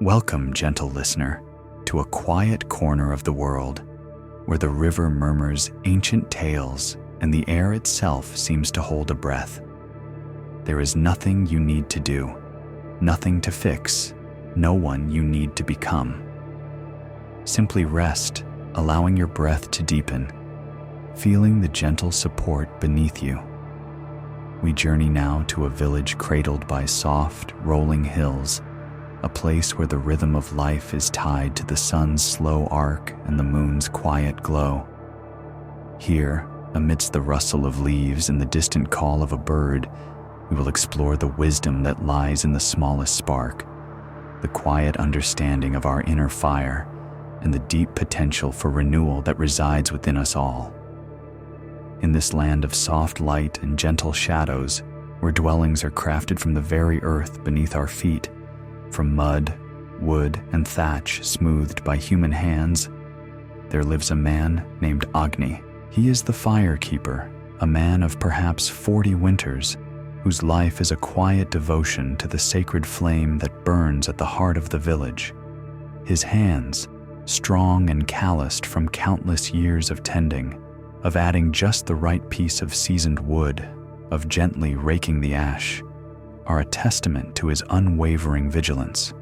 Welcome, gentle listener, to a quiet corner of the world where the river murmurs ancient tales and the air itself seems to hold a breath. There is nothing you need to do, nothing to fix, no one you need to become. Simply rest, allowing your breath to deepen, feeling the gentle support beneath you. We journey now to a village cradled by soft, rolling hills, a place where the rhythm of life is tied to the sun's slow arc and the moon's quiet glow. Here, amidst the rustle of leaves and the distant call of a bird, we will explore the wisdom that lies in the smallest spark, the quiet understanding of our inner fire, and the deep potential for renewal that resides within us all. In this land of soft light and gentle shadows, where dwellings are crafted from the very earth beneath our feet, from mud, wood, and thatch smoothed by human hands, there lives a man named Agni. He is the fire keeper, a man of perhaps 40 winters, whose life is a quiet devotion to the sacred flame that burns at the heart of the village. His hands, strong and calloused from countless years of tending, of adding just the right piece of seasoned wood, of gently raking the ash, are a testament to his unwavering vigilance.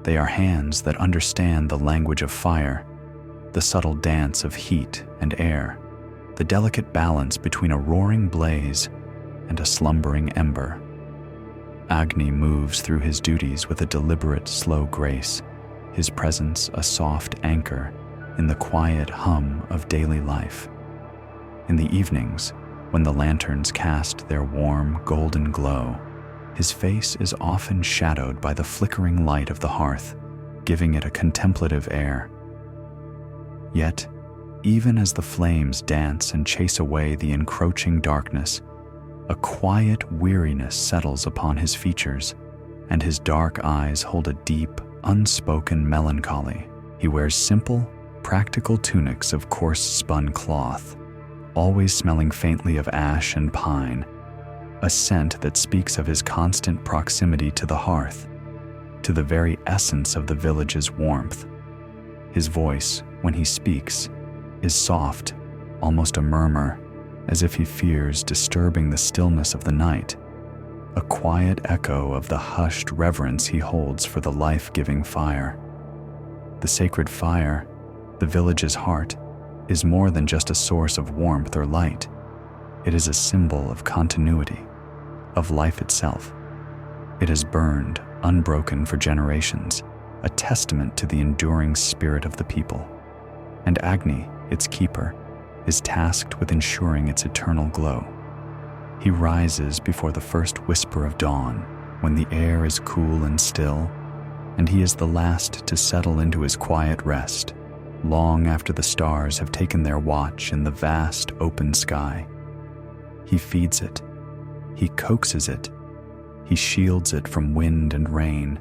They are hands that understand the language of fire, the subtle dance of heat and air, the delicate balance between a roaring blaze and a slumbering ember. Agni moves through his duties with a deliberate, slow grace, his presence a soft anchor in the quiet hum of daily life. In the evenings, when the lanterns cast their warm, golden glow, his face is often shadowed by the flickering light of the hearth, giving it a contemplative air. Yet, even as the flames dance and chase away the encroaching darkness, a quiet weariness settles upon his features, and his dark eyes hold a deep, unspoken melancholy. He wears simple, practical tunics of coarse spun cloth, always smelling faintly of ash and pine, a scent that speaks of his constant proximity to the hearth, to the very essence of the village's warmth. His voice, when he speaks, is soft, almost a murmur, as if he fears disturbing the stillness of the night, a quiet echo of the hushed reverence he holds for the life-giving fire. The sacred fire, the village's heart, is more than just a source of warmth or light. It is a symbol of continuity, of life itself. It has burned, unbroken for generations, a testament to the enduring spirit of the people. And Agni, its keeper, is tasked with ensuring its eternal glow. He rises before the first whisper of dawn, when the air is cool and still, and he is the last to settle into his quiet rest, long after the stars have taken their watch in the vast open sky. He feeds it, he coaxes it, he shields it from wind and rain,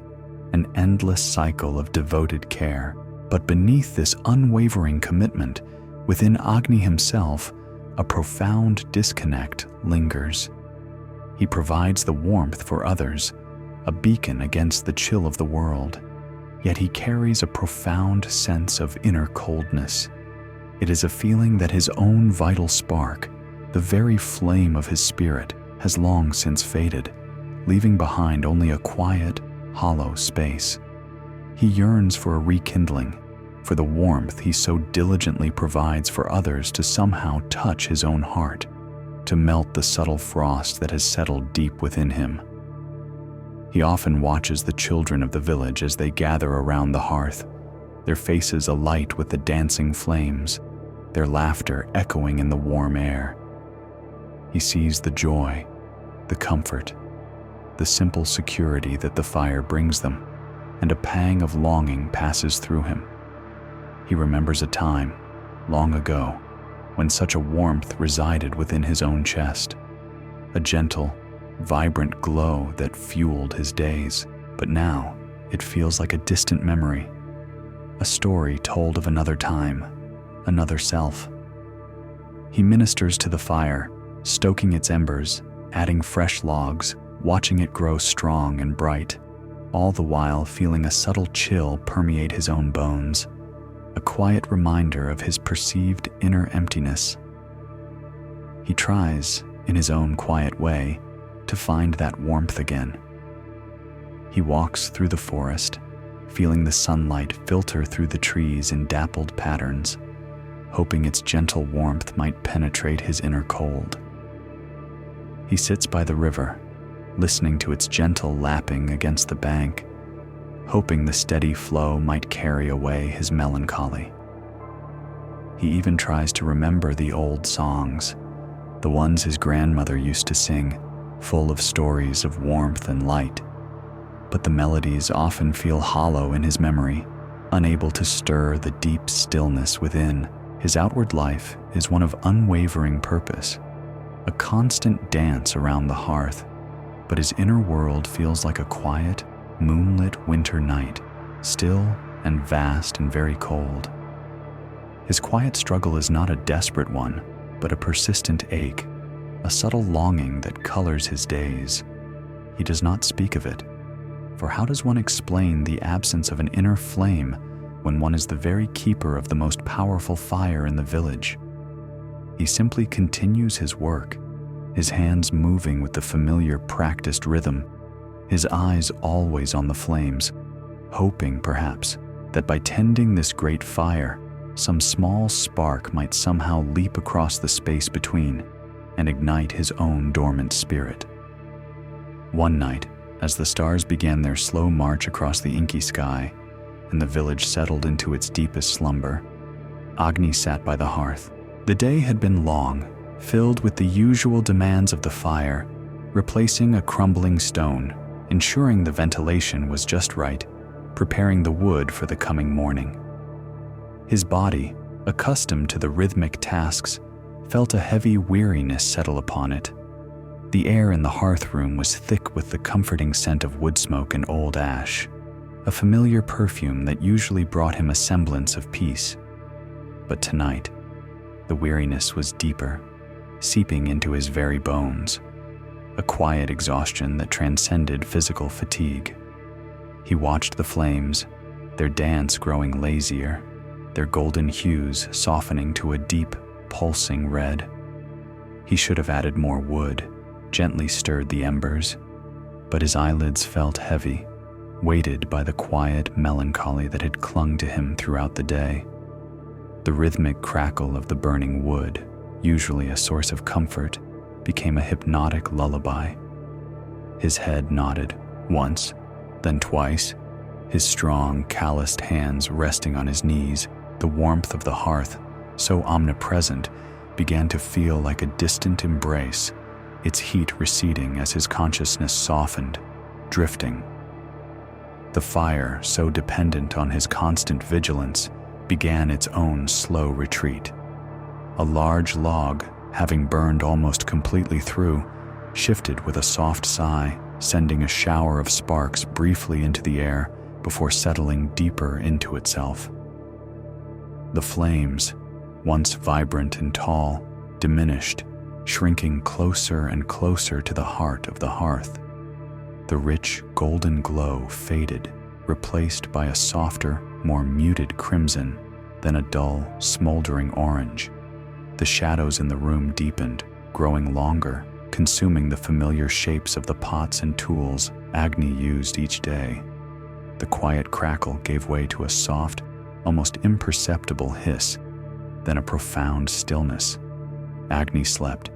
an endless cycle of devoted care. But beneath this unwavering commitment, within Agni himself, a profound disconnect lingers. He provides the warmth for others, a beacon against the chill of the world, yet he carries a profound sense of inner coldness. It is a feeling that his own vital spark, the very flame of his spirit, has long since faded, leaving behind only a quiet, hollow space. He yearns for a rekindling, for the warmth he so diligently provides for others to somehow touch his own heart, to melt the subtle frost that has settled deep within him. He often watches the children of the village as they gather around the hearth, their faces alight with the dancing flames, their laughter echoing in the warm air. He sees the joy, the comfort, the simple security that the fire brings them, and a pang of longing passes through him. He remembers a time, long ago, when such a warmth resided within his own chest, a gentle, vibrant glow that fueled his days. But now, it feels like a distant memory, a story told of another time, another self. He ministers to the fire, stoking its embers, adding fresh logs, watching it grow strong and bright, all the while feeling a subtle chill permeate his own bones, a quiet reminder of his perceived inner emptiness. He tries, in his own quiet way, to find that warmth again. He walks through the forest, feeling the sunlight filter through the trees in dappled patterns, hoping its gentle warmth might penetrate his inner cold. He sits by the river, listening to its gentle lapping against the bank, hoping the steady flow might carry away his melancholy. He even tries to remember the old songs, the ones his grandmother used to sing, full of stories of warmth and light. But the melodies often feel hollow in his memory, unable to stir the deep stillness within. His outward life is one of unwavering purpose, a constant dance around the hearth, but his inner world feels like a quiet, moonlit winter night, still and vast and very cold. His quiet struggle is not a desperate one, but a persistent ache, a subtle longing that colors his days. He does not speak of it, for how does one explain the absence of an inner flame when one is the very keeper of the most powerful fire in the village? He simply continues his work, his hands moving with the familiar practiced rhythm, his eyes always on the flames, hoping, perhaps, that by tending this great fire, some small spark might somehow leap across the space between and ignite his own dormant spirit. One night, as the stars began their slow march across the inky sky and the village settled into its deepest slumber, Agni sat by the hearth. The day had been long, filled with the usual demands of the fire, replacing a crumbling stone, ensuring the ventilation was just right, preparing the wood for the coming morning. His body, accustomed to the rhythmic tasks, felt a heavy weariness settle upon it. The air in the hearth room was thick with the comforting scent of wood smoke and old ash, a familiar perfume that usually brought him a semblance of peace. But tonight, the weariness was deeper, seeping into his very bones, a quiet exhaustion that transcended physical fatigue. He watched the flames, their dance growing lazier, their golden hues softening to a deep, pulsing red. He should have added more wood, gently stirred the embers, but his eyelids felt heavy, weighted by the quiet melancholy that had clung to him throughout the day. The rhythmic crackle of the burning wood, usually a source of comfort, became a hypnotic lullaby. His head nodded, once, then twice, his strong, calloused hands resting on his knees. The warmth of the hearth, so omnipresent, began to feel like a distant embrace, its heat receding as his consciousness softened, drifting. The fire, so dependent on his constant vigilance, began its own slow retreat. A large log, having burned almost completely through, shifted with a soft sigh, sending a shower of sparks briefly into the air before settling deeper into itself. The flames, once vibrant and tall, diminished, shrinking closer and closer to the heart of the hearth. The rich golden glow faded, replaced by a softer, more muted crimson than a dull, smoldering orange. The shadows in the room deepened, growing longer, consuming the familiar shapes of the pots and tools Agni used each day. The quiet crackle gave way to a soft, almost imperceptible hiss, then a profound stillness. Agni slept,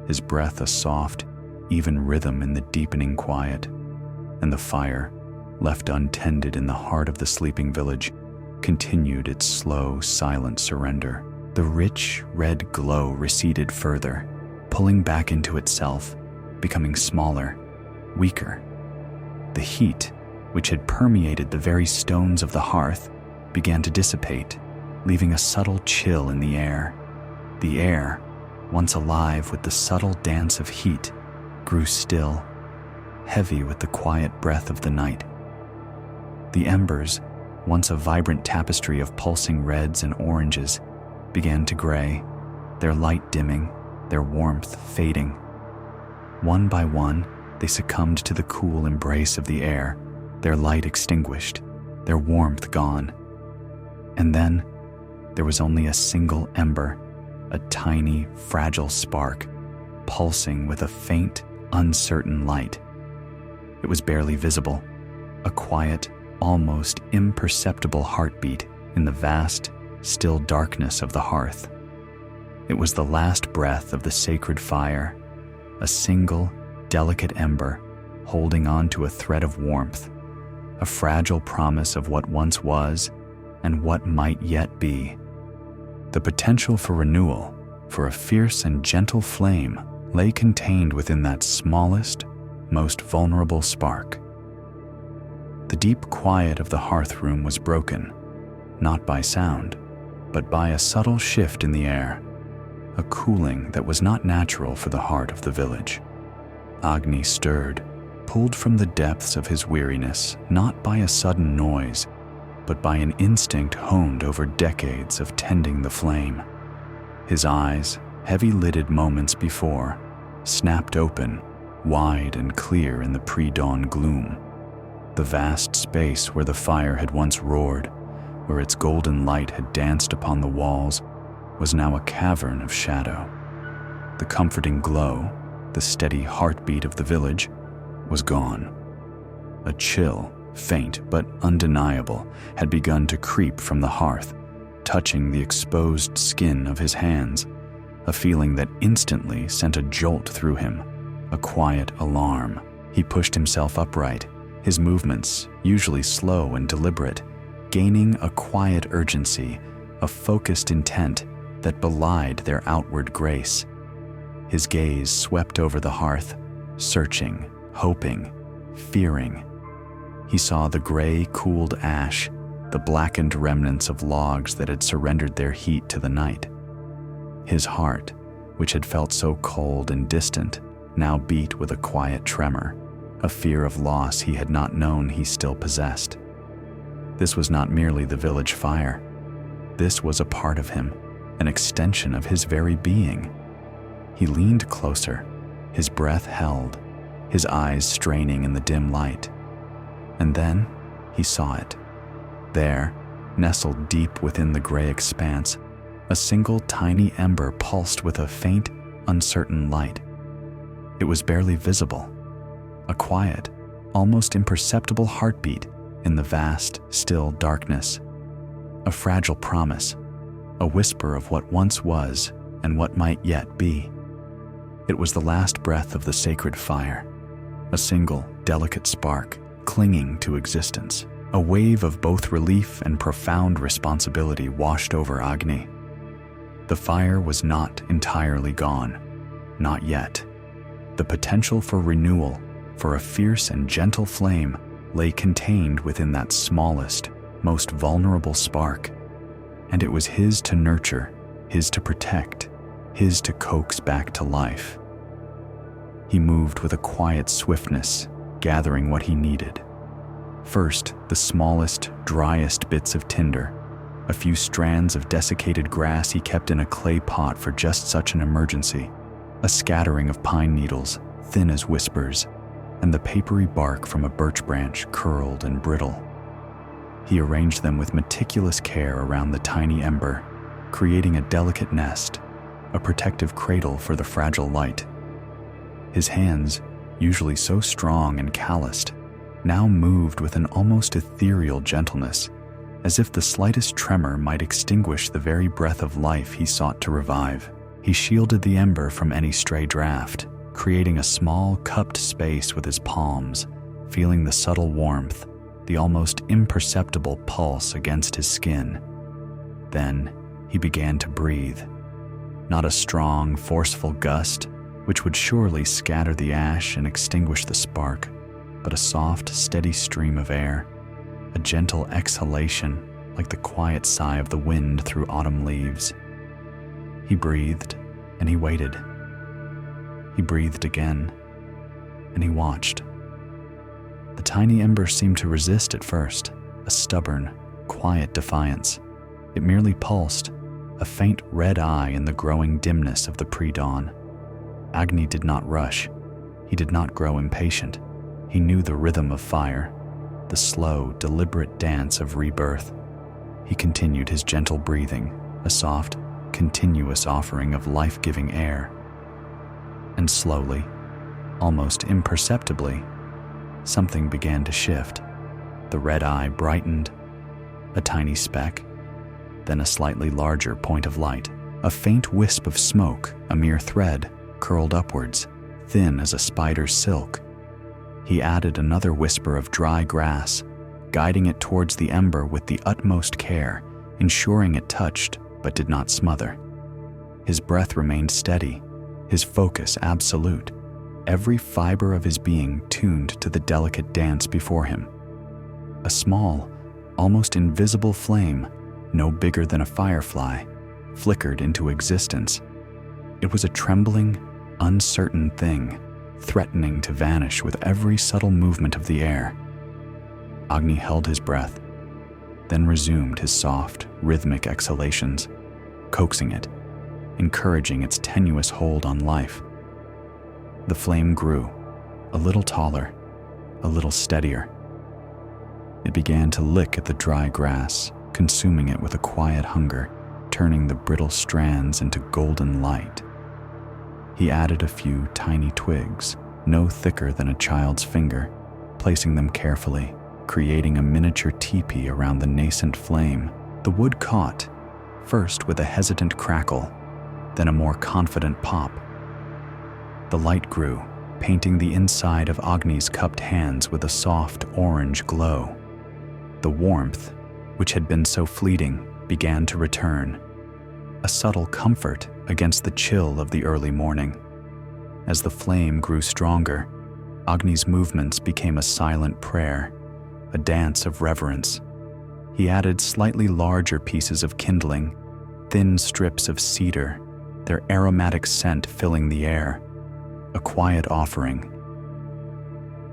his breath a soft, even rhythm in the deepening quiet, and the fire, left untended in the heart of the sleeping village, continued its slow, silent surrender. The rich, red glow receded further, pulling back into itself, becoming smaller, weaker. The heat, which had permeated the very stones of the hearth, began to dissipate, leaving a subtle chill in the air. The air, once alive with the subtle dance of heat, grew still, heavy with the quiet breath of the night. The embers, once a vibrant tapestry of pulsing reds and oranges, began to gray, their light dimming, their warmth fading. One by one, they succumbed to the cool embrace of the air, their light extinguished, their warmth gone. And then there was only a single ember, a tiny, fragile spark, pulsing with a faint, uncertain light. It was barely visible, a quiet, almost imperceptible heartbeat in the vast, still darkness of the hearth. It was the last breath of the sacred fire, a single, delicate ember holding on to a thread of warmth, a fragile promise of what once was and what might yet be. The potential for renewal, for a fierce and gentle flame, lay contained within that smallest, most vulnerable spark. The deep quiet of the hearth room was broken, not by sound, but by a subtle shift in the air, a cooling that was not natural for the heart of the village. Agni stirred, pulled from the depths of his weariness, not by a sudden noise, but by an instinct honed over decades of tending the flame. His eyes, heavy-lidded moments before, snapped open, wide and clear in the pre-dawn gloom. The vast space where the fire had once roared, where its golden light had danced upon the walls, was now a cavern of shadow. The comforting glow, the steady heartbeat of the village, was gone. A chill, faint but undeniable, had begun to creep from the hearth, touching the exposed skin of his hands, a feeling that instantly sent a jolt through him, a quiet alarm. He pushed himself upright, his movements, usually slow and deliberate, gaining a quiet urgency, a focused intent that belied their outward grace. His gaze swept over the hearth, searching, hoping, fearing. He saw the gray, cooled ash, the blackened remnants of logs that had surrendered their heat to the night. His heart, which had felt so cold and distant, now beat with a quiet tremor, a fear of loss he had not known he still possessed. This was not merely the village fire. This was a part of him, an extension of his very being. He leaned closer, his breath held, his eyes straining in the dim light. And then he saw it. There, nestled deep within the gray expanse, a single tiny ember pulsed with a faint, uncertain light. It was barely visible, a quiet, almost imperceptible heartbeat in the vast, still darkness. A fragile promise, a whisper of what once was and what might yet be. It was the last breath of the sacred fire, a single, delicate spark clinging to existence. A wave of both relief and profound responsibility washed over Agni. The fire was not entirely gone, not yet. The potential for renewal, for a fierce and gentle flame, lay contained within that smallest, most vulnerable spark, and it was his to nurture, his to protect, his to coax back to life. He moved with a quiet swiftness, gathering what he needed. First, the smallest, driest bits of tinder, a few strands of desiccated grass he kept in a clay pot for just such an emergency, a scattering of pine needles, thin as whispers, and the papery bark from a birch branch curled and brittle. He arranged them with meticulous care around the tiny ember, creating a delicate nest, a protective cradle for the fragile light. His hands, usually so strong and calloused, now moved with an almost ethereal gentleness, as if the slightest tremor might extinguish the very breath of life he sought to revive. He shielded the ember from any stray draft, creating a small, cupped space with his palms, feeling the subtle warmth, the almost imperceptible pulse against his skin. Then he began to breathe. Not a strong, forceful gust, which would surely scatter the ash and extinguish the spark, but a soft, steady stream of air, a gentle exhalation like the quiet sigh of the wind through autumn leaves. He breathed, and he waited. He breathed again, and he watched. The tiny ember seemed to resist at first, a stubborn, quiet defiance. It merely pulsed, a faint red eye in the growing dimness of the pre-dawn. Agni did not rush. He did not grow impatient. He knew the rhythm of fire. the slow, deliberate dance of rebirth. He continued his gentle breathing, a soft, continuous offering of life-giving air. And slowly, almost imperceptibly, something began to shift. The red eye brightened, a tiny speck, then a slightly larger point of light. A faint wisp of smoke, a mere thread, curled upwards, thin as a spider's silk. He added another whisper of dry grass, guiding it towards the ember with the utmost care, ensuring it touched but did not smother. His breath remained steady, his focus absolute, every fiber of his being tuned to the delicate dance before him. A small, almost invisible flame, no bigger than a firefly, flickered into existence. It was a trembling, uncertain thing, threatening to vanish with every subtle movement of the air. Agni held his breath, then resumed his soft, rhythmic exhalations, coaxing it, encouraging its tenuous hold on life. The flame grew, a little taller, a little steadier. It began to lick at the dry grass, consuming it with a quiet hunger, turning the brittle strands into golden light. He added a few tiny twigs, no thicker than a child's finger, placing them carefully, creating a miniature teepee around the nascent flame. The wood caught, first with a hesitant crackle, then a more confident pop. The light grew, painting the inside of Agni's cupped hands with a soft orange glow. The warmth, which had been so fleeting, began to return, a subtle comfort against the chill of the early morning. As the flame grew stronger, Agni's movements became a silent prayer, a dance of reverence. He added slightly larger pieces of kindling, thin strips of cedar, their aromatic scent filling the air, a quiet offering.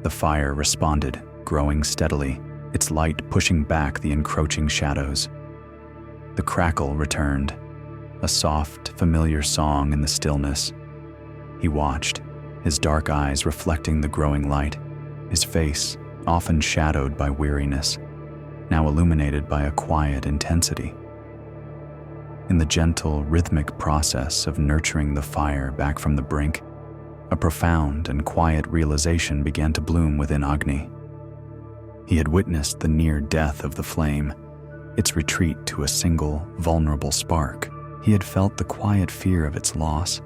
The fire responded, growing steadily, its light pushing back the encroaching shadows. The crackle returned, a soft, familiar song in the stillness. He watched, his dark eyes reflecting the growing light, his face, often shadowed by weariness, now illuminated by a quiet intensity. In the gentle, rhythmic process of nurturing the fire back from the brink, a profound and quiet realization began to bloom within Agni. He had witnessed the near death of the flame, its retreat to a single, vulnerable spark. He had felt the quiet fear of its loss,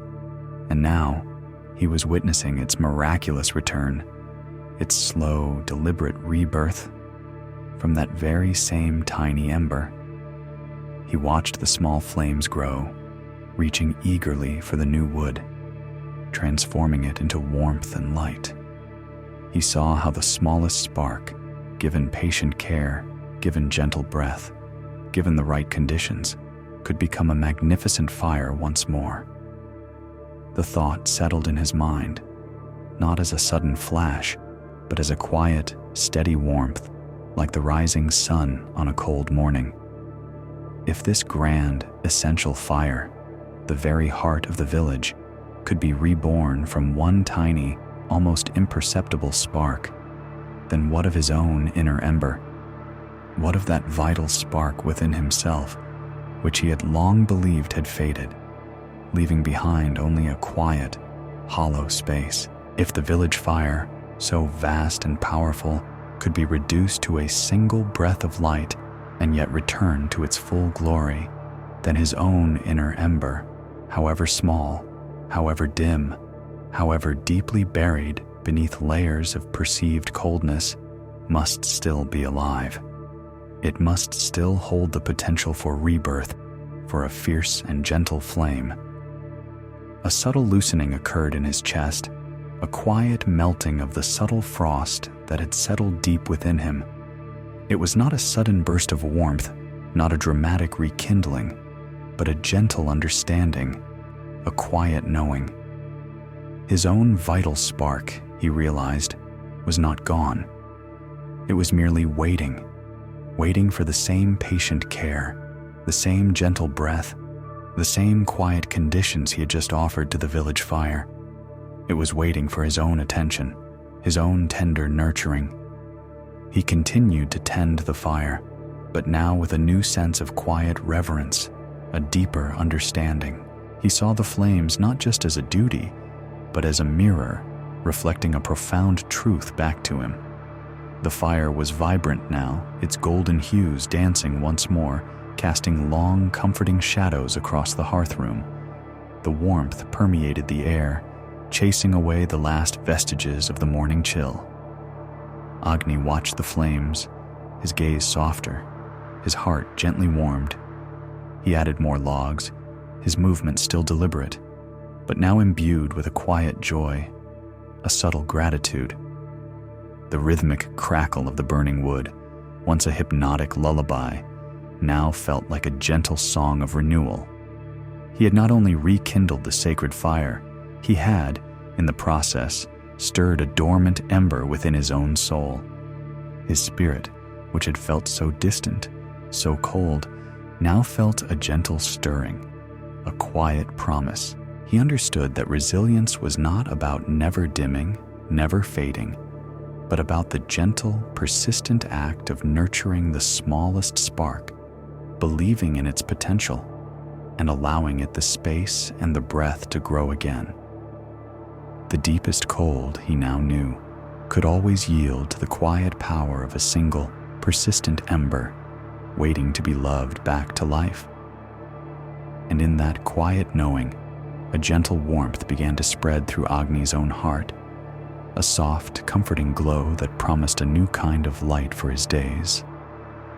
and now he was witnessing its miraculous return, its slow, deliberate rebirth from that very same tiny ember. He watched the small flames grow, reaching eagerly for the new wood, transforming it into warmth and light. He saw how the smallest spark, given patient care, given gentle breath, given the right conditions, could become a magnificent fire once more. The thought settled in his mind, not as a sudden flash, but as a quiet, steady warmth, like the rising sun on a cold morning. If this grand, essential fire, the very heart of the village, could be reborn from one tiny, almost imperceptible spark, then what of his own inner ember? What of that vital spark within himself, which he had long believed had faded, leaving behind only a quiet, hollow space? If the village fire, so vast and powerful, could be reduced to a single breath of light and yet return to its full glory, then his own inner ember, however small, however dim, however deeply buried beneath layers of perceived coldness, must still be alive. It must still hold the potential for rebirth, for a fierce and gentle flame. A subtle loosening occurred in his chest, a quiet melting of the subtle frost that had settled deep within him. It was not a sudden burst of warmth, not a dramatic rekindling, but a gentle understanding, a quiet knowing. His own vital spark, he realized, was not gone. It was merely waiting for the same patient care, the same gentle breath, the same quiet conditions he had just offered to the village fire. It was waiting for his own attention, his own tender nurturing. He continued to tend the fire, but now with a new sense of quiet reverence, a deeper understanding. He saw the flames not just as a duty, but as a mirror, reflecting a profound truth back to him. The fire was vibrant now, its golden hues dancing once more, casting long, comforting shadows across the hearthroom. The warmth permeated the air, chasing away the last vestiges of the morning chill. Agni watched the flames, his gaze softer, his heart gently warmed. He added more logs, his movement still deliberate, but now imbued with a quiet joy, a subtle gratitude. The rhythmic crackle of the burning wood, once a hypnotic lullaby, now felt like a gentle song of renewal. He had not only rekindled the sacred fire, he had, in the process, stirred a dormant ember within his own soul. His spirit, which had felt so distant, so cold, now felt a gentle stirring, a quiet promise. He understood that resilience was not about never dimming, never fading, but about the gentle, persistent act of nurturing the smallest spark, believing in its potential, and allowing it the space and the breath to grow again. The deepest cold, he now knew, could always yield to the quiet power of a single, persistent ember, waiting to be loved back to life. And in that quiet knowing, a gentle warmth began to spread through Agni's own heart, a soft, comforting glow that promised a new kind of light for his days.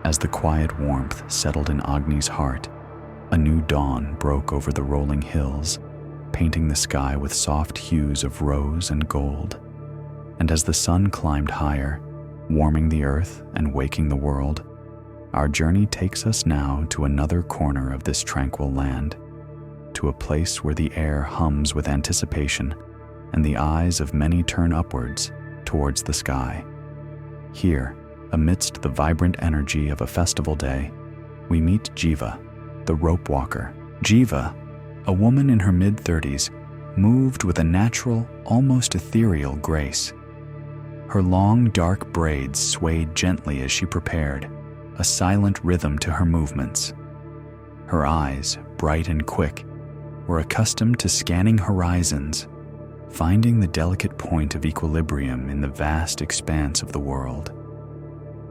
As the quiet warmth settled in Agni's heart, a new dawn broke over the rolling hills, painting the sky with soft hues of rose and gold. And as the sun climbed higher, warming the earth and waking the world, our journey takes us now to another corner of this tranquil land, to a place where the air hums with anticipation and the eyes of many turn upwards towards the sky. Here, amidst the vibrant energy of a festival day, we meet Jiva, the rope walker. Jiva, a woman in her mid-30s, moved with a natural, almost ethereal grace. Her long, dark braids swayed gently as she prepared, a silent rhythm to her movements. Her eyes, bright and quick, were accustomed to scanning horizons, finding the delicate point of equilibrium in the vast expanse of the world.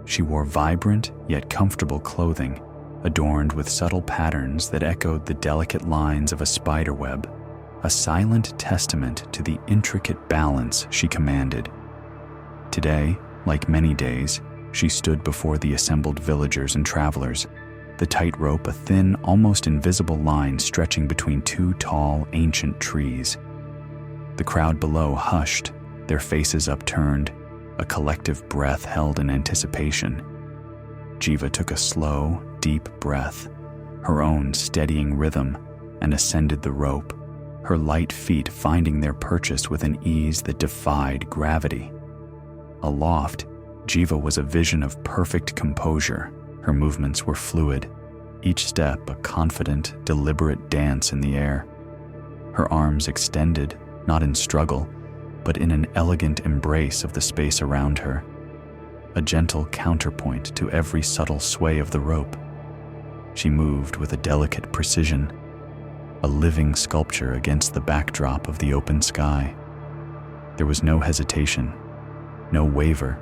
She wore vibrant yet comfortable clothing, adorned with subtle patterns that echoed the delicate lines of a spiderweb, a silent testament to the intricate balance she commanded. Today, like many days, she stood before the assembled villagers and travelers, the tightrope a thin, almost invisible line stretching between two tall, ancient trees. The crowd below hushed, their faces upturned, a collective breath held in anticipation. Jiva took a slow, deep breath, her own steadying rhythm, and ascended the rope, her light feet finding their purchase with an ease that defied gravity. Aloft, Jiva was a vision of perfect composure. Her movements were fluid, each step a confident, deliberate dance in the air. Her arms extended, not in struggle, but in an elegant embrace of the space around her, a gentle counterpoint to every subtle sway of the rope. She moved with a delicate precision, a living sculpture against the backdrop of the open sky. There was no hesitation, no waver,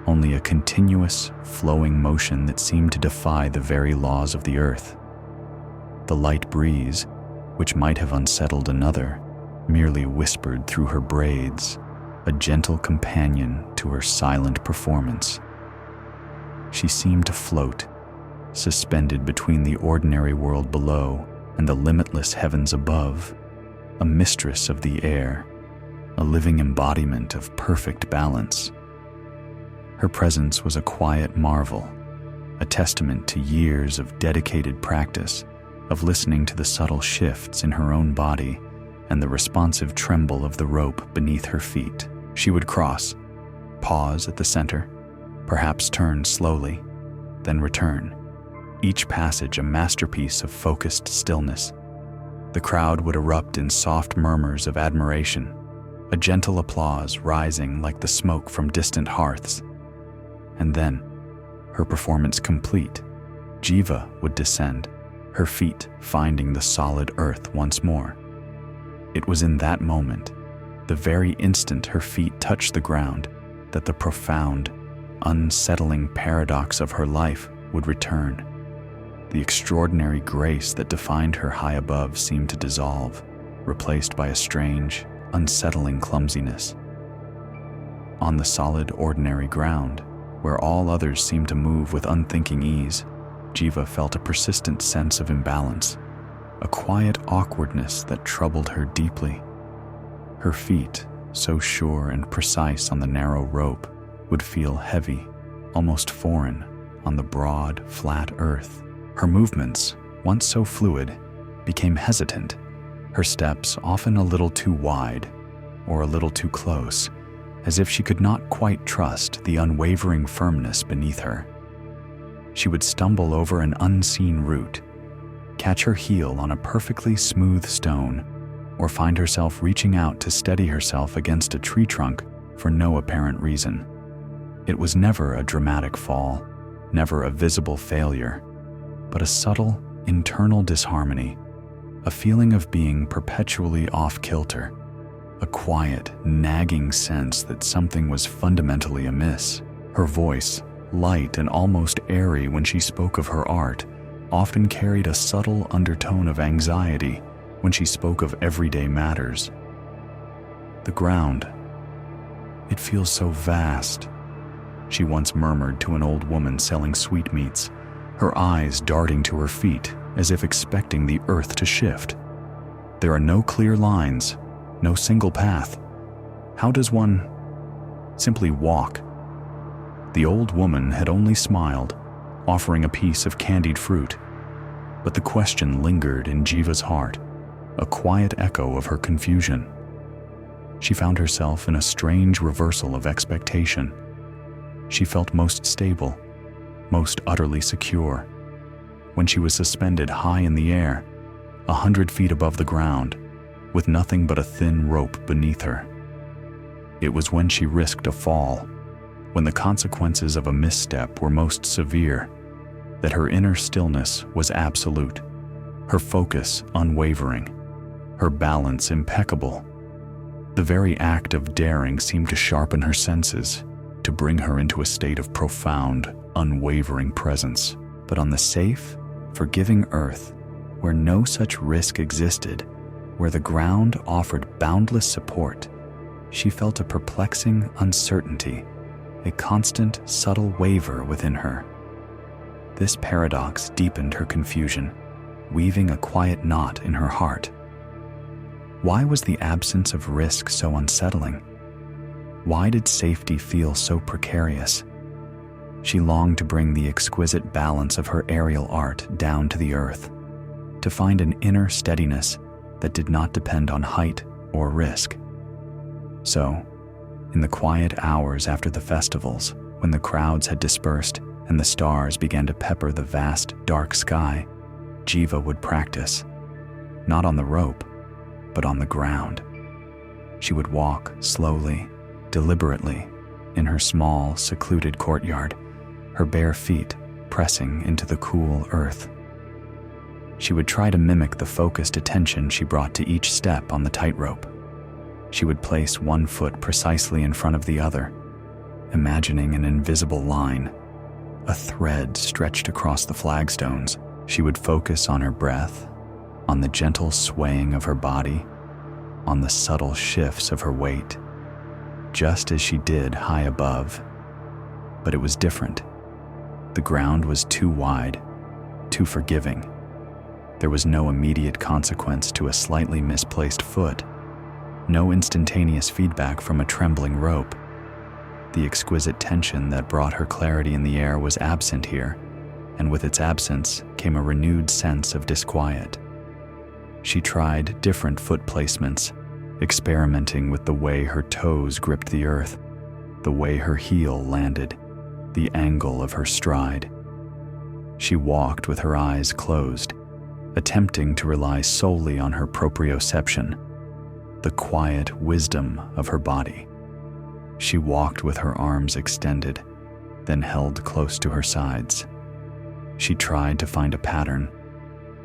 only a continuous, flowing motion that seemed to defy the very laws of the earth. The light breeze, which might have unsettled another, merely whispered through her braids, a gentle companion to her silent performance. She seemed to float, suspended between the ordinary world below and the limitless heavens above, a mistress of the air, a living embodiment of perfect balance. Her presence was a quiet marvel, a testament to years of dedicated practice, of listening to the subtle shifts in her own body and the responsive tremble of the rope beneath her feet. She would cross, pause at the center, perhaps turn slowly, then return, each passage a masterpiece of focused stillness. The crowd would erupt in soft murmurs of admiration, a gentle applause rising like the smoke from distant hearths. And then, her performance complete, Jiva would descend, her feet finding the solid earth once more. It was in that moment, the very instant her feet touched the ground, that the profound, unsettling paradox of her life would return. The extraordinary grace that defined her high above seemed to dissolve, replaced by a strange, unsettling clumsiness. On the solid, ordinary ground, where all others seemed to move with unthinking ease, Jiva felt a persistent sense of imbalance, a quiet awkwardness that troubled her deeply. Her feet, so sure and precise on the narrow rope, would feel heavy, almost foreign, on the broad, flat earth. Her movements, once so fluid, became hesitant, her steps often a little too wide or a little too close, as if she could not quite trust the unwavering firmness beneath her. She would stumble over an unseen root, catch her heel on a perfectly smooth stone, or find herself reaching out to steady herself against a tree trunk for no apparent reason. It was never a dramatic fall, never a visible failure, but a subtle, internal disharmony, a feeling of being perpetually off-kilter, a quiet, nagging sense that something was fundamentally amiss. Her voice, light and almost airy when she spoke of her art, often carried a subtle undertone of anxiety when she spoke of everyday matters. The ground, it feels so vast, she once murmured to an old woman selling sweetmeats, her eyes darting to her feet as if expecting the earth to shift. There are no clear lines, no single path. How does one simply walk? The old woman had only smiled, offering a piece of candied fruit. But the question lingered in Jiva's heart, a quiet echo of her confusion. She found herself in a strange reversal of expectation. She felt most stable, most utterly secure, when she was suspended high in the air, 100 feet above the ground, with nothing but a thin rope beneath her. It was when she risked a fall, when the consequences of a misstep were most severe, that her inner stillness was absolute, her focus unwavering, her balance impeccable. The very act of daring seemed to sharpen her senses, to bring her into a state of profound, unwavering presence. But on the safe, forgiving earth, where no such risk existed, where the ground offered boundless support, she felt a perplexing uncertainty, a constant, subtle waver within her. This paradox deepened her confusion, weaving a quiet knot in her heart. Why was the absence of risk so unsettling? Why did safety feel so precarious? She longed to bring the exquisite balance of her aerial art down to the earth, to find an inner steadiness that did not depend on height or risk. So, in the quiet hours after the festivals, when the crowds had dispersed and the stars began to pepper the vast, dark sky, Jiva would practice, not on the rope, but on the ground. She would walk slowly, deliberately, in her small, secluded courtyard, her bare feet pressing into the cool earth. She would try to mimic the focused attention she brought to each step on the tightrope. She would place one foot precisely in front of the other, imagining an invisible line, a thread stretched across the flagstones. She would focus on her breath, on the gentle swaying of her body, on the subtle shifts of her weight, just as she did high above. But it was different. The ground was too wide, too forgiving. There was no immediate consequence to a slightly misplaced foot, no instantaneous feedback from a trembling rope. The exquisite tension that brought her clarity in the air was absent here, and with its absence came a renewed sense of disquiet. She tried different foot placements, experimenting with the way her toes gripped the earth, the way her heel landed, the angle of her stride. She walked with her eyes closed, attempting to rely solely on her proprioception, the quiet wisdom of her body. She walked with her arms extended, then held close to her sides. She tried to find a pattern,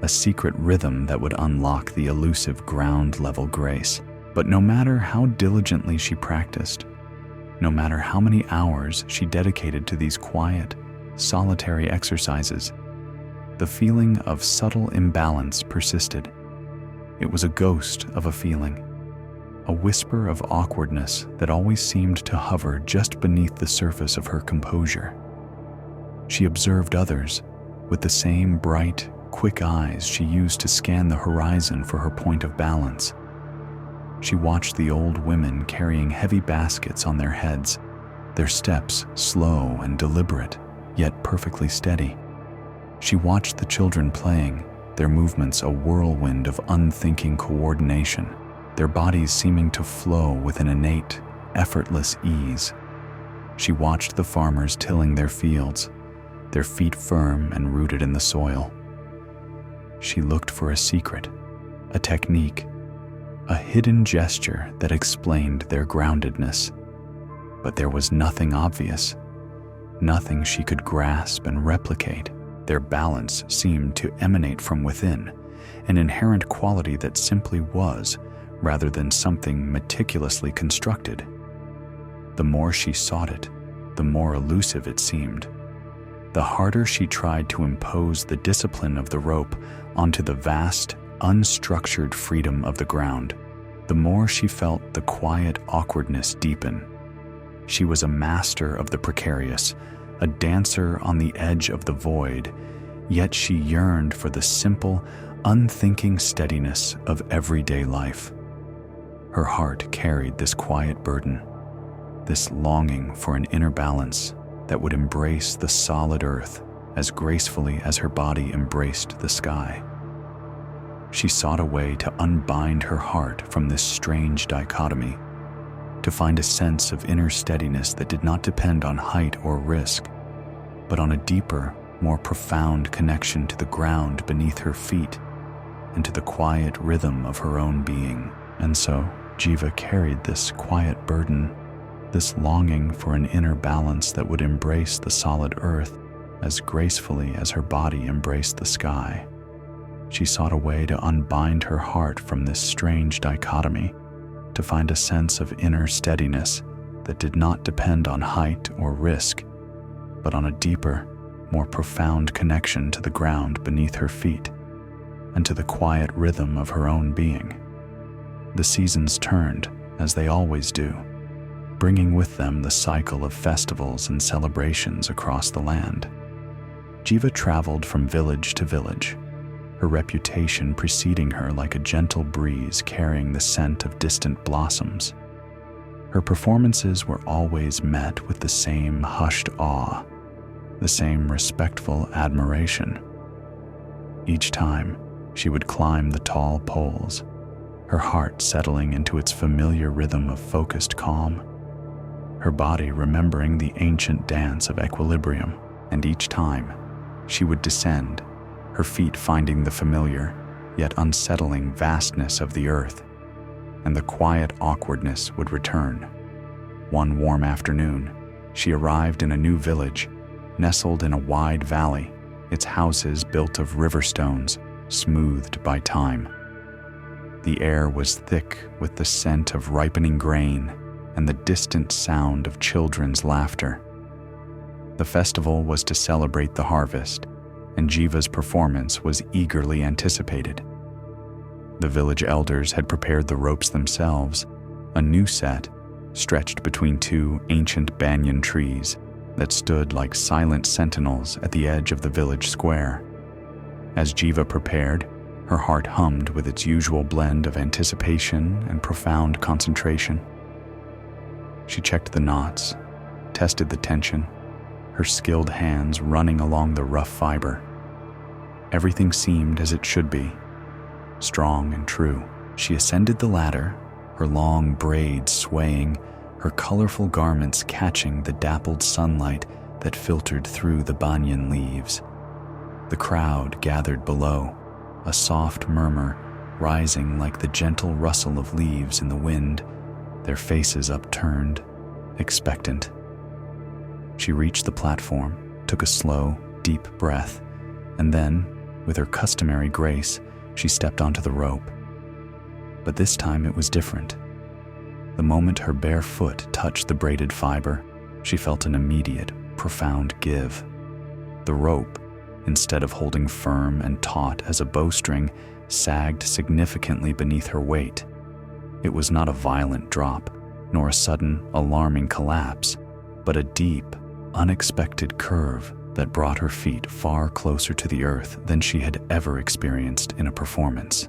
a secret rhythm that would unlock the elusive ground-level grace. But no matter how diligently she practiced, no matter how many hours she dedicated to these quiet, solitary exercises, the feeling of subtle imbalance persisted. It was a ghost of a feeling, a whisper of awkwardness that always seemed to hover just beneath the surface of her composure. She observed others with the same bright, quick eyes she used to scan the horizon for her point of balance. She watched the old women carrying heavy baskets on their heads, their steps slow and deliberate, yet perfectly steady. She watched the children playing, their movements a whirlwind of unthinking coordination, their bodies seeming to flow with an innate, effortless ease. She watched the farmers tilling their fields, their feet firm and rooted in the soil. She looked for a secret, a technique, a hidden gesture that explained their groundedness. But there was nothing obvious, nothing she could grasp and replicate. Their balance seemed to emanate from within, an inherent quality that simply was, rather than something meticulously constructed. The more she sought it, the more elusive it seemed. The harder she tried to impose the discipline of the rope onto the vast, unstructured freedom of the ground, the more she felt the quiet awkwardness deepen. She was a master of the precarious, a dancer on the edge of the void, yet she yearned for the simple, unthinking steadiness of everyday life. Her heart carried this quiet burden, this longing for an inner balance that would embrace the solid earth as gracefully as her body embraced the sky. She sought a way to unbind her heart from this strange dichotomy, to find a sense of inner steadiness that did not depend on height or risk, but on a deeper, more profound connection to the ground beneath her feet and to the quiet rhythm of her own being. And so, Jiva carried this quiet burden, this longing for an inner balance that would embrace the solid earth as gracefully as her body embraced the sky. She sought a way to unbind her heart from this strange dichotomy, to find a sense of inner steadiness that did not depend on height or risk, but on a deeper, more profound connection to the ground beneath her feet and to the quiet rhythm of her own being. The seasons turned, as they always do, bringing with them the cycle of festivals and celebrations across the land. Jiva traveled from village to village, her reputation preceding her like a gentle breeze carrying the scent of distant blossoms. Her performances were always met with the same hushed awe, the same respectful admiration. Each time, she would climb the tall poles, her heart settling into its familiar rhythm of focused calm, her body remembering the ancient dance of equilibrium, and each time, she would descend, her feet finding the familiar, yet unsettling vastness of the earth, and the quiet awkwardness would return. One warm afternoon, she arrived in a new village, nestled in a wide valley, its houses built of river stones, smoothed by time. The air was thick with the scent of ripening grain and the distant sound of children's laughter. The festival was to celebrate the harvest, and Jiva's performance was eagerly anticipated. The village elders had prepared the ropes themselves, a new set stretched between two ancient banyan trees that stood like silent sentinels at the edge of the village square. As Jiva prepared, her heart hummed with its usual blend of anticipation and profound concentration. She checked the knots, tested the tension, her skilled hands running along the rough fiber. Everything seemed as it should be, strong and true. She ascended the ladder, her long braids swaying, her colorful garments catching the dappled sunlight that filtered through the banyan leaves. The crowd gathered below, a soft murmur rising like the gentle rustle of leaves in the wind, their faces upturned, expectant. She reached the platform, took a slow, deep breath, and then, with her customary grace, she stepped onto the rope. But this time it was different. The moment her bare foot touched the braided fiber, she felt an immediate, profound give. The rope, instead of holding firm and taut as a bowstring, sagged significantly beneath her weight. It was not a violent drop, nor a sudden, alarming collapse, but a deep, unexpected curve that brought her feet far closer to the earth than she had ever experienced in a performance.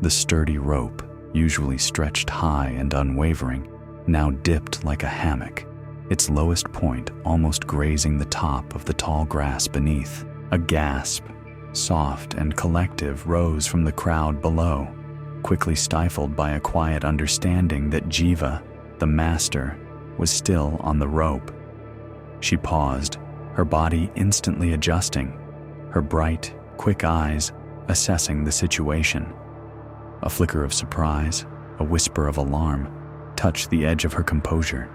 The sturdy rope, usually stretched high and unwavering, now dipped like a hammock, its lowest point almost grazing the top of the tall grass beneath. A gasp, soft and collective, rose from the crowd below, quickly stifled by a quiet understanding that Jiva, the master, was still on the rope. She paused, her body instantly adjusting, her bright, quick eyes assessing the situation. A flicker of surprise, a whisper of alarm, touched the edge of her composure,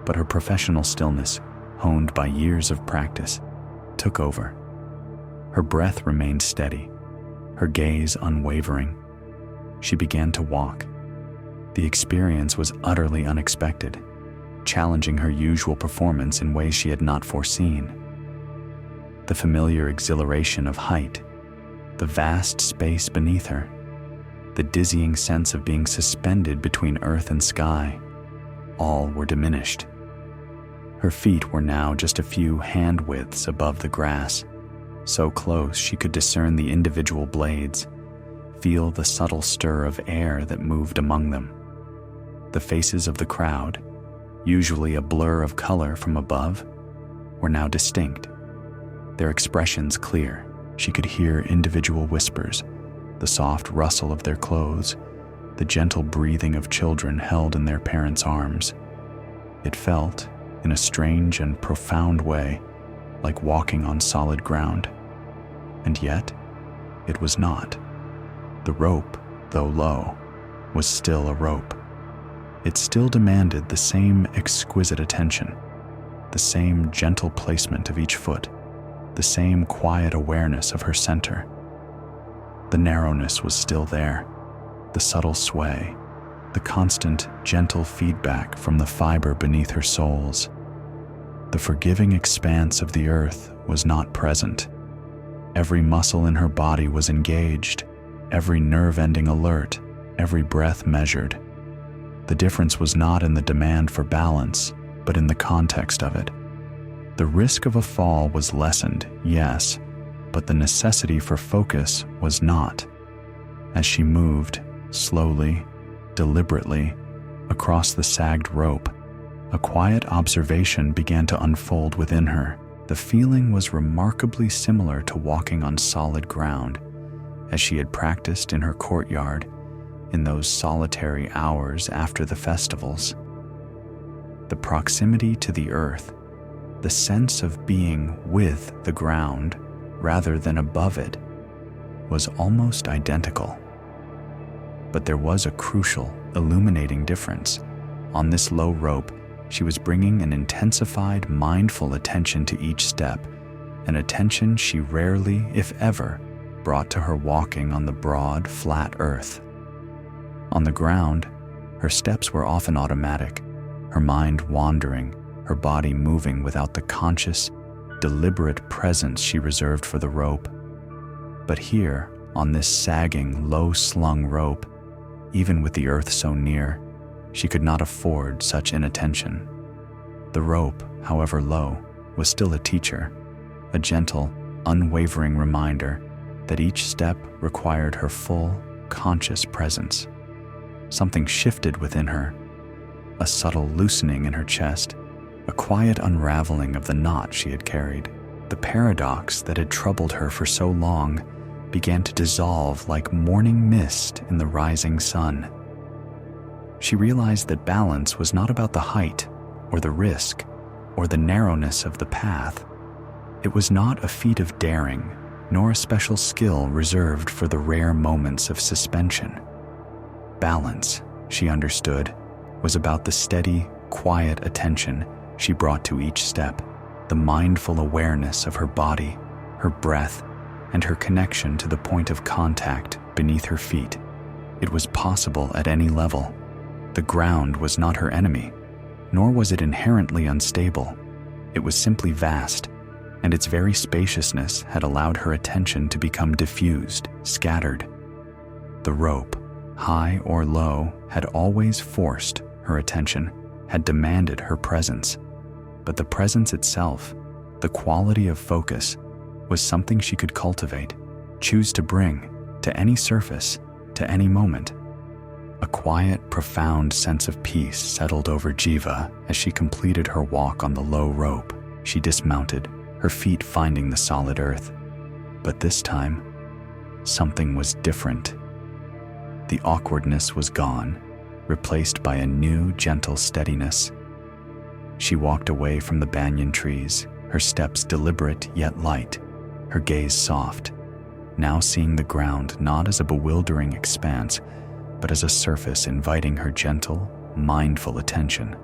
but her professional stillness, honed by years of practice, took over. Her breath remained steady, her gaze unwavering. She began to walk. The experience was utterly unexpected, challenging her usual performance in ways she had not foreseen. The familiar exhilaration of height, the vast space beneath her, the dizzying sense of being suspended between earth and sky, all were diminished. Her feet were now just a few hand widths above the grass, so close she could discern the individual blades, feel the subtle stir of air that moved among them. The faces of the crowd, usually a blur of color from above, were now distinct, their expressions clear. She could hear individual whispers, the soft rustle of their clothes, the gentle breathing of children held in their parents' arms. It felt, in a strange and profound way, like walking on solid ground. And yet, it was not. The rope, though low, was still a rope. It still demanded the same exquisite attention, the same gentle placement of each foot, the same quiet awareness of her center. The narrowness was still there, the subtle sway, the constant, gentle feedback from the fiber beneath her soles. The forgiving expanse of the earth was not present. Every muscle in her body was engaged, every nerve ending alert, every breath measured. The difference was not in the demand for balance, but in the context of it. The risk of a fall was lessened, yes, but the necessity for focus was not. As she moved, slowly, deliberately, across the sagged rope, a quiet observation began to unfold within her. The feeling was remarkably similar to walking on solid ground, as she had practiced in her courtyard in those solitary hours after the festivals. The proximity to the earth, the sense of being with the ground rather than above it, was almost identical. But there was a crucial, illuminating difference. On this low rope, she was bringing an intensified, mindful attention to each step, an attention she rarely, if ever, brought to her walking on the broad, flat earth. On the ground, her steps were often automatic, her mind wandering, her body moving without the conscious, deliberate presence she reserved for the rope. But here, on this sagging, low-slung rope, even with the earth so near, she could not afford such inattention. The rope, however low, was still a teacher, a gentle, unwavering reminder that each step required her full, conscious presence. Something shifted within her, a subtle loosening in her chest, a quiet unraveling of the knot she had carried. The paradox that had troubled her for so long began to dissolve like morning mist in the rising sun. She realized that balance was not about the height or the risk or the narrowness of the path. It was not a feat of daring, nor a special skill reserved for the rare moments of suspension. Balance, she understood, was about the steady, quiet attention She brought to each step the mindful awareness of her body, her breath, and her connection to the point of contact beneath her feet. It was possible at any level. The ground was not her enemy, nor was it inherently unstable. It was simply vast, and its very spaciousness had allowed her attention to become diffused, scattered. The rope, high or low, had always forced her attention, had demanded her presence. But the presence itself, the quality of focus, was something she could cultivate, choose to bring to any surface, to any moment. A quiet, profound sense of peace settled over Jiva as she completed her walk on the low rope. She dismounted, her feet finding the solid earth. But this time, something was different. The awkwardness was gone, replaced by a new, gentle steadiness. She walked away from the banyan trees, her steps deliberate yet light, her gaze soft, now seeing the ground not as a bewildering expanse, but as a surface inviting her gentle, mindful attention.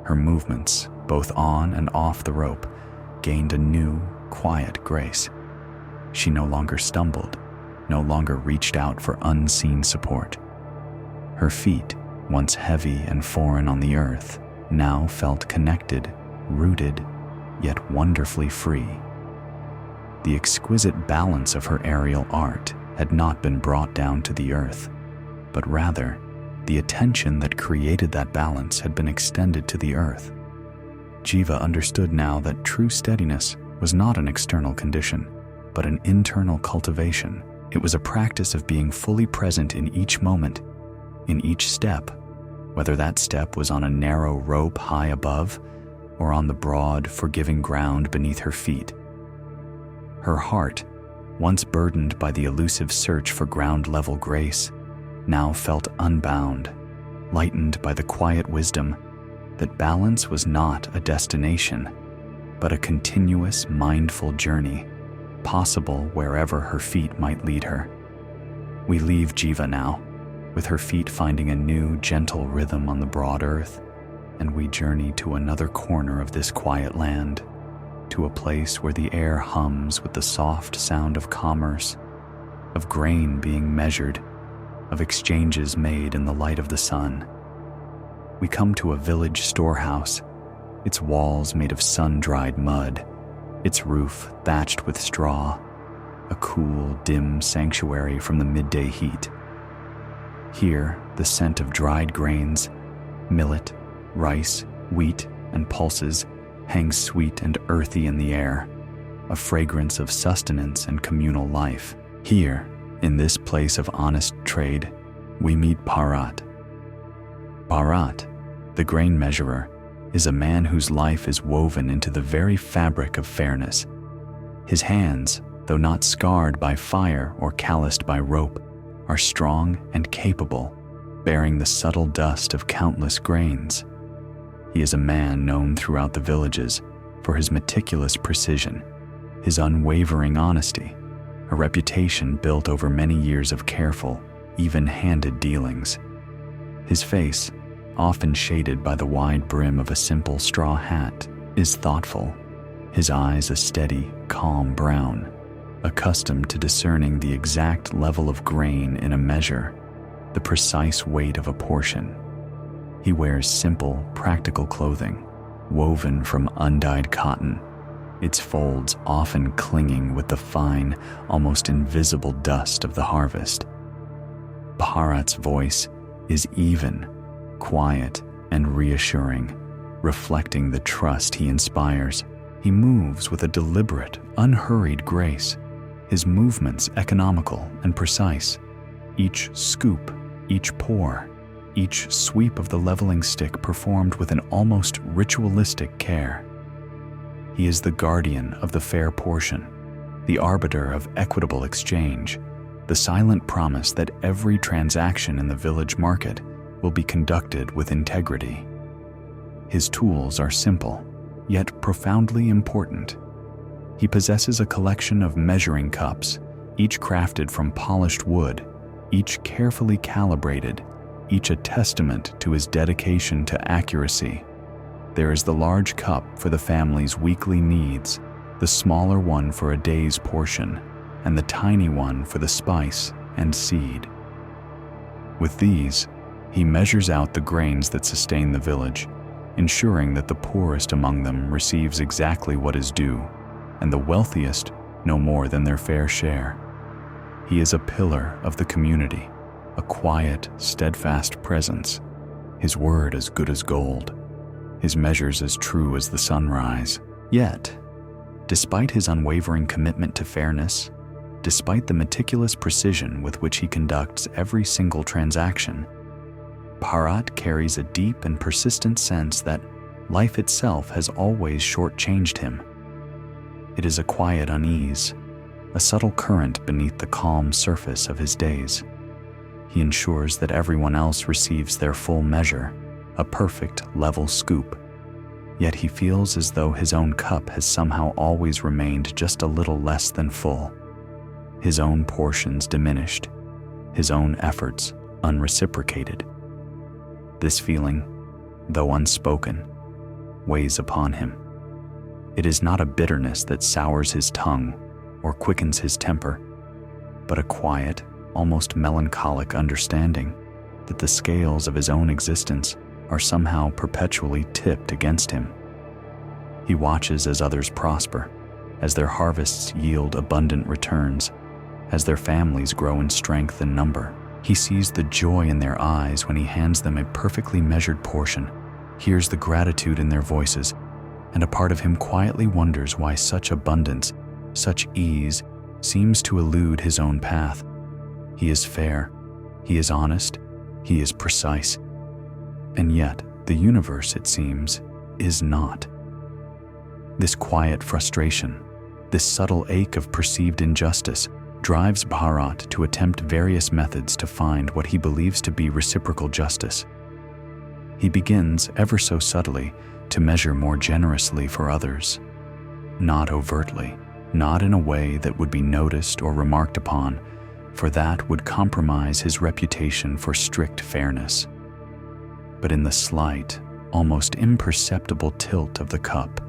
Her movements, both on and off the rope, gained a new, quiet grace. She no longer stumbled, no longer reached out for unseen support. Her feet, once heavy and foreign on the earth, now felt connected, rooted, yet wonderfully free. The exquisite balance of her aerial art had not been brought down to the earth, but rather, the attention that created that balance had been extended to the earth. Jiva understood now that true steadiness was not an external condition, but an internal cultivation. It was a practice of being fully present in each moment, in each step, whether that step was on a narrow rope high above or on the broad, forgiving ground beneath her feet. Her heart, once burdened by the elusive search for ground-level grace, now felt unbound, lightened by the quiet wisdom that balance was not a destination, but a continuous, mindful journey, possible wherever her feet might lead her. We leave Jiva now, with her feet finding a new, gentle rhythm on the broad earth, and we journey to another corner of this quiet land, to a place where the air hums with the soft sound of commerce, of grain being measured, of exchanges made in the light of the sun. We come to a village storehouse, its walls made of sun-dried mud, its roof thatched with straw, a cool, dim sanctuary from the midday heat. Here, the scent of dried grains, millet, rice, wheat, and pulses hangs sweet and earthy in the air, a fragrance of sustenance and communal life. Here, in this place of honest trade, we meet Bharat. Bharat, the grain measurer, is a man whose life is woven into the very fabric of fairness. His hands, though not scarred by fire or calloused by rope, are strong and capable, bearing the subtle dust of countless grains. He is a man known throughout the villages for his meticulous precision, his unwavering honesty, a reputation built over many years of careful, even-handed dealings. His face, often shaded by the wide brim of a simple straw hat, is thoughtful, his eyes a steady, calm brown, accustomed to discerning the exact level of grain in a measure, the precise weight of a portion. He wears simple, practical clothing, woven from undyed cotton, its folds often clinging with the fine, almost invisible dust of the harvest. Bharat's voice is even, quiet, and reassuring, reflecting the trust he inspires. He moves with a deliberate, unhurried grace, his movements economical and precise. Each scoop, each pour, each sweep of the leveling stick performed with an almost ritualistic care. He is the guardian of the fair portion, the arbiter of equitable exchange, the silent promise that every transaction in the village market will be conducted with integrity. His tools are simple, yet profoundly important. He possesses a collection of measuring cups, each crafted from polished wood, each carefully calibrated, each a testament to his dedication to accuracy. There is the large cup for the family's weekly needs, the smaller one for a day's portion, and the tiny one for the spice and seed. With these, he measures out the grains that sustain the village, ensuring that the poorest among them receives exactly what is due, and the wealthiest no more than their fair share. He is a pillar of the community, a quiet, steadfast presence, his word as good as gold, his measures as true as the sunrise. Yet, despite his unwavering commitment to fairness, despite the meticulous precision with which he conducts every single transaction, Bharat carries a deep and persistent sense that life itself has always shortchanged him. It is a quiet unease, a subtle current beneath the calm surface of his days. He ensures that everyone else receives their full measure, a perfect, level scoop. Yet he feels as though his own cup has somehow always remained just a little less than full. His own portions diminished, his own efforts unreciprocated. This feeling, though unspoken, weighs upon him. It is not a bitterness that sours his tongue or quickens his temper, but a quiet, almost melancholic understanding that the scales of his own existence are somehow perpetually tipped against him. He watches as others prosper, as their harvests yield abundant returns, as their families grow in strength and number. He sees the joy in their eyes when he hands them a perfectly measured portion, hears the gratitude in their voices, and a part of him quietly wonders why such abundance, such ease, seems to elude his own path. He is fair, he is honest, he is precise, and yet the universe, it seems, is not. This quiet frustration, this subtle ache of perceived injustice, drives Bharat to attempt various methods to find what he believes to be reciprocal justice. He begins, ever so subtly, to measure more generously for others, not overtly, not in a way that would be noticed or remarked upon, for that would compromise his reputation for strict fairness, but in the slight, almost imperceptible tilt of the cup,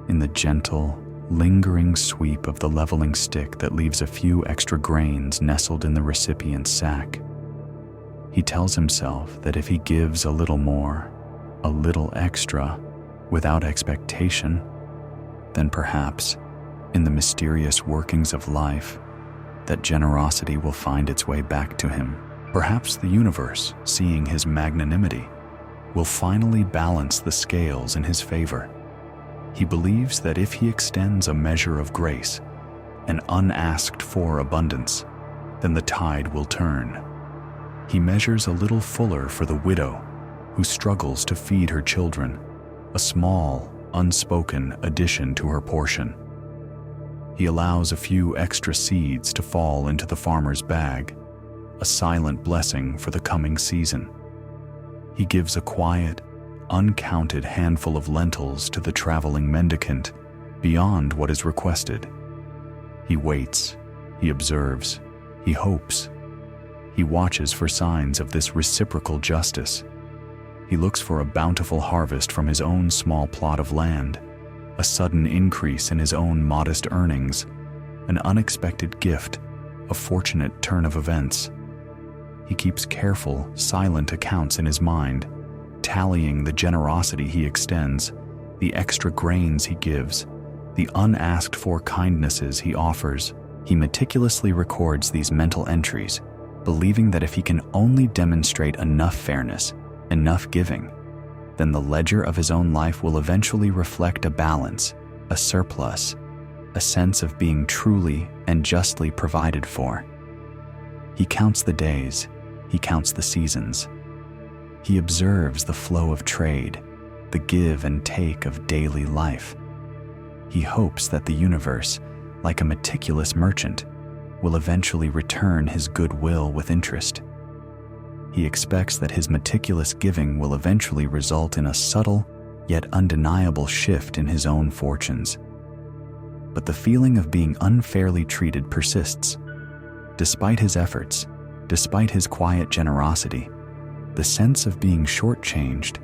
in the gentle, lingering sweep of the leveling stick that leaves a few extra grains nestled in the recipient's sack. He tells himself that if he gives a little more, a little extra, without expectation, then perhaps, in the mysterious workings of life, that generosity will find its way back to him. Perhaps the universe, seeing his magnanimity, will finally balance the scales in his favor. He believes that if he extends a measure of grace, an unasked-for abundance, then the tide will turn. He measures a little fuller for the widow who struggles to feed her children, a small, unspoken addition to her portion. He allows a few extra seeds to fall into the farmer's bag, a silent blessing for the coming season. He gives a quiet, uncounted handful of lentils to the traveling mendicant, beyond what is requested. He waits, he observes, he hopes. He watches for signs of this reciprocal justice. He looks for a bountiful harvest from his own small plot of land, a sudden increase in his own modest earnings, an unexpected gift, a fortunate turn of events. He keeps careful, silent accounts in his mind, tallying the generosity he extends, the extra grains he gives, the unasked-for kindnesses he offers. He meticulously records these mental entries, believing that if he can only demonstrate enough fairness, enough giving, then the ledger of his own life will eventually reflect a balance, a surplus, a sense of being truly and justly provided for. He counts the days, he counts the seasons. He observes the flow of trade, the give and take of daily life. He hopes that the universe, like a meticulous merchant, will eventually return his goodwill with interest. He expects that his meticulous giving will eventually result in a subtle, yet undeniable shift in his own fortunes. But the feeling of being unfairly treated persists. Despite his efforts, despite his quiet generosity, the sense of being shortchanged,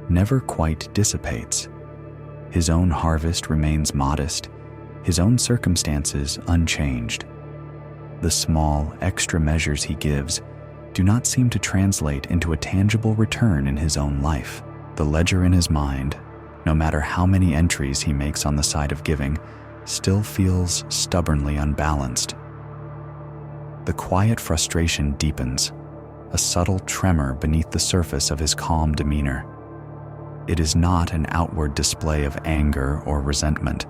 never quite dissipates. His own harvest remains modest, his own circumstances unchanged. The small, extra measures he gives do not seem to translate into a tangible return in his own life. The ledger in his mind, no matter how many entries he makes on the side of giving, still feels stubbornly unbalanced. The quiet frustration deepens, a subtle tremor beneath the surface of his calm demeanor. It is not an outward display of anger or resentment,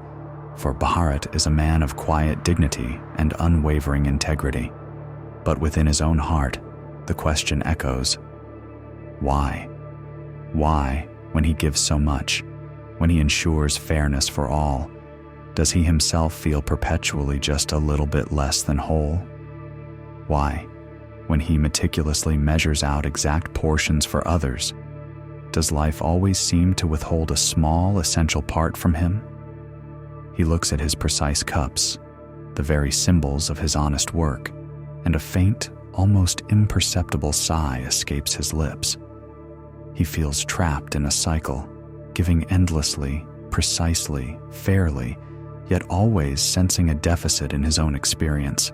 for Bharat is a man of quiet dignity and unwavering integrity. But within his own heart, the question echoes, why? Why, when he gives so much, when he ensures fairness for all, does he himself feel perpetually just a little bit less than whole? Why, when he meticulously measures out exact portions for others, does life always seem to withhold a small, essential part from him? He looks at his precise cups, the very symbols of his honest work, and a faint, almost imperceptible sigh escapes his lips. He feels trapped in a cycle, giving endlessly, precisely, fairly, yet always sensing a deficit in his own experience.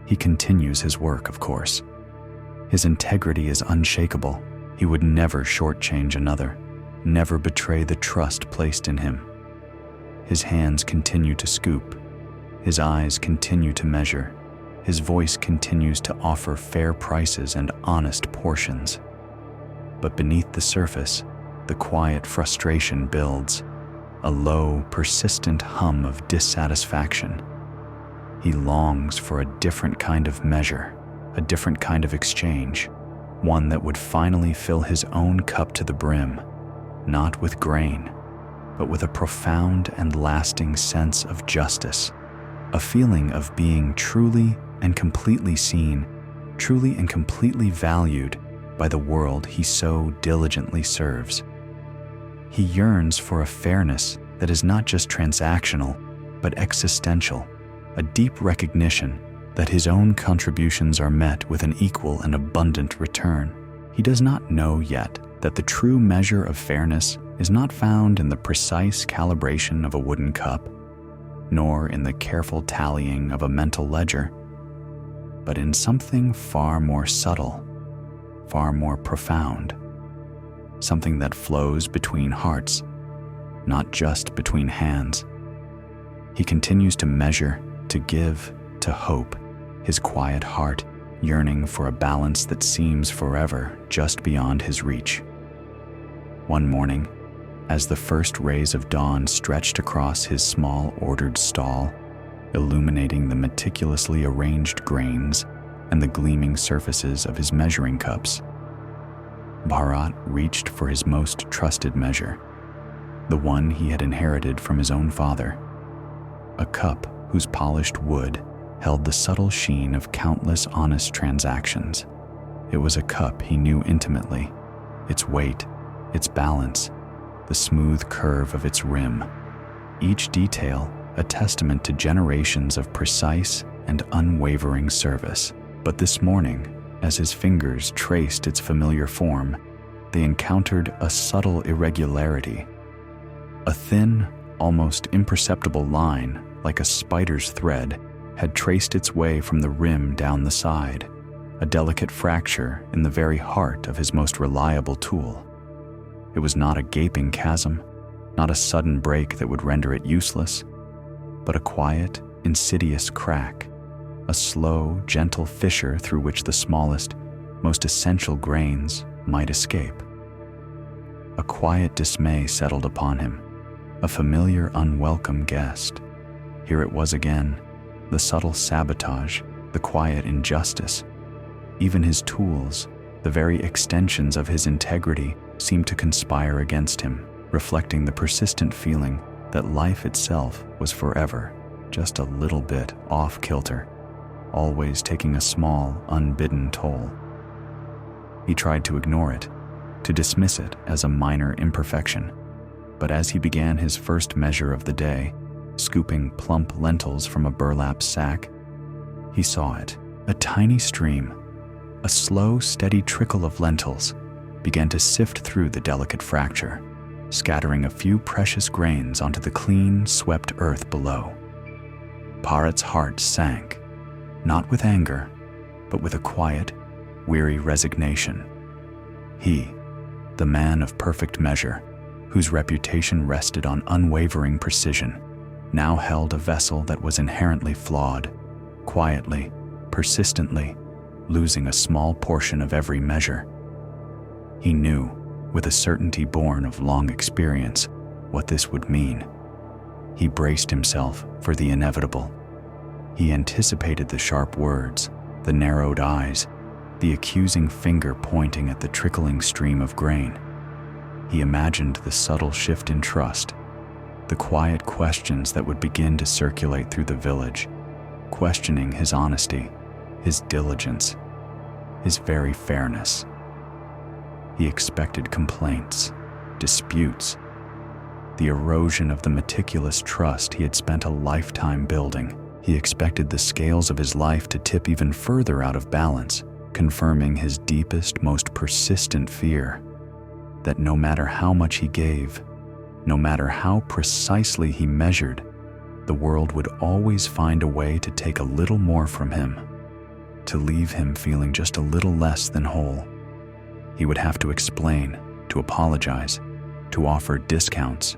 He continues his work, of course. His integrity is unshakable. He would never shortchange another, never betray the trust placed in him. His hands continue to scoop. His eyes continue to measure. His voice continues to offer fair prices and honest portions. But beneath the surface, the quiet frustration builds, a low, persistent hum of dissatisfaction. He longs for a different kind of measure, a different kind of exchange, one that would finally fill his own cup to the brim, not with grain, but with a profound and lasting sense of justice, a feeling of being truly and completely seen, truly and completely valued by the world he so diligently serves. He yearns for a fairness that is not just transactional, but existential, a deep recognition that his own contributions are met with an equal and abundant return. He does not know yet that the true measure of fairness is not found in the precise calibration of a wooden cup, nor in the careful tallying of a mental ledger, but in something far more subtle, far more profound, something that flows between hearts, not just between hands. He continues to measure, to give, to hope, his quiet heart yearning for a balance that seems forever just beyond his reach. One morning, as the first rays of dawn stretched across his small ordered stall, illuminating the meticulously arranged grains and the gleaming surfaces of his measuring cups, Bharat reached for his most trusted measure, the one he had inherited from his own father, a cup whose polished wood held the subtle sheen of countless honest transactions. It was a cup he knew intimately, its weight, its balance, the smooth curve of its rim, each detail a testament to generations of precise and unwavering service. But this morning, as his fingers traced its familiar form, they encountered a subtle irregularity. A thin, almost imperceptible line, like a spider's thread, had traced its way from the rim down the side, a delicate fracture in the very heart of his most reliable tool. It was not a gaping chasm, not a sudden break that would render it useless, but a quiet, insidious crack, a slow, gentle fissure through which the smallest, most essential grains might escape. A quiet dismay settled upon him, a familiar, unwelcome guest. Here it was again, the subtle sabotage, the quiet injustice. Even his tools, the very extensions of his integrity, seemed to conspire against him, reflecting the persistent feeling that life itself was forever just a little bit off-kilter, always taking a small, unbidden toll. He tried to ignore it, to dismiss it as a minor imperfection, but as he began his first measure of the day, scooping plump lentils from a burlap sack, he saw it, a tiny stream, a slow, steady trickle of lentils, began to sift through the delicate fracture, scattering a few precious grains onto the clean, swept earth below. Bharat's heart sank, not with anger, but with a quiet, weary resignation. He, the man of perfect measure, whose reputation rested on unwavering precision, now held a vessel that was inherently flawed, quietly, persistently, losing a small portion of every measure. He knew, with a certainty born of long experience, what this would mean. He braced himself for the inevitable. He anticipated the sharp words, the narrowed eyes, the accusing finger pointing at the trickling stream of grain. He imagined the subtle shift in trust, the quiet questions that would begin to circulate through the village, questioning his honesty, his diligence, his very fairness. He expected complaints, disputes, the erosion of the meticulous trust he had spent a lifetime building. He expected the scales of his life to tip even further out of balance, confirming his deepest, most persistent fear, that no matter how much he gave, no matter how precisely he measured, the world would always find a way to take a little more from him, to leave him feeling just a little less than whole. He would have to explain, to apologize, to offer discounts,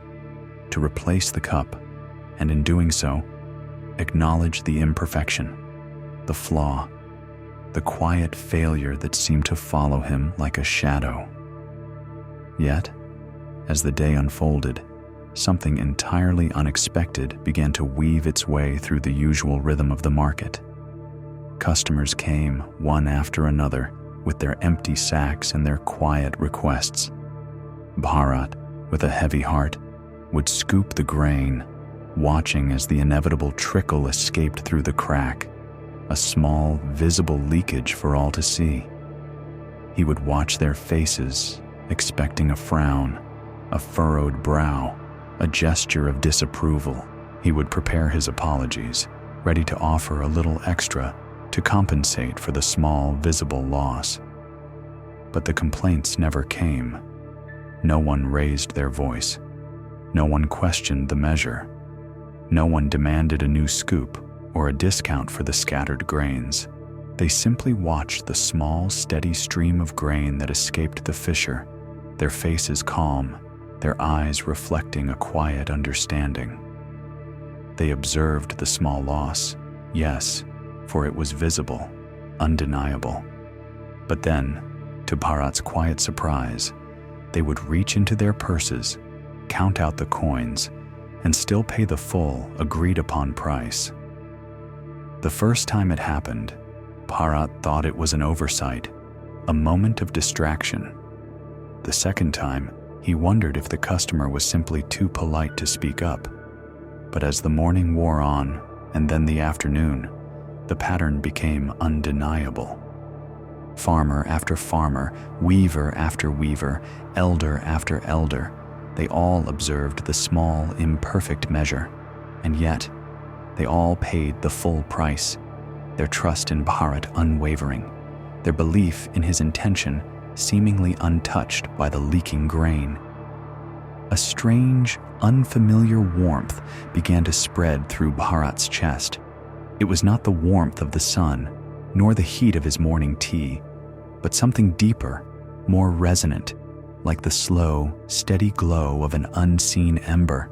to replace the cup, and in doing so, acknowledge the imperfection, the flaw, the quiet failure that seemed to follow him like a shadow. Yet, as the day unfolded, something entirely unexpected began to weave its way through the usual rhythm of the market. Customers came, one after another, with their empty sacks and their quiet requests. Bharat, with a heavy heart, would scoop the grain, watching as the inevitable trickle escaped through the crack, a small, visible leakage for all to see. He would watch their faces, expecting a frown, a furrowed brow, a gesture of disapproval. He would prepare his apologies, ready to offer a little extra to compensate for the small, visible loss. But the complaints never came. No one raised their voice. No one questioned the measure. No one demanded a new scoop or a discount for the scattered grains. They simply watched the small, steady stream of grain that escaped the fissure, their faces calm, their eyes reflecting a quiet understanding. They observed the small loss, yes, for it was visible, undeniable. But then, to Bharat's quiet surprise, they would reach into their purses, count out the coins, and still pay the full, agreed-upon price. The first time it happened, Bharat thought it was an oversight, a moment of distraction. The second time, he wondered if the customer was simply too polite to speak up. But as the morning wore on, and then the afternoon, the pattern became undeniable. Farmer after farmer, weaver after weaver, elder after elder, they all observed the small, imperfect measure, and yet they all paid the full price, their trust in Bharat unwavering, their belief in his intention seemingly untouched by the leaking grain. A strange, unfamiliar warmth began to spread through Bharat's chest. It was not the warmth of the sun, nor the heat of his morning tea, but something deeper, more resonant, like the slow, steady glow of an unseen ember.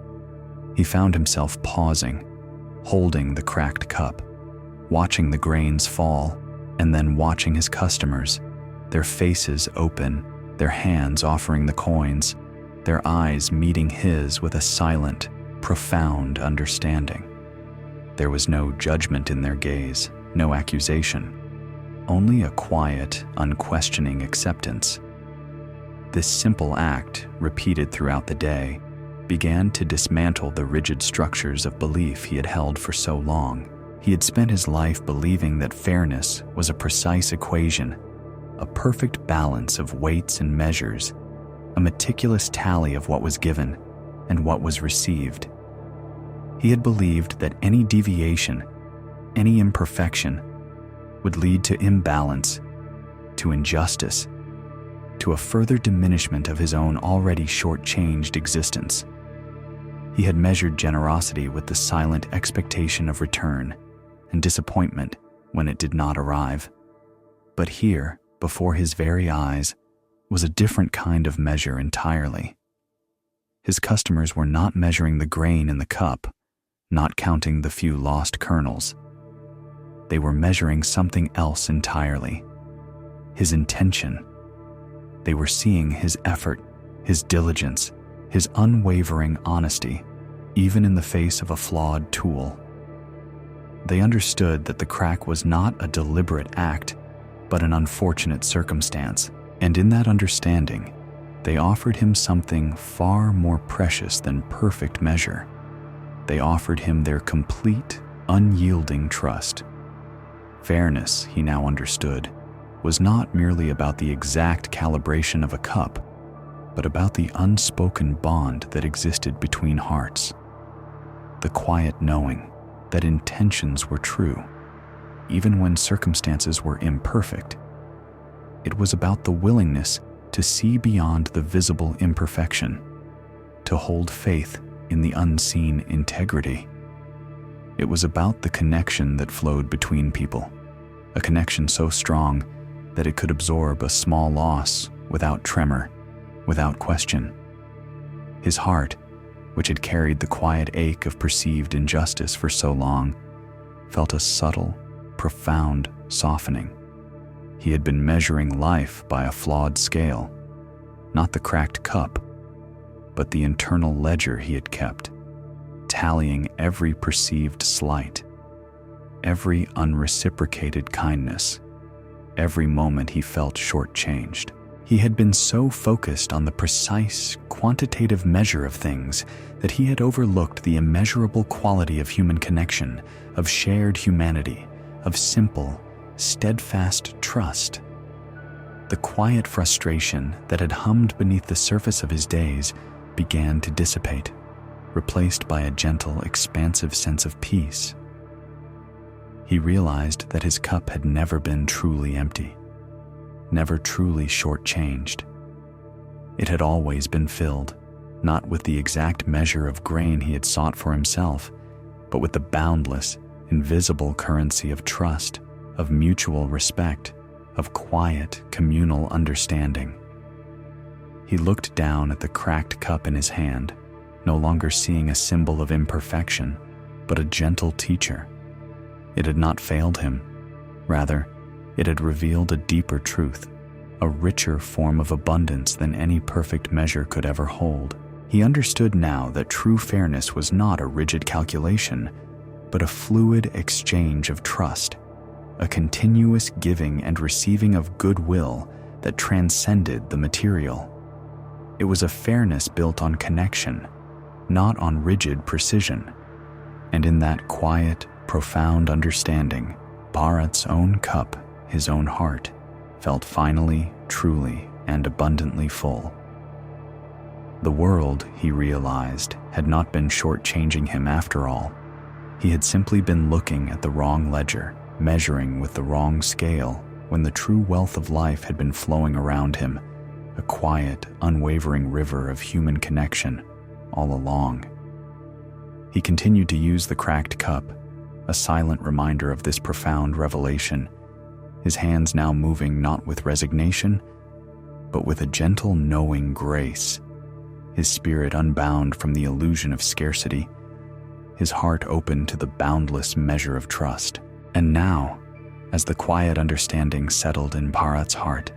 He found himself pausing, holding the cracked cup, watching the grains fall, and then watching his customers, their faces open, their hands offering the coins, their eyes meeting his with a silent, profound understanding. There was no judgment in their gaze, no accusation, only a quiet, unquestioning acceptance. This simple act, repeated throughout the day, began to dismantle the rigid structures of belief he had held for so long. He had spent his life believing that fairness was a precise equation, a perfect balance of weights and measures, a meticulous tally of what was given and what was received. He had believed that any deviation, any imperfection, would lead to imbalance, to injustice, to a further diminishment of his own already short-changed existence. He had measured generosity with the silent expectation of return and disappointment when it did not arrive. But here, before his very eyes, was a different kind of measure entirely. His customers were not measuring the grain in the cup, not counting the few lost kernels. They were measuring something else entirely: his intention. They were seeing his effort, his diligence, his unwavering honesty, even in the face of a flawed tool. They understood that the crack was not a deliberate act, but an unfortunate circumstance, and in that understanding, they offered him something far more precious than perfect measure. They offered him their complete, unyielding trust. Fairness, he now understood, was not merely about the exact calibration of a cup, but about the unspoken bond that existed between hearts. The quiet knowing that intentions were true, even when circumstances were imperfect. It was about the willingness to see beyond the visible imperfection, to hold faith in the unseen integrity. It was about the connection that flowed between people, a connection so strong that it could absorb a small loss without tremor, without question. His heart, which had carried the quiet ache of perceived injustice for so long, felt a subtle, profound softening. He had been measuring life by a flawed scale, not the cracked cup, but the internal ledger he had kept, tallying every perceived slight, every unreciprocated kindness, every moment he felt shortchanged. He had been so focused on the precise, quantitative measure of things that he had overlooked the immeasurable quality of human connection, of shared humanity, of simple, steadfast trust. The quiet frustration that had hummed beneath the surface of his days began to dissipate, replaced by a gentle, expansive sense of peace. He realized that his cup had never been truly empty, never truly shortchanged. It had always been filled, not with the exact measure of grain he had sought for himself, but with the boundless, invisible currency of trust, of mutual respect, of quiet, communal understanding. He looked down at the cracked cup in his hand, no longer seeing a symbol of imperfection, but a gentle teacher. It had not failed him. Rather, it had revealed a deeper truth, a richer form of abundance than any perfect measure could ever hold. He understood now that true fairness was not a rigid calculation, but a fluid exchange of trust, a continuous giving and receiving of goodwill that transcended the material. It was a fairness built on connection, not on rigid precision. And in that quiet, profound understanding, Bharat's own cup, his own heart, felt finally, truly, and abundantly full. The world, he realized, had not been shortchanging him after all. He had simply been looking at the wrong ledger, measuring with the wrong scale, when the true wealth of life had been flowing around him, a quiet, unwavering river of human connection, all along. He continued to use the cracked cup, a silent reminder of this profound revelation, his hands now moving not with resignation, but with a gentle knowing grace, his spirit unbound from the illusion of scarcity, his heart open to the boundless measure of trust. And now, as the quiet understanding settled in Bharat's heart,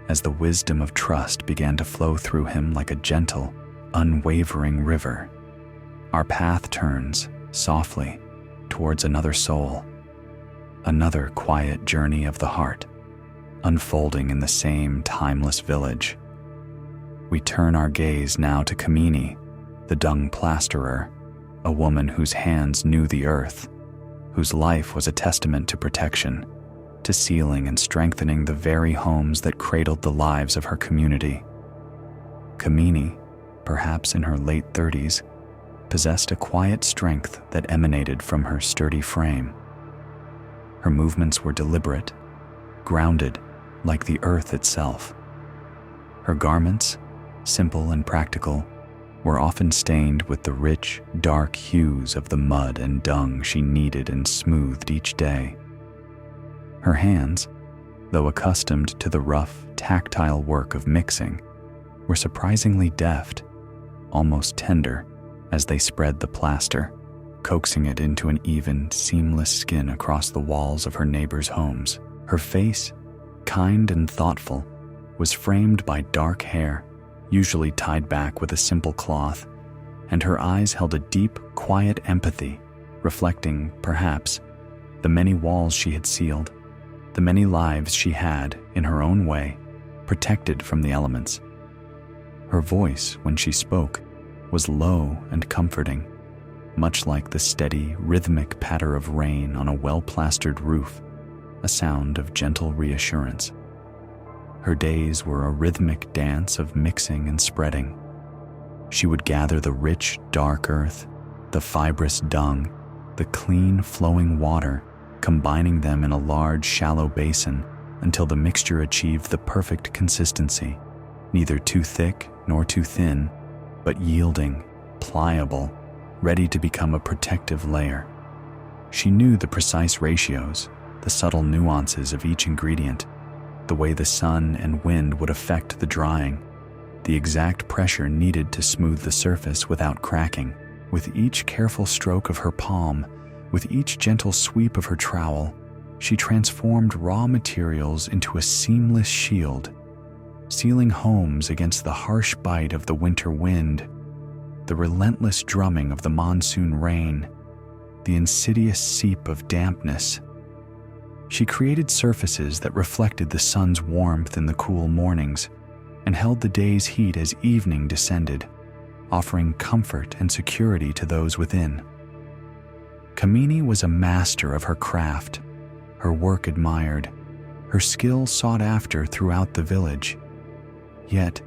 as the wisdom of trust began to flow through him like a gentle, unwavering river, our path turns, softly, towards another soul, another quiet journey of the heart, unfolding in the same timeless village. We turn our gaze now to Kamini, the dung plasterer, a woman whose hands knew the earth, whose life was a testament to protection, to sealing and strengthening the very homes that cradled the lives of her community. Kamini, perhaps in her late 30s, possessed a quiet strength that emanated from her sturdy frame. Her movements were deliberate, grounded like the earth itself. Her garments, simple and practical, were often stained with the rich, dark hues of the mud and dung she kneaded and smoothed each day. Her hands, though accustomed to the rough, tactile work of mixing, were surprisingly deft, almost tender, as they spread the plaster, coaxing it into an even, seamless skin across the walls of her neighbors' homes. Her face, kind and thoughtful, was framed by dark hair, usually tied back with a simple cloth, and her eyes held a deep, quiet empathy, reflecting, perhaps, the many walls she had sealed, the many lives she had, in her own way, protected from the elements. Her voice, when she spoke, was low and comforting, much like the steady, rhythmic patter of rain on a well-plastered roof, a sound of gentle reassurance. Her days were a rhythmic dance of mixing and spreading. She would gather the rich, dark earth, the fibrous dung, the clean, flowing water, combining them in a large, shallow basin until the mixture achieved the perfect consistency, neither too thick nor too thin, but yielding, pliable, ready to become a protective layer. She knew the precise ratios, the subtle nuances of each ingredient, the way the sun and wind would affect the drying, the exact pressure needed to smooth the surface without cracking. With each careful stroke of her palm, with each gentle sweep of her trowel, she transformed raw materials into a seamless shield, sealing homes against the harsh bite of the winter wind, the relentless drumming of the monsoon rain, the insidious seep of dampness. She created surfaces that reflected the sun's warmth in the cool mornings and held the day's heat as evening descended, offering comfort and security to those within. Kamini was a master of her craft, her work admired, her skill sought after throughout the village. Yet,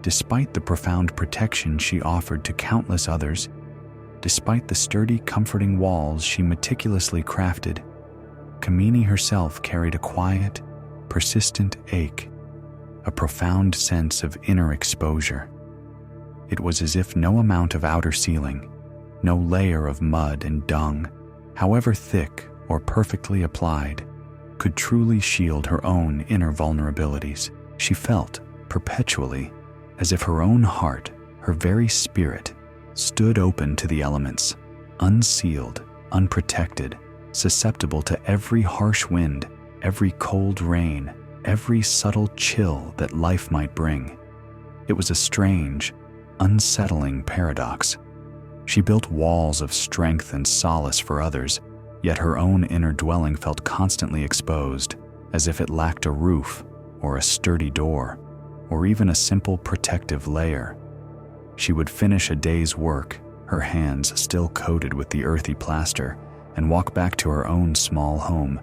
despite the profound protection she offered to countless others, despite the sturdy, comforting walls she meticulously crafted, Kamini herself carried a quiet, persistent ache, a profound sense of inner exposure. It was as if no amount of outer sealing, no layer of mud and dung, however thick or perfectly applied, could truly shield her own inner vulnerabilities. She felt, perpetually, as if her own heart, her very spirit, stood open to the elements, unsealed, unprotected, susceptible to every harsh wind, every cold rain, every subtle chill that life might bring. It was a strange, unsettling paradox. She built walls of strength and solace for others, yet her own inner dwelling felt constantly exposed, as if it lacked a roof, or a sturdy door, or even a simple protective layer. She would finish a day's work, her hands still coated with the earthy plaster, and walk back to her own small home,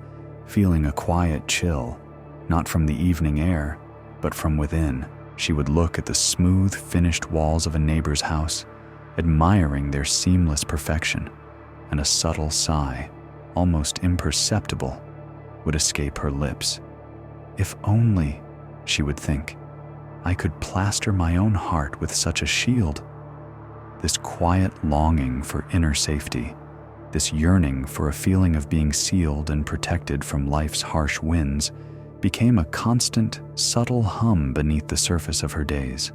feeling a quiet chill, not from the evening air, but from within. She would look at the smooth, finished walls of a neighbor's house, admiring their seamless perfection, and a subtle sigh, almost imperceptible, would escape her lips. If only, she would think, I could plaster my own heart with such a shield. This quiet longing for inner safety, this yearning for a feeling of being sealed and protected from life's harsh winds, became a constant, subtle hum beneath the surface of her days.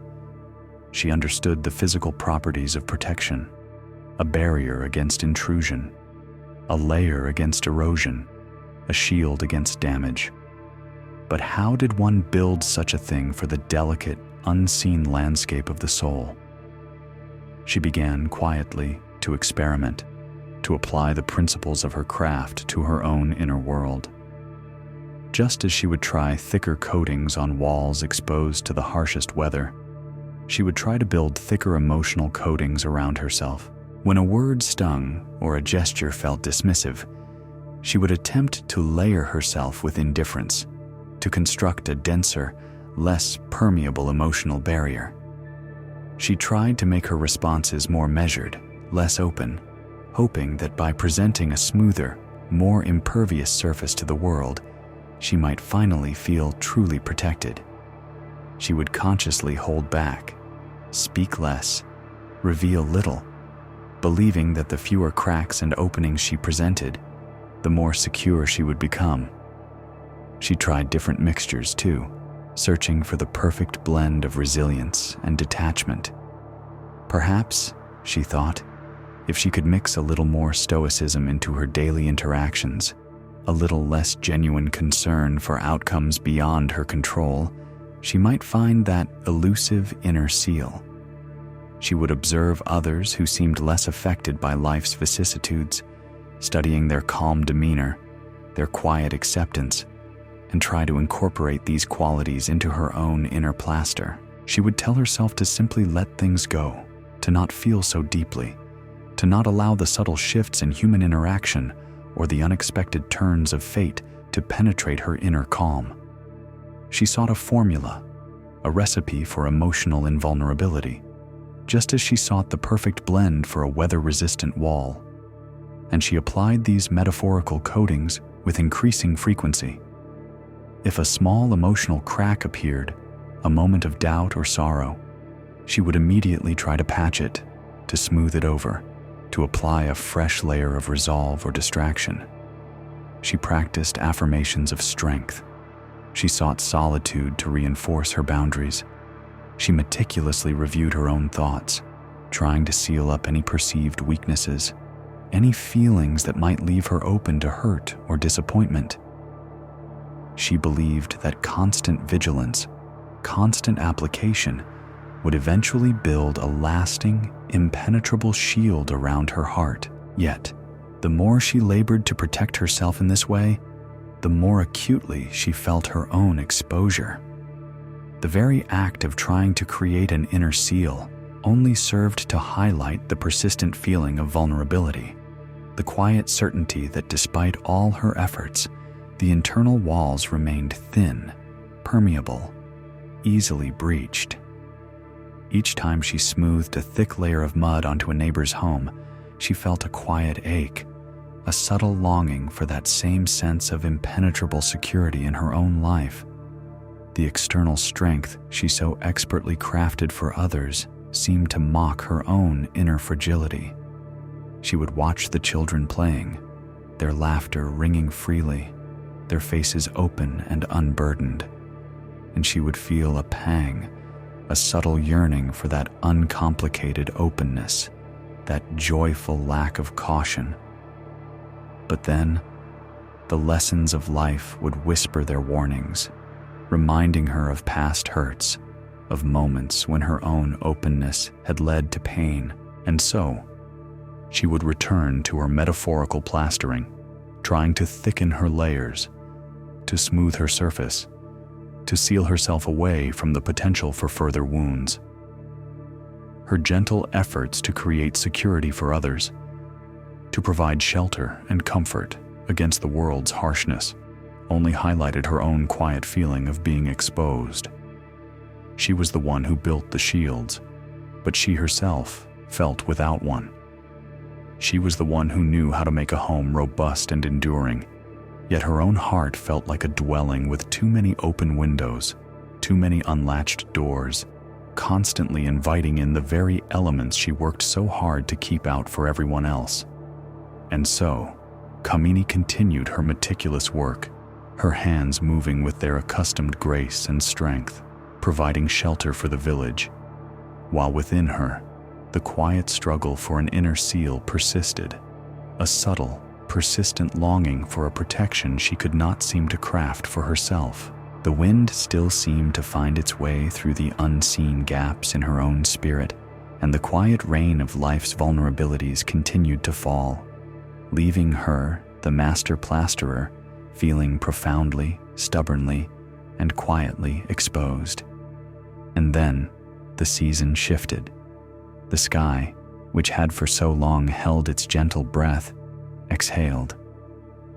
She understood the physical properties of protection, a barrier against intrusion, a layer against erosion, a shield against damage. But how did one build such a thing for the delicate, unseen landscape of the soul? She began quietly to experiment, to apply the principles of her craft to her own inner world. Just as she would try thicker coatings on walls exposed to the harshest weather, she would try to build thicker emotional coatings around herself. When a word stung or a gesture felt dismissive, she would attempt to layer herself with indifference, to construct a denser, less permeable emotional barrier. She tried to make her responses more measured, less open, hoping that by presenting a smoother, more impervious surface to the world, she might finally feel truly protected. she would consciously hold back, speak less, reveal little, believing that the fewer cracks and openings she presented, the more secure she would become. She tried different mixtures too, searching for the perfect blend of resilience and detachment. Perhaps, she thought, if she could mix a little more stoicism into her daily interactions, a little less genuine concern for outcomes beyond her control, she might find that elusive inner seal. She would observe others who seemed less affected by life's vicissitudes, studying their calm demeanor, their quiet acceptance, and try to incorporate these qualities into her own inner plaster. She would tell herself to simply let things go, to not feel so deeply, to not allow the subtle shifts in human interaction or the unexpected turns of fate to penetrate her inner calm. She sought a formula, a recipe for emotional invulnerability, just as she sought the perfect blend for a weather-resistant wall. And she applied these metaphorical coatings with increasing frequency. If a small emotional crack appeared, a moment of doubt or sorrow, she would immediately try to patch it, to smooth it over, to apply a fresh layer of resolve or distraction. She practiced affirmations of strength. She sought solitude to reinforce her boundaries. She meticulously reviewed her own thoughts, trying to seal up any perceived weaknesses, any feelings that might leave her open to hurt or disappointment. She believed that constant vigilance, constant application, would eventually build a lasting, impenetrable shield around her heart. Yet, the more she labored to protect herself in this way, the more acutely she felt her own exposure. The very act of trying to create an inner seal only served to highlight the persistent feeling of vulnerability, the quiet certainty that despite all her efforts, the internal walls remained thin, permeable, easily breached. Each time she smoothed a thick layer of mud onto a neighbor's home, she felt a quiet ache, a subtle longing for that same sense of impenetrable security in her own life. The external strength she so expertly crafted for others seemed to mock her own inner fragility. She would watch the children playing, their laughter ringing freely, their faces open and unburdened, and she would feel a pang, a subtle yearning for that uncomplicated openness, that joyful lack of caution. But then, the lessons of life would whisper their warnings, reminding her of past hurts, of moments when her own openness had led to pain, and so, she would return to her metaphorical plastering, trying to thicken her layers, to smooth her surface, to seal herself away from the potential for further wounds. Her gentle efforts to create security for others, to provide shelter and comfort against the world's harshness, only highlighted her own quiet feeling of being exposed. She was the one who built the shields, but she herself felt without one. She was the one who knew how to make a home robust and enduring, yet her own heart felt like a dwelling with too many open windows, too many unlatched doors, constantly inviting in the very elements she worked so hard to keep out for everyone else. And so, Kamini continued her meticulous work, her hands moving with their accustomed grace and strength, providing shelter for the village, while within her, the quiet struggle for an inner seal persisted, a subtle, persistent longing for a protection she could not seem to craft for herself. The wind still seemed to find its way through the unseen gaps in her own spirit, and the quiet rain of life's vulnerabilities continued to fall, leaving her, the master plasterer, feeling profoundly, stubbornly, and quietly exposed. And then, the season shifted. The sky, which had for so long held its gentle breath, exhaled.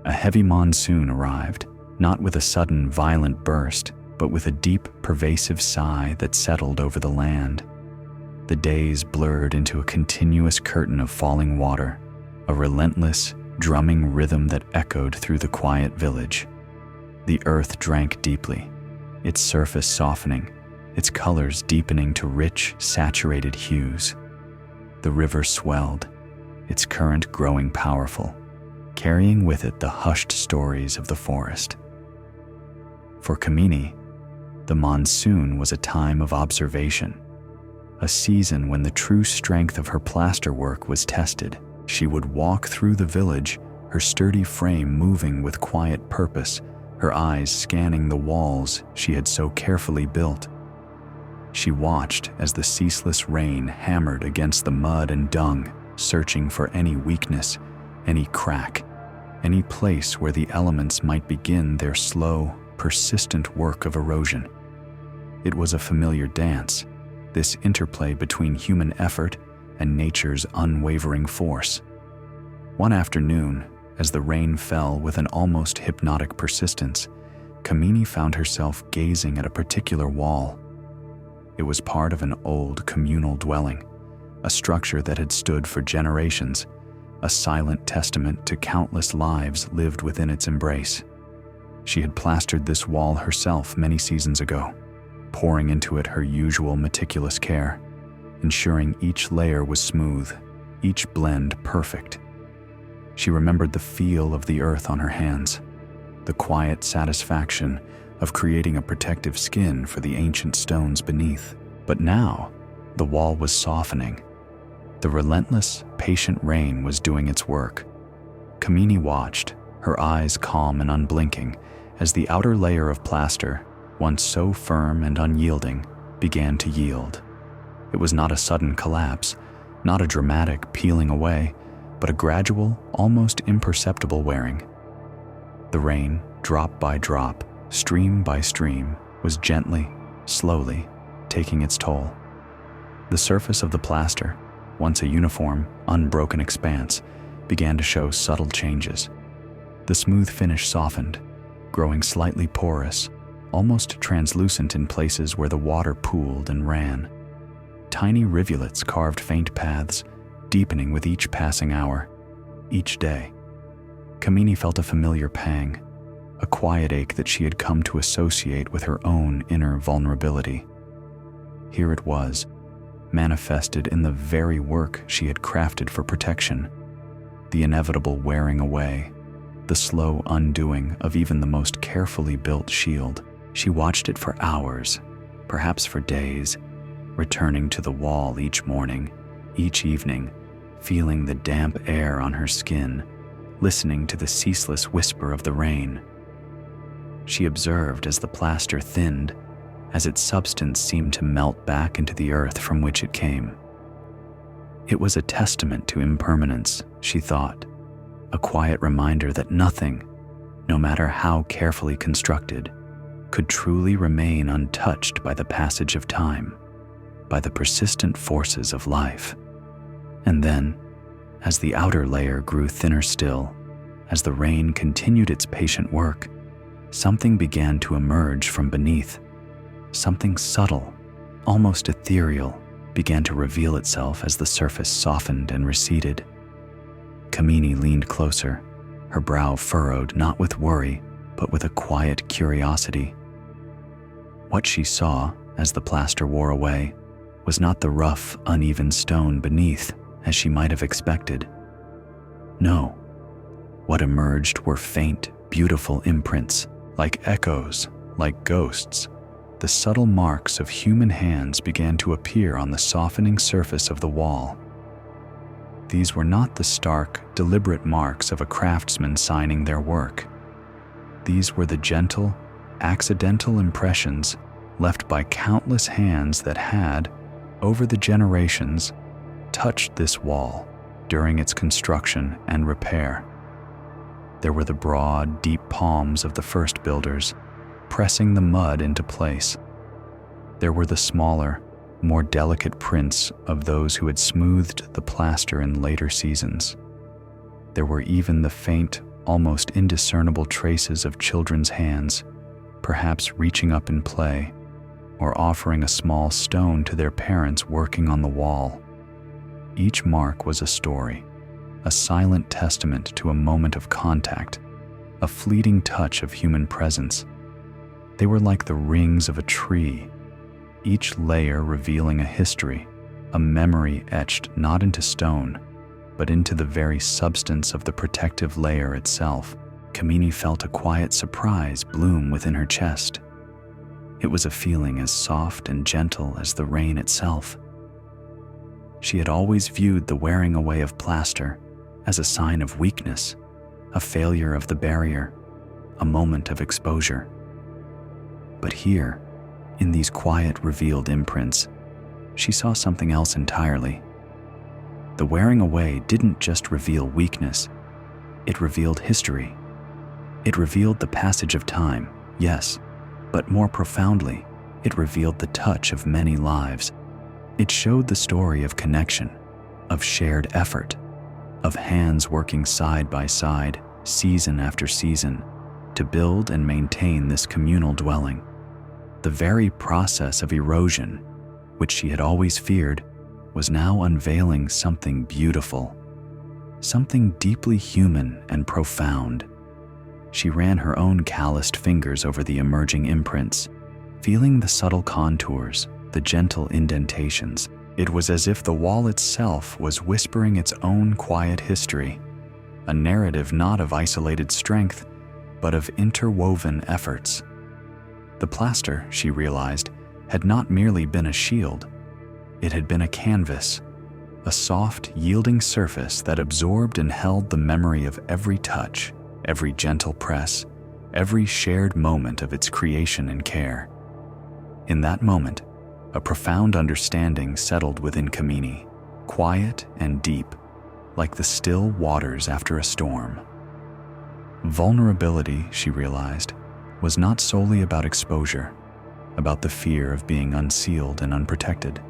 A heavy monsoon arrived, not with a sudden, violent burst, but with a deep, pervasive sigh that settled over the land. The days blurred into a continuous curtain of falling water, a relentless, drumming rhythm that echoed through the quiet village. The earth drank deeply, its surface softening, its colors deepening to rich, saturated hues. The river swelled, its current growing powerful, carrying with it the hushed stories of the forest. For Kamini, the monsoon was a time of observation, a season when the true strength of her plaster work was tested. She would walk through the village, her sturdy frame moving with quiet purpose, her eyes scanning the walls she had so carefully built. She watched as the ceaseless rain hammered against the mud and dung, searching for any weakness, any crack, any place where the elements might begin their slow, persistent work of erosion. It was a familiar dance, this interplay between human effort and nature's unwavering force. One afternoon, as the rain fell with an almost hypnotic persistence, Kamini found herself gazing at a particular wall. It was part of an old communal dwelling, a structure that had stood for generations, a silent testament to countless lives lived within its embrace. She had plastered this wall herself many seasons ago, pouring into it her usual meticulous care, ensuring each layer was smooth, each blend perfect. She remembered the feel of the earth on her hands, the quiet satisfaction of creating a protective skin for the ancient stones beneath. But now, the wall was softening. The relentless, patient rain was doing its work. Kamini watched, her eyes calm and unblinking, as the outer layer of plaster, once so firm and unyielding, began to yield. It was not a sudden collapse, not a dramatic peeling away, but a gradual, almost imperceptible wearing. The rain, drop by drop, stream by stream, was gently, slowly, taking its toll. The surface of the plaster, once a uniform, unbroken expanse, began to show subtle changes. The smooth finish softened, growing slightly porous, almost translucent in places where the water pooled and ran. Tiny rivulets carved faint paths, deepening with each passing hour, each day. Kamini felt a familiar pang, a quiet ache that she had come to associate with her own inner vulnerability. Here it was, manifested in the very work she had crafted for protection, the inevitable wearing away, the slow undoing of even the most carefully built shield. She watched it for hours, perhaps for days, returning to the wall each morning, each evening, feeling the damp air on her skin, listening to the ceaseless whisper of the rain. She observed as the plaster thinned, as its substance seemed to melt back into the earth from which it came. It was a testament to impermanence, she thought, a quiet reminder that nothing, no matter how carefully constructed, could truly remain untouched by the passage of time, by the persistent forces of life. And then, as the outer layer grew thinner still, as the rain continued its patient work, something began to emerge from beneath. Something subtle, almost ethereal, began to reveal itself as the surface softened and receded. Kamini leaned closer, her brow furrowed not with worry, but with a quiet curiosity. What she saw, as the plaster wore away, was not the rough, uneven stone beneath, as she might have expected. No, what emerged were faint, beautiful imprints, like echoes, like ghosts. The subtle marks of human hands began to appear on the softening surface of the wall. These were not the stark, deliberate marks of a craftsman signing their work. These were the gentle, accidental impressions left by countless hands that had, over the generations, touched this wall during its construction and repair. There were the broad, deep palms of the first builders, pressing the mud into place. There were the smaller, more delicate prints of those who had smoothed the plaster in later seasons. There were even the faint, almost indiscernible traces of children's hands, perhaps reaching up in play, or offering a small stone to their parents working on the wall. Each mark was a story, a silent testament to a moment of contact, a fleeting touch of human presence. They were like the rings of a tree, each layer revealing a history, a memory etched not into stone, but into the very substance of the protective layer itself. Kamini felt a quiet surprise bloom within her chest. It was a feeling as soft and gentle as the rain itself. She had always viewed the wearing away of plaster as a sign of weakness, a failure of the barrier, a moment of exposure. But here, in these quiet, revealed imprints, she saw something else entirely. The wearing away didn't just reveal weakness, it revealed history. It revealed the passage of time, yes, but more profoundly, it revealed the touch of many lives. It showed the story of connection, of shared effort, of hands working side by side, season after season, to build and maintain this communal dwelling. The very process of erosion, which she had always feared, was now unveiling something beautiful, something deeply human and profound. She ran her own calloused fingers over the emerging imprints, feeling the subtle contours, the gentle indentations. It was as if the wall itself was whispering its own quiet history, a narrative not of isolated strength, but of interwoven efforts. The plaster, she realized, had not merely been a shield. It had been a canvas, a soft, yielding surface that absorbed and held the memory of every touch, every gentle press, every shared moment of its creation and care. In that moment, a profound understanding settled within Kamini, quiet and deep, like the still waters after a storm. Vulnerability, she realized, was not solely about exposure, about the fear of being unsealed and unprotected.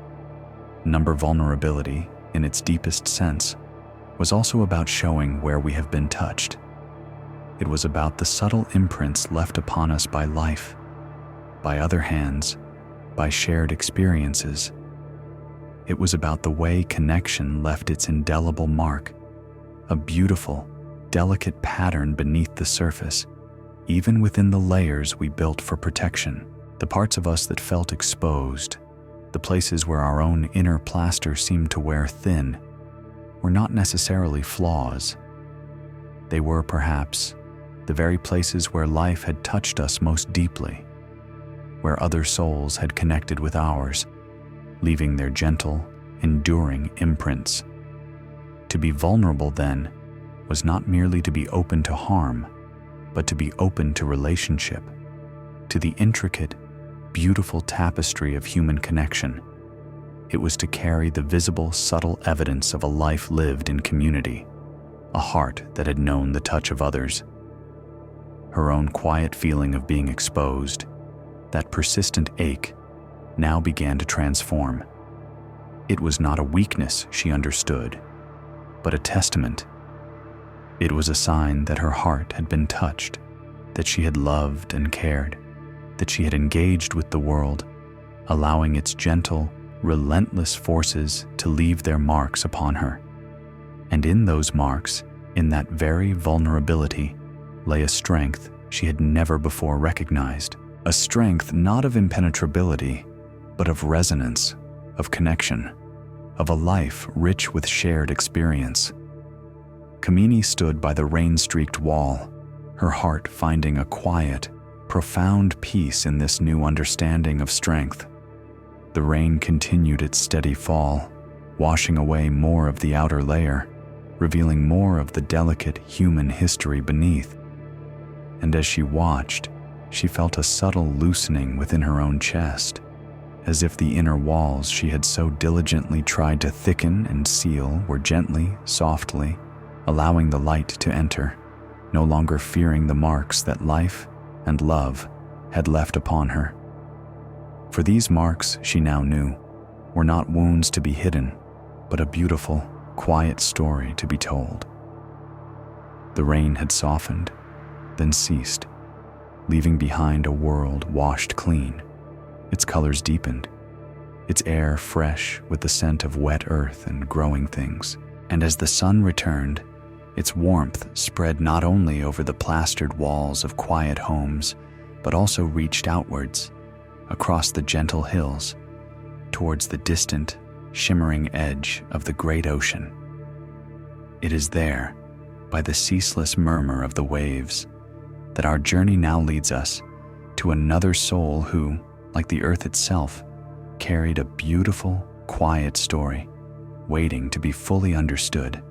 Vulnerability, in its deepest sense, was also about showing where we have been touched. It was about the subtle imprints left upon us by life, by other hands, by shared experiences. It was about the way connection left its indelible mark, a beautiful, delicate pattern beneath the surface, even within the layers we built for protection. The parts of us that felt exposed, the places where our own inner plaster seemed to wear thin, were not necessarily flaws. They were, perhaps, the very places where life had touched us most deeply, where other souls had connected with ours, leaving their gentle, enduring imprints. To be vulnerable, then, was not merely to be open to harm, but to be open to relationship, to the intricate, beautiful tapestry of human connection. It was to carry the visible, subtle evidence of a life lived in community, a heart that had known the touch of others. Her own quiet feeling of being exposed, that persistent ache, now began to transform. It was not a weakness, she understood, but a testament. It was a sign that her heart had been touched, that she had loved and cared, that she had engaged with the world, allowing its gentle, relentless forces to leave their marks upon her. And in those marks, in that very vulnerability, lay a strength she had never before recognized, a strength not of impenetrability, but of resonance, of connection, of a life rich with shared experience. Kamini stood by the rain-streaked wall, her heart finding a quiet, profound peace in this new understanding of strength. The rain continued its steady fall, washing away more of the outer layer, revealing more of the delicate human history beneath. And as she watched, she felt a subtle loosening within her own chest, as if the inner walls she had so diligently tried to thicken and seal were gently, softly, allowing the light to enter, no longer fearing the marks that life and love had left upon her. For these marks, she now knew, were not wounds to be hidden, but a beautiful, quiet story to be told. The rain had softened, then ceased, leaving behind a world washed clean, its colors deepened, its air fresh with the scent of wet earth and growing things. And as the sun returned, its warmth spread not only over the plastered walls of quiet homes, but also reached outwards, across the gentle hills, towards the distant, shimmering edge of the great ocean. It is there, by the ceaseless murmur of the waves, that our journey now leads us to another soul who, like the earth itself, carried a beautiful, quiet story, waiting to be fully understood.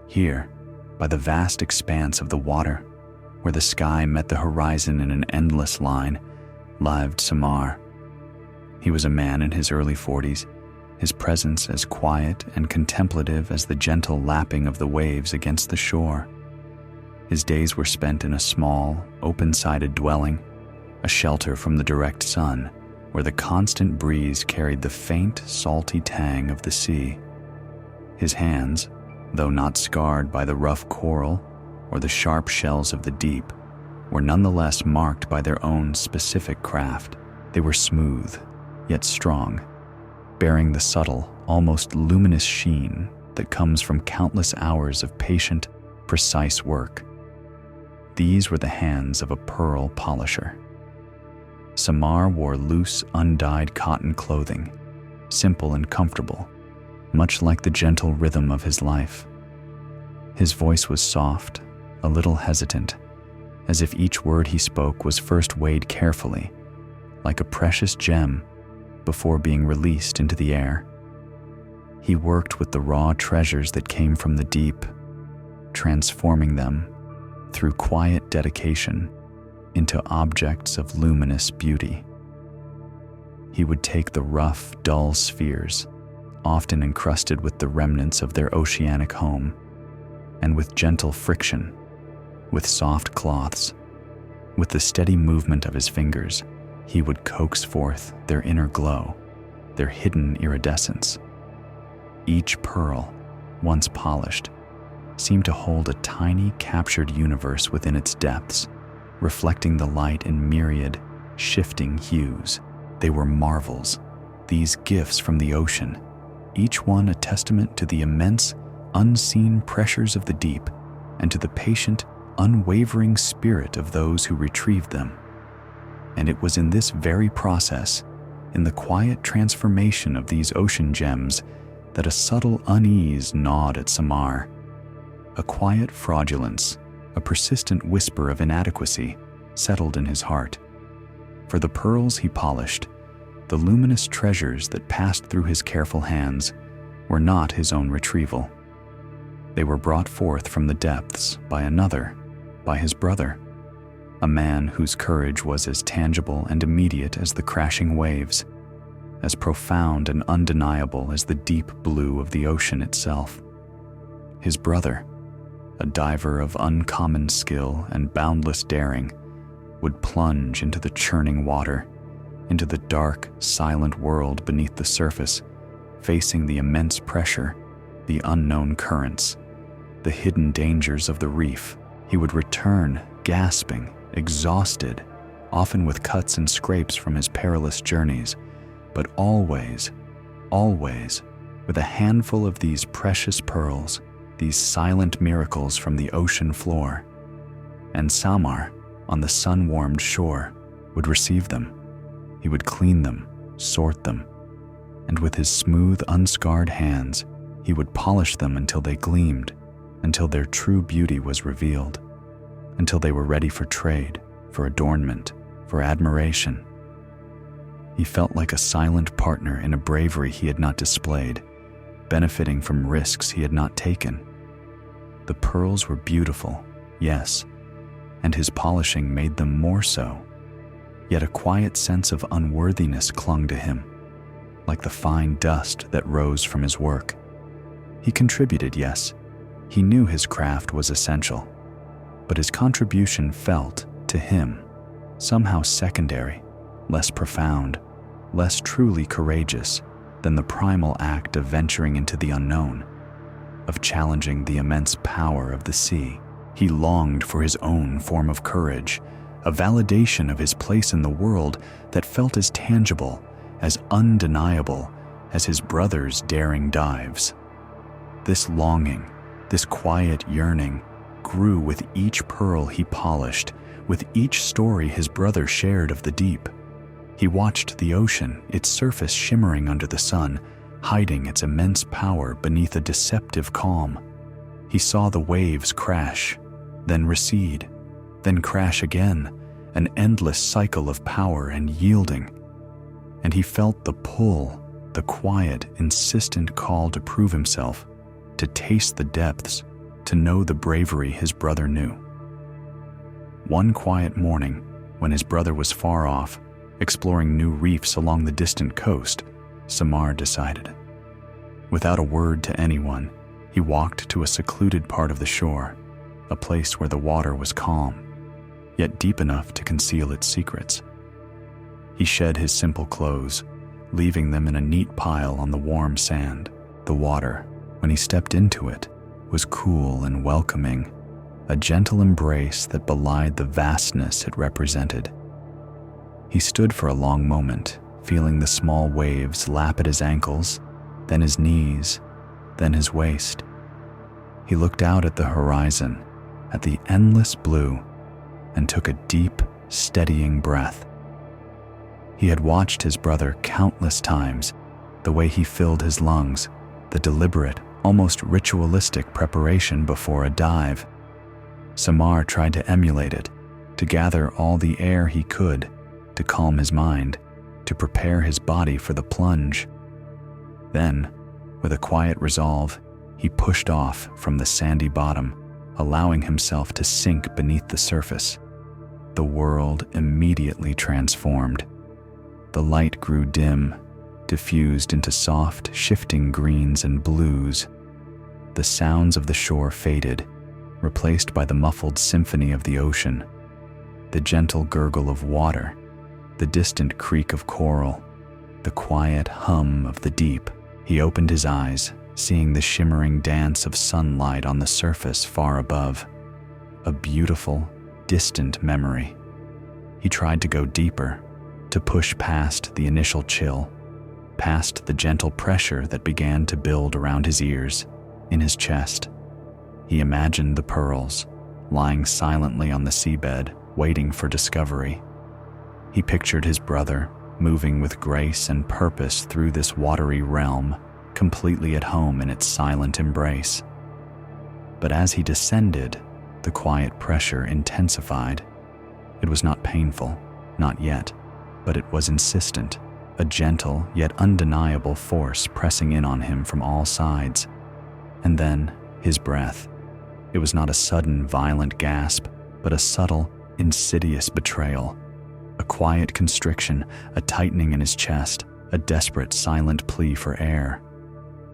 Here, by the vast expanse of the water, where the sky met the horizon in an endless line, lived Samar. He was a man in his early 40s, his presence as quiet and contemplative as the gentle lapping of the waves against the shore. His days were spent in a small, open-sided dwelling, a shelter from the direct sun, where the constant breeze carried the faint, salty tang of the sea. His hands, though not scarred by the rough coral or the sharp shells of the deep, were nonetheless marked by their own specific craft. They were smooth, yet strong, bearing the subtle, almost luminous sheen that comes from countless hours of patient, precise work. These were the hands of a pearl polisher. Samar wore loose, undyed cotton clothing, simple and comfortable, much like the gentle rhythm of his life. His voice was soft, a little hesitant, as if each word he spoke was first weighed carefully, like a precious gem, before being released into the air. He worked with the raw treasures that came from the deep, transforming them, through quiet dedication, into objects of luminous beauty. He would take the rough, dull spheres, often encrusted with the remnants of their oceanic home, and with gentle friction, with soft cloths, with the steady movement of his fingers, he would coax forth their inner glow, their hidden iridescence. Each pearl, once polished, seemed to hold a tiny, captured universe within its depths, reflecting the light in myriad, shifting hues. They were marvels, these gifts from the ocean, each one a testament to the immense, unseen pressures of the deep and to the patient, unwavering spirit of those who retrieved them. And it was in this very process, in the quiet transformation of these ocean gems, that a subtle unease gnawed at Samar. A quiet fraudulence, a persistent whisper of inadequacy, settled in his heart. For the pearls he polished, the luminous treasures that passed through his careful hands, were not his own retrieval. They were brought forth from the depths by another, by his brother, a man whose courage was as tangible and immediate as the crashing waves, as profound and undeniable as the deep blue of the ocean itself. His brother, a diver of uncommon skill and boundless daring, would plunge into the churning water, into the dark, silent world beneath the surface, facing the immense pressure, the unknown currents, the hidden dangers of the reef. He would return, gasping, exhausted, often with cuts and scrapes from his perilous journeys, but always, always, with a handful of these precious pearls, these silent miracles from the ocean floor. And Samar, on the sun-warmed shore, would receive them. He would clean them, sort them, and with his smooth, unscarred hands, he would polish them until they gleamed, until their true beauty was revealed, until they were ready for trade, for adornment, for admiration. He felt like a silent partner in a bravery he had not displayed, benefiting from risks he had not taken. The pearls were beautiful, yes, and his polishing made them more so. Yet a quiet sense of unworthiness clung to him, like the fine dust that rose from his work. He contributed, yes. He knew his craft was essential, but his contribution felt, to him, somehow secondary, less profound, less truly courageous than the primal act of venturing into the unknown, of challenging the immense power of the sea. He longed for his own form of courage, a validation of his place in the world that felt as tangible, as undeniable as his brother's daring dives. This longing, this quiet yearning, grew with each pearl he polished, with each story his brother shared of the deep. He watched the ocean, its surface shimmering under the sun, hiding its immense power beneath a deceptive calm. He saw the waves crash, then recede, then crash again, an endless cycle of power and yielding. And he felt the pull, the quiet, insistent call to prove himself, to taste the depths, to know the bravery his brother knew. One quiet morning, when his brother was far off, exploring new reefs along the distant coast, Samar decided. Without a word to anyone, he walked to a secluded part of the shore, a place where the water was calm, yet deep enough to conceal its secrets. He shed his simple clothes, leaving them in a neat pile on the warm sand. The water, when he stepped into it, was cool and welcoming, a gentle embrace that belied the vastness it represented. He stood for a long moment, feeling the small waves lap at his ankles, then his knees, then his waist. He looked out at the horizon, at the endless blue, and took a deep, steadying breath. He had watched his brother countless times, the way he filled his lungs, the deliberate, almost ritualistic preparation before a dive. Samar tried to emulate it, to gather all the air he could, to calm his mind, to prepare his body for the plunge. Then, with a quiet resolve, he pushed off from the sandy bottom, allowing himself to sink beneath the surface. The world immediately transformed. The light grew dim, diffused into soft, shifting greens and blues. The sounds of the shore faded, replaced by the muffled symphony of the ocean, the gentle gurgle of water, the distant creak of coral, the quiet hum of the deep. He opened his eyes, seeing the shimmering dance of sunlight on the surface far above, a beautiful, distant memory. He tried to go deeper, to push past the initial chill, past the gentle pressure that began to build around his ears, in his chest. He imagined the pearls, lying silently on the seabed, waiting for discovery. He pictured his brother, moving with grace and purpose through this watery realm, completely at home in its silent embrace. But as he descended, the quiet pressure intensified. It was not painful, not yet, but it was insistent, a gentle yet undeniable force pressing in on him from all sides. And then, his breath. It was not a sudden, violent gasp, but a subtle, insidious betrayal. A quiet constriction, a tightening in his chest, a desperate, silent plea for air.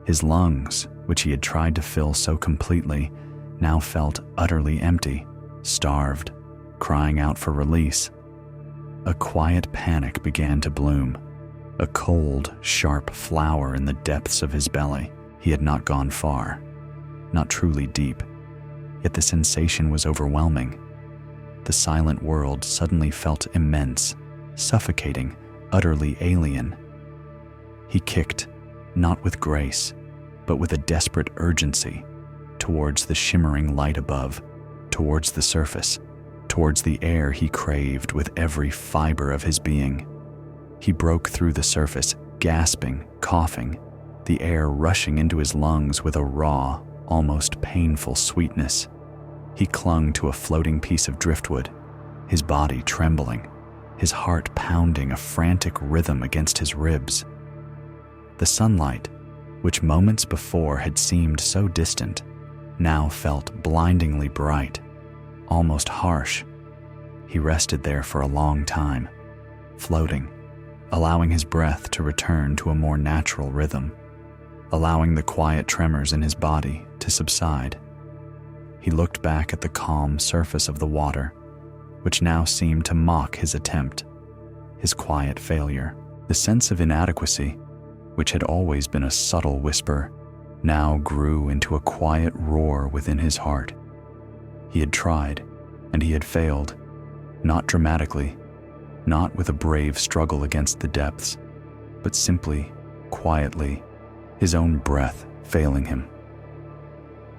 His lungs, which he had tried to fill so completely, now felt utterly empty, starved, crying out for release. A quiet panic began to bloom, a cold, sharp flower in the depths of his belly. He had not gone far, not truly deep, yet the sensation was overwhelming. The silent world suddenly felt immense, suffocating, utterly alien. He kicked, not with grace, but with a desperate urgency, towards the shimmering light above, towards the surface, towards the air he craved with every fiber of his being. He broke through the surface, gasping, coughing, the air rushing into his lungs with a raw, almost painful sweetness. He clung to a floating piece of driftwood, his body trembling, his heart pounding a frantic rhythm against his ribs. The sunlight, which moments before had seemed so distant, now felt blindingly bright, almost harsh. He rested there for a long time, floating, allowing his breath to return to a more natural rhythm, allowing the quiet tremors in his body to subside. He looked back at the calm surface of the water, which now seemed to mock his attempt, his quiet failure. The sense of inadequacy, which had always been a subtle whisper, now grew into a quiet roar within his heart. He had tried, and he had failed, not dramatically, not with a brave struggle against the depths, but simply, quietly, his own breath failing him.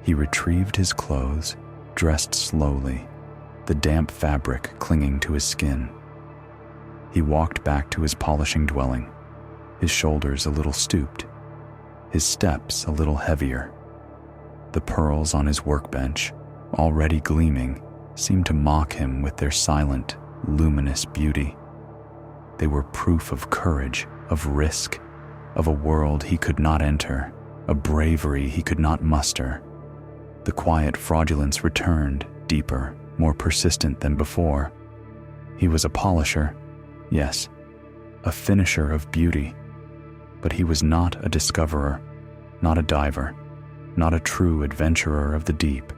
He retrieved his clothes, dressed slowly, the damp fabric clinging to his skin. He walked back to his polishing dwelling, his shoulders a little stooped, his steps a little heavier. The pearls on his workbench, already gleaming, seemed to mock him with their silent, luminous beauty. They were proof of courage, of risk, of a world he could not enter, a bravery he could not muster. The quiet fraudulence returned, deeper, more persistent than before. He was a polisher, yes, a finisher of beauty, but he was not a discoverer, not a diver, not a true adventurer of the deep.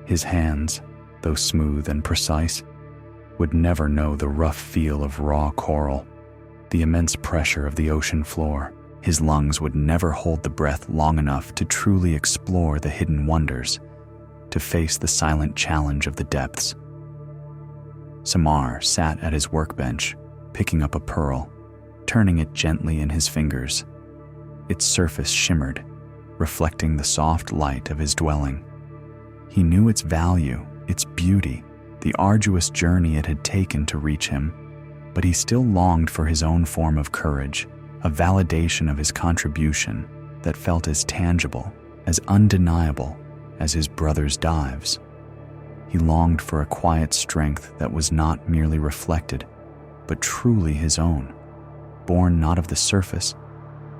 His hands, though smooth and precise, would never know the rough feel of raw coral, the immense pressure of the ocean floor. His lungs would never hold the breath long enough to truly explore the hidden wonders, to face the silent challenge of the depths. Samar sat at his workbench, picking up a pearl, turning it gently in his fingers. Its surface shimmered, reflecting the soft light of his dwelling. He knew its value, its beauty, the arduous journey it had taken to reach him, but he still longed for his own form of courage, a validation of his contribution that felt as tangible, as undeniable as his brother's dives. He longed for a quiet strength that was not merely reflected, but truly his own, born not of the surface,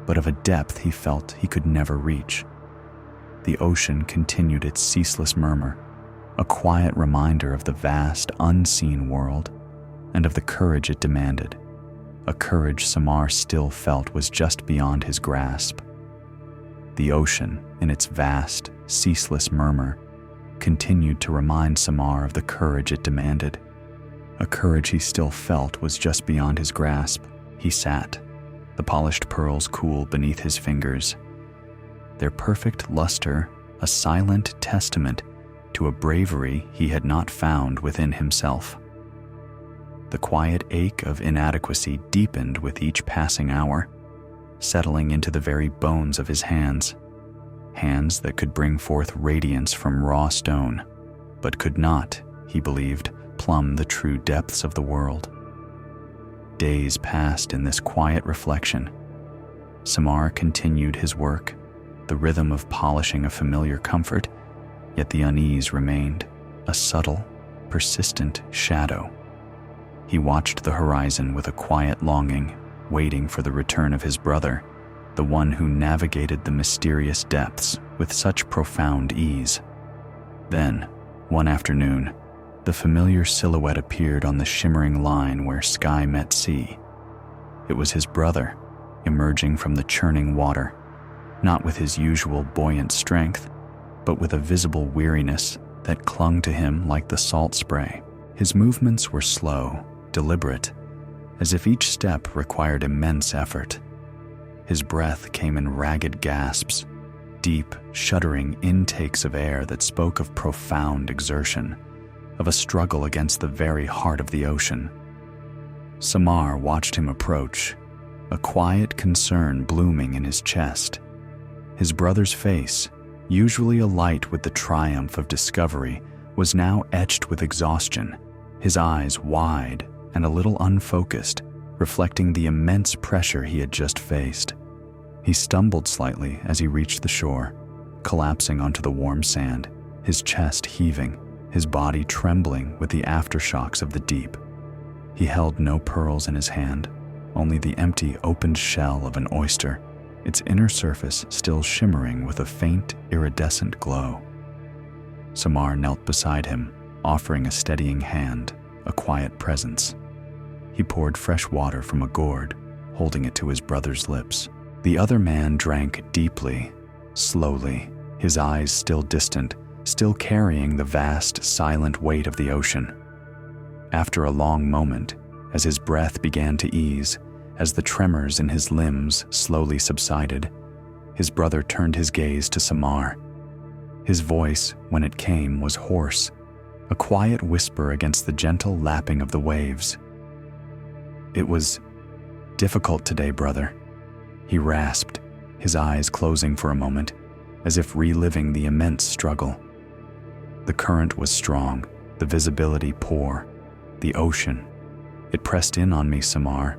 but of a depth he felt he could never reach. The ocean continued its ceaseless murmur, a quiet reminder of the vast, unseen world and of the courage it demanded, a courage Samar still felt was just beyond his grasp. The ocean, in its vast, ceaseless murmur, continued to remind Samar of the courage it demanded, a courage he still felt was just beyond his grasp. He sat, the polished pearls cool beneath his fingers, their perfect luster a silent testament to a bravery he had not found within himself. The quiet ache of inadequacy deepened with each passing hour, settling into the very bones of his hands, hands that could bring forth radiance from raw stone, but could not, he believed, plumb the true depths of the world. Days passed in this quiet reflection. Samar continued his work, the rhythm of polishing a familiar comfort, yet the unease remained, a subtle, persistent shadow. He watched the horizon with a quiet longing, waiting for the return of his brother, the one who navigated the mysterious depths with such profound ease. Then, one afternoon, the familiar silhouette appeared on the shimmering line where sky met sea. It was his brother, emerging from the churning water, not with his usual buoyant strength, but with a visible weariness that clung to him like the salt spray. His movements were slow, deliberate, as if each step required immense effort. His breath came in ragged gasps, deep, shuddering intakes of air that spoke of profound exertion, of a struggle against the very heart of the ocean. Samar watched him approach, a quiet concern blooming in his chest. His brother's face, usually alight with the triumph of discovery, was now etched with exhaustion, his eyes wide and a little unfocused, reflecting the immense pressure he had just faced. He stumbled slightly as he reached the shore, collapsing onto the warm sand, his chest heaving, his body trembling with the aftershocks of the deep. He held no pearls in his hand, only the empty, opened shell of an oyster, its inner surface still shimmering with a faint, iridescent glow. Samar knelt beside him, offering a steadying hand, a quiet presence. He poured fresh water from a gourd, holding it to his brother's lips. The other man drank deeply, slowly, his eyes still distant, still carrying the vast, silent weight of the ocean. After a long moment, as his breath began to ease, as the tremors in his limbs slowly subsided, his brother turned his gaze to Samar. His voice, when it came, was hoarse, a quiet whisper against the gentle lapping of the waves. "It was difficult today, brother," he rasped, his eyes closing for a moment, as if reliving the immense struggle. The current was strong, the visibility poor, the ocean, It pressed in on me, Samar.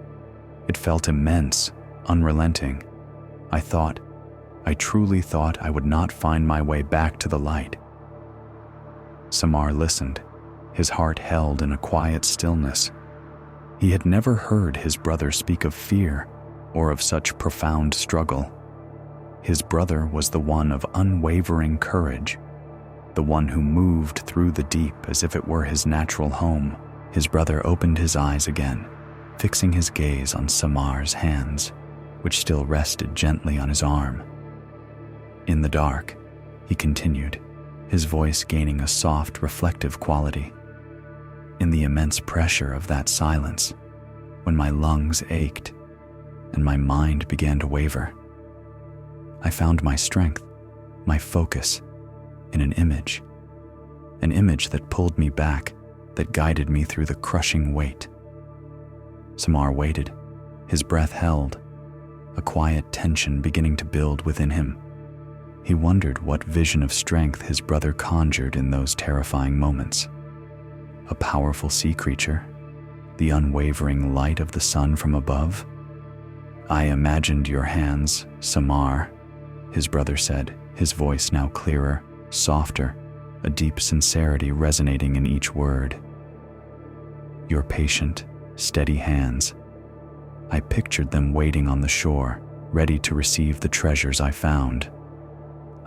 It felt immense, unrelenting. I truly thought I would not find my way back to the light. Samar listened, his heart held in a quiet stillness. He had never heard his brother speak of fear or of such profound struggle. His brother was the one of unwavering courage, the one who moved through the deep as if it were his natural home. His brother opened his eyes again, fixing his gaze on Samar's hands, which still rested gently on his arm. In the dark, he continued, his voice gaining a soft, reflective quality. In the immense pressure of that silence, when my lungs ached and my mind began to waver, I found my strength, my focus, in an image that pulled me back, that guided me through the crushing weight. Samar waited, his breath held, a quiet tension beginning to build within him. He wondered what vision of strength his brother conjured in those terrifying moments. A powerful sea creature, the unwavering light of the sun from above. I imagined your hands, Samar, his brother said, his voice now clearer, softer, a deep sincerity resonating in each word. Your patient, steady hands. I pictured them waiting on the shore, ready to receive the treasures I found.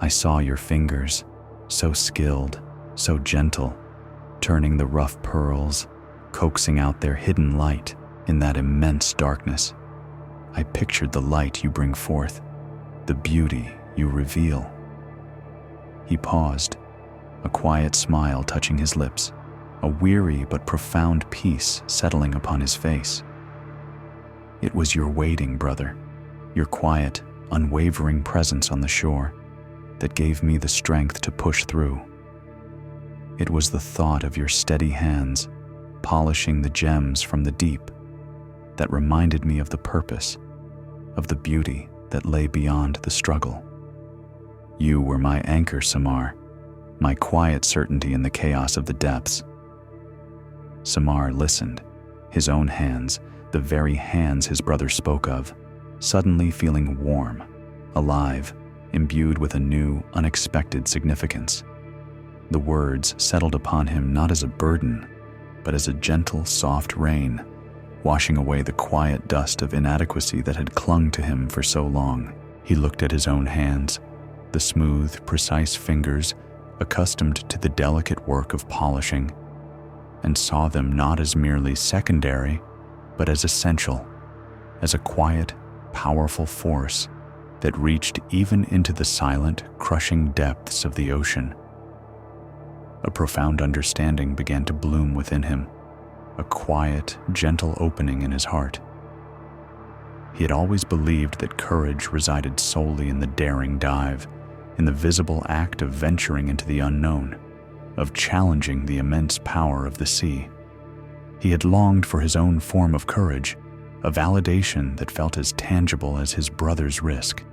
I saw your fingers, so skilled, so gentle, turning the rough pearls, coaxing out their hidden light in that immense darkness. I pictured the light you bring forth, the beauty you reveal. He paused, a quiet smile touching his lips, a weary but profound peace settling upon his face. It was your waiting, brother, your quiet, unwavering presence on the shore, that gave me the strength to push through. It was the thought of your steady hands, polishing the gems from the deep, that reminded me of the purpose, of the beauty that lay beyond the struggle. You were my anchor, Samar, my quiet certainty in the chaos of the depths. Samar listened, his own hands, the very hands his brother spoke of, suddenly feeling warm, alive, imbued with a new, unexpected significance. The words settled upon him not as a burden, but as a gentle, soft rain, washing away the quiet dust of inadequacy that had clung to him for so long. He looked at his own hands, the smooth, precise fingers, accustomed to the delicate work of polishing, and saw them not as merely secondary, but as essential, as a quiet, powerful force that reached even into the silent, crushing depths of the ocean. A profound understanding began to bloom within him, a quiet, gentle opening in his heart. He had always believed that courage resided solely in the daring dive, in the visible act of venturing into the unknown, of challenging the immense power of the sea. He had longed for his own form of courage, a validation that felt as tangible as his brother's risk.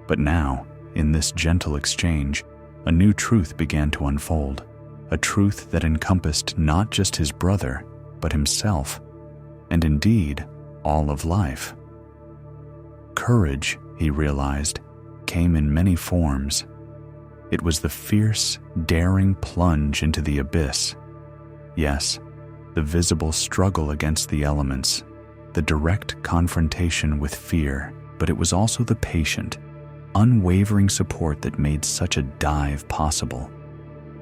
But now, in this gentle exchange, a new truth began to unfold, a truth that encompassed not just his brother, but himself, and indeed, all of life. Courage, he realized, came in many forms. It was the fierce, daring plunge into the abyss. Yes, the visible struggle against the elements, the direct confrontation with fear, but it was also the patient, unwavering support that made such a dive possible.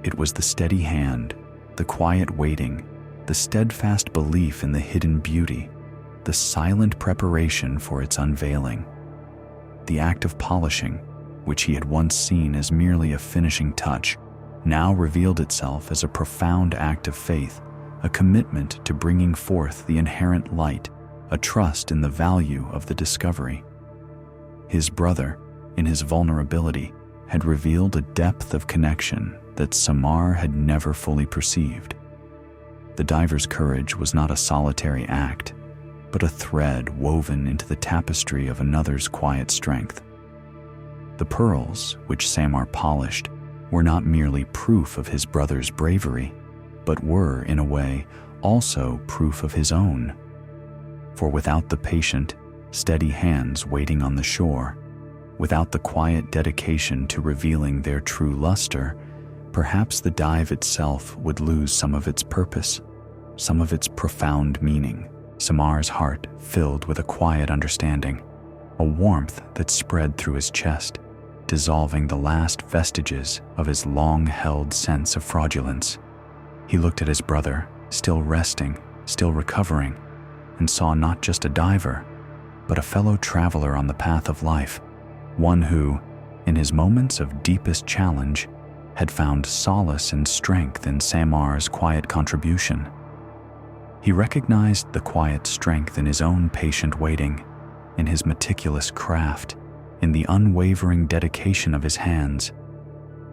It was the steady hand, the quiet waiting, the steadfast belief in the hidden beauty, the silent preparation for its unveiling. The act of polishing, which he had once seen as merely a finishing touch, now revealed itself as a profound act of faith, a commitment to bringing forth the inherent light, a trust in the value of the discovery. His brother, in his vulnerability, had revealed a depth of connection that Samar had never fully perceived. The diver's courage was not a solitary act, but a thread woven into the tapestry of another's quiet strength. The pearls, which Samar polished, were not merely proof of his brother's bravery, but were, in a way, also proof of his own. For without the patient, steady hands waiting on the shore, without the quiet dedication to revealing their true luster, perhaps the dive itself would lose some of its purpose, some of its profound meaning. Samar's heart filled with a quiet understanding, a warmth that spread through his chest, dissolving the last vestiges of his long-held sense of fraudulence. He looked at his brother, still resting, still recovering, and saw not just a diver, but a fellow traveler on the path of life, one who, in his moments of deepest challenge, had found solace and strength in Samar's quiet contribution. He recognized the quiet strength in his own patient waiting, in his meticulous craft, in the unwavering dedication of his hands.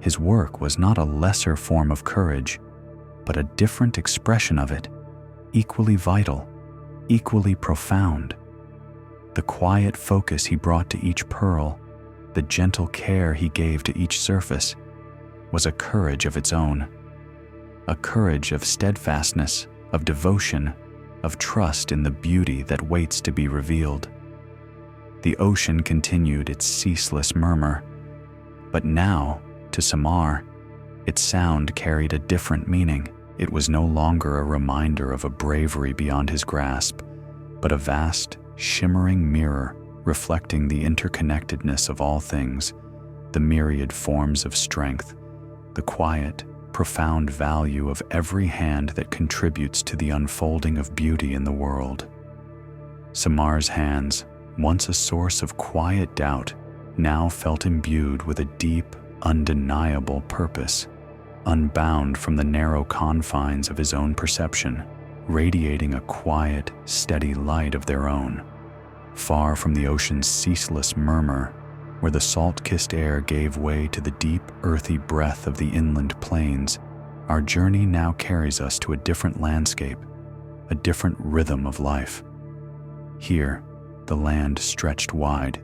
His work was not a lesser form of courage, but a different expression of it, equally vital, equally profound. The quiet focus he brought to each pearl, the gentle care he gave to each surface, was a courage of its own, a courage of steadfastness, of devotion, of trust in the beauty that waits to be revealed. The ocean continued its ceaseless murmur, but now, to Samar, its sound carried a different meaning. It was no longer a reminder of a bravery beyond his grasp, but a vast, shimmering mirror reflecting the interconnectedness of all things, the myriad forms of strength, the quiet, profound value of every hand that contributes to the unfolding of beauty in the world. Samar's hands, once a source of quiet doubt, now felt imbued with a deep, undeniable purpose, unbound from the narrow confines of his own perception, radiating a quiet, steady light of their own. Far from the ocean's ceaseless murmur, where the salt-kissed air gave way to the deep, earthy breath of the inland plains, our journey now carries us to a different landscape, a different rhythm of life. Here, the land stretched wide,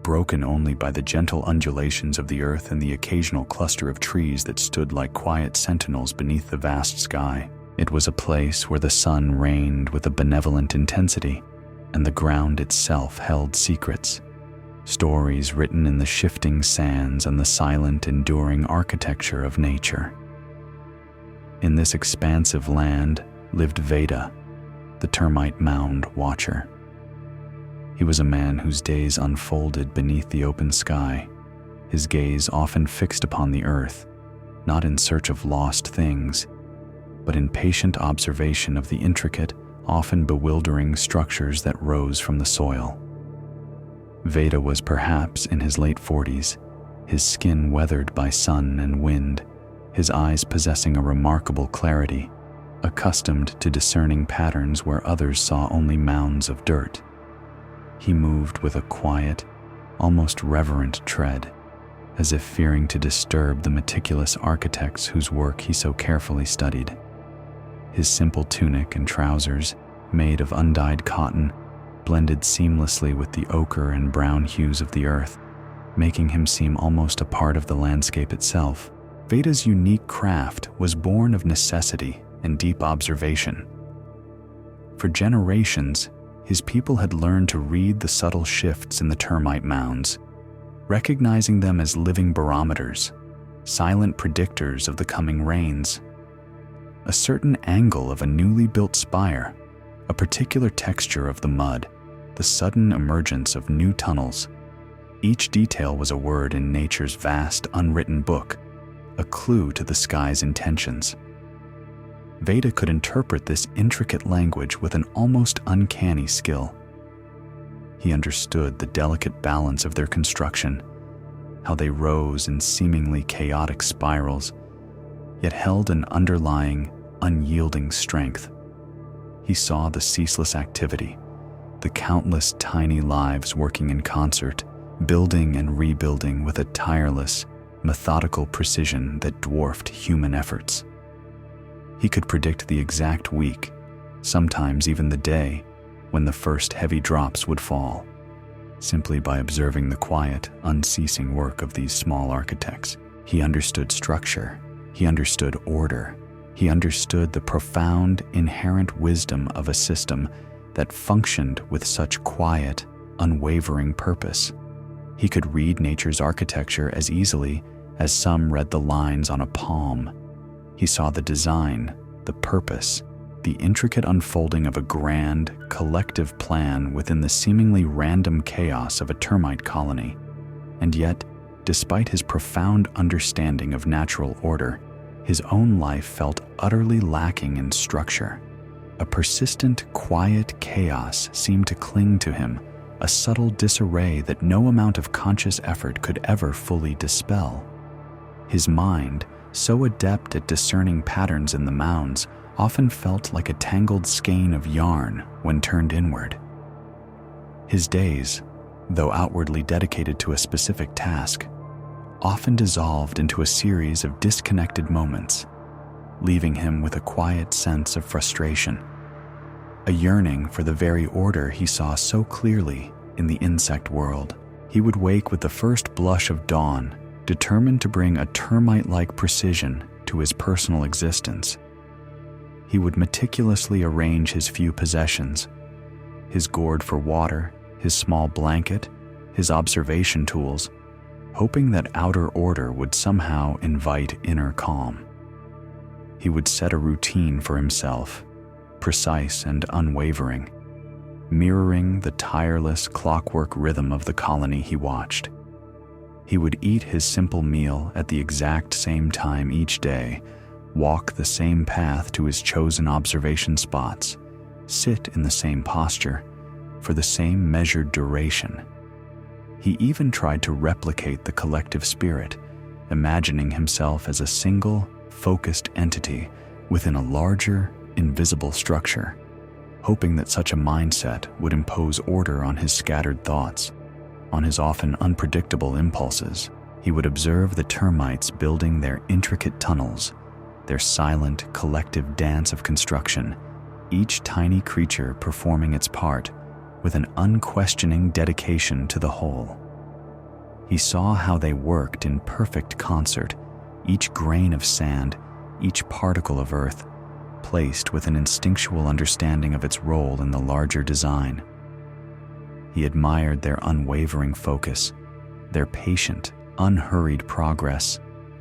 broken only by the gentle undulations of the earth and the occasional cluster of trees that stood like quiet sentinels beneath the vast sky. It was a place where the sun reigned with a benevolent intensity, and the ground itself held secrets, stories written in the shifting sands and the silent, enduring architecture of nature. In this expansive land lived Veda, the termite mound watcher. He was a man whose days unfolded beneath the open sky, his gaze often fixed upon the earth, not in search of lost things, but in patient observation of the intricate, often bewildering structures that rose from the soil. Veda was perhaps in his late 40s, his skin weathered by sun and wind, his eyes possessing a remarkable clarity, accustomed to discerning patterns where others saw only mounds of dirt. He moved with a quiet, almost reverent tread, as if fearing to disturb the meticulous architects whose work he so carefully studied. His simple tunic and trousers, made of undyed cotton, blended seamlessly with the ochre and brown hues of the earth, making him seem almost a part of the landscape itself. Veda's unique craft was born of necessity and deep observation. For generations, his people had learned to read the subtle shifts in the termite mounds, recognizing them as living barometers, silent predictors of the coming rains. A certain angle of a newly built spire, a particular texture of the mud, the sudden emergence of new tunnels. Each detail was a word in nature's vast, unwritten book, a clue to the sky's intentions. Veda could interpret this intricate language with an almost uncanny skill. He understood the delicate balance of their construction, how they rose in seemingly chaotic spirals, yet held an underlying, unyielding strength. He saw the ceaseless activity, the countless tiny lives working in concert, building and rebuilding with a tireless, methodical precision that dwarfed human efforts. He could predict the exact week, sometimes even the day, when the first heavy drops would fall, simply by observing the quiet, unceasing work of these small architects. He understood structure, he understood order, He understood the profound, inherent wisdom of a system that functioned with such quiet, unwavering purpose. He could read nature's architecture as easily as some read the lines on a palm. He saw the design, the purpose, the intricate unfolding of a grand, collective plan within the seemingly random chaos of a termite colony. And yet, despite his profound understanding of natural order, his own life felt utterly lacking in structure. A persistent, quiet chaos seemed to cling to him, a subtle disarray that no amount of conscious effort could ever fully dispel. His mind, so adept at discerning patterns in the mounds, often felt like a tangled skein of yarn when turned inward. His days, though outwardly dedicated to a specific task, often dissolved into a series of disconnected moments, leaving him with a quiet sense of frustration, a yearning for the very order he saw so clearly in the insect world. He would wake with the first blush of dawn, determined to bring a termite-like precision to his personal existence. He would meticulously arrange his few possessions, his gourd for water, his small blanket, his observation tools, hoping that outer order would somehow invite inner calm. He would set a routine for himself, precise and unwavering, mirroring the tireless clockwork rhythm of the colony he watched. He would eat his simple meal at the exact same time each day, walk the same path to his chosen observation spots, sit in the same posture, for the same measured duration. He even tried to replicate the collective spirit, imagining himself as a single, focused entity within a larger, invisible structure, hoping that such a mindset would impose order on his scattered thoughts, on his often unpredictable impulses. He would observe the termites building their intricate tunnels, their silent, collective dance of construction, each tiny creature performing its part with an unquestioning dedication to the whole. He saw how they worked in perfect concert, each grain of sand, each particle of earth, placed with an instinctual understanding of its role in the larger design. He admired their unwavering focus, their patient, unhurried progress,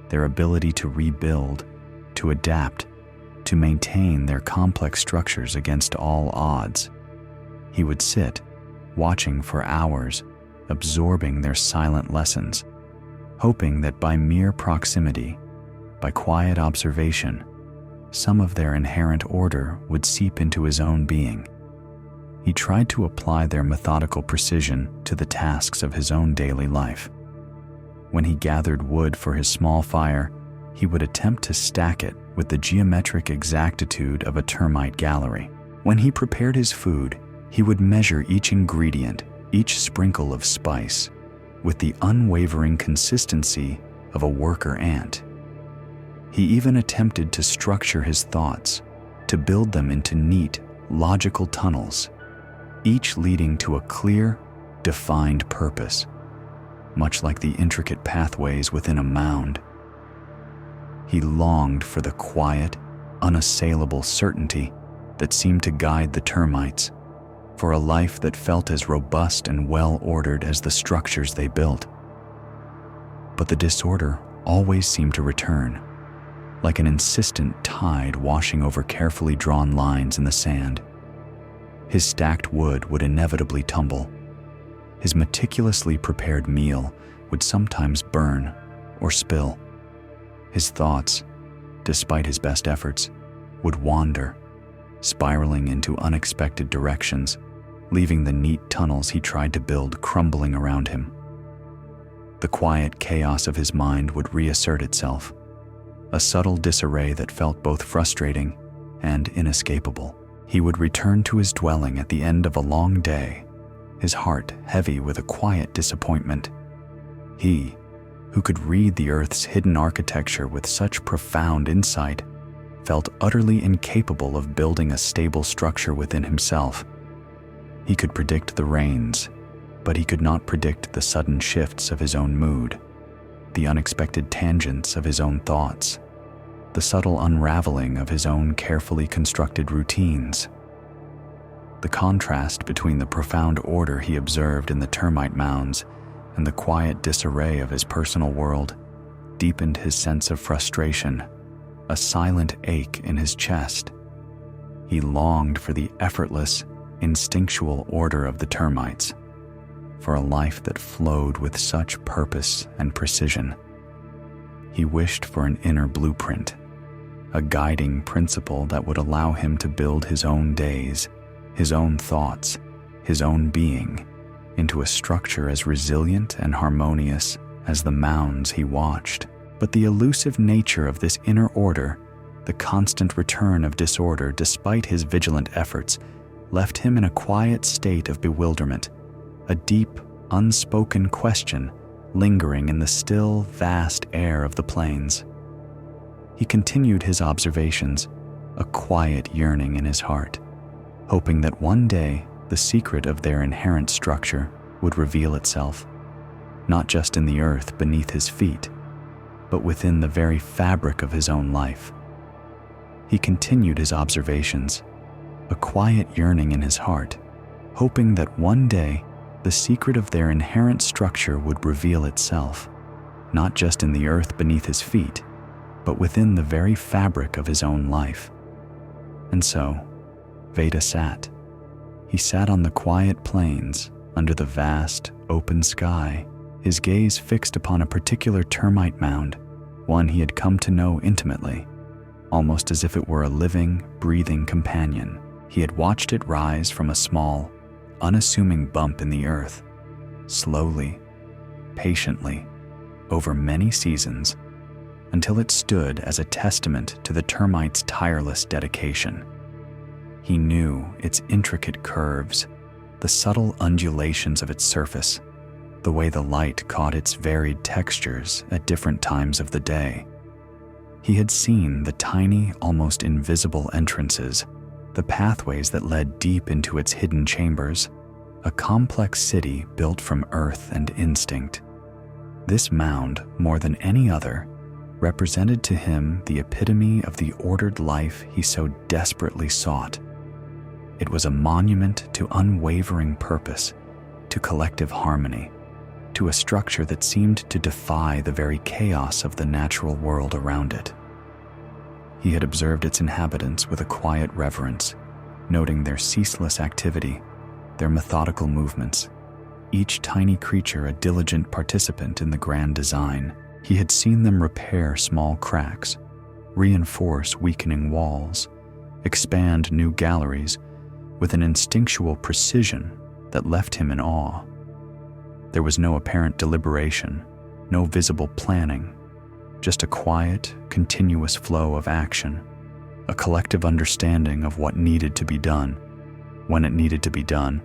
their ability to rebuild, to adapt, to maintain their complex structures against all odds. He would sit, watching for hours, absorbing their silent lessons, hoping that by mere proximity, by quiet observation, some of their inherent order would seep into his own being. He tried to apply their methodical precision to the tasks of his own daily life. When he gathered wood for his small fire, he would attempt to stack it with the geometric exactitude of a termite gallery. When he prepared his food, he would measure each ingredient, each sprinkle of spice, with the unwavering consistency of a worker ant. He even attempted to structure his thoughts, to build them into neat, logical tunnels, each leading to a clear, defined purpose, much like the intricate pathways within a mound. He longed for the quiet, unassailable certainty that seemed to guide the termites, for a life that felt as robust and well-ordered as the structures they built. But the disorder always seemed to return, like an insistent tide washing over carefully drawn lines in the sand. His stacked wood would inevitably tumble. His meticulously prepared meal would sometimes burn or spill. His thoughts, despite his best efforts, would wander, spiraling into unexpected directions, leaving the neat tunnels he tried to build crumbling around him. The quiet chaos of his mind would reassert itself, a subtle disarray that felt both frustrating and inescapable. He would return to his dwelling at the end of a long day, his heart heavy with a quiet disappointment. He, who could read the earth's hidden architecture with such profound insight, felt utterly incapable of building a stable structure within himself. He could predict the rains, but he could not predict the sudden shifts of his own mood, the unexpected tangents of his own thoughts. the subtle unraveling of his own carefully constructed routines. The contrast between the profound order he observed in the termite mounds and the quiet disarray of his personal world deepened his sense of frustration, a silent ache in his chest. He longed for the effortless, instinctual order of the termites, for a life that flowed with such purpose and precision. He wished for an inner blueprint, a guiding principle that would allow him to build his own days, his own thoughts, his own being, into a structure as resilient and harmonious as the mounds he watched. But the elusive nature of this inner order, the constant return of disorder despite his vigilant efforts, left him in a quiet state of bewilderment, a deep, unspoken question lingering in the still, vast air of the plains. He continued his observations, a quiet yearning in his heart, hoping that one day the secret of their inherent structure would reveal itself, not just in the earth beneath his feet, but within the very fabric of his own life. He continued his observations, a quiet yearning in his heart, hoping that one day the secret of their inherent structure would reveal itself, not just in the earth beneath his feet, but within the very fabric of his own life. And so, Veda sat. He sat on the quiet plains, under the vast, open sky, his gaze fixed upon a particular termite mound, one he had come to know intimately, almost as if it were a living, breathing companion. He had watched it rise from a small, unassuming bump in the earth, slowly, patiently, over many seasons, until it stood as a testament to the termite's tireless dedication. He knew its intricate curves, the subtle undulations of its surface, the way the light caught its varied textures at different times of the day. He had seen the tiny, almost invisible entrances, the pathways that led deep into its hidden chambers, a complex city built from earth and instinct. This mound, more than any other, represented to him the epitome of the ordered life he so desperately sought. It was a monument to unwavering purpose, to collective harmony, to a structure that seemed to defy the very chaos of the natural world around it. He had observed its inhabitants with a quiet reverence, noting their ceaseless activity, their methodical movements, each tiny creature a diligent participant in the grand design. He had seen them repair small cracks, reinforce weakening walls, expand new galleries with an instinctual precision that left him in awe. There was no apparent deliberation, no visible planning, just a quiet, continuous flow of action, a collective understanding of what needed to be done, when it needed to be done,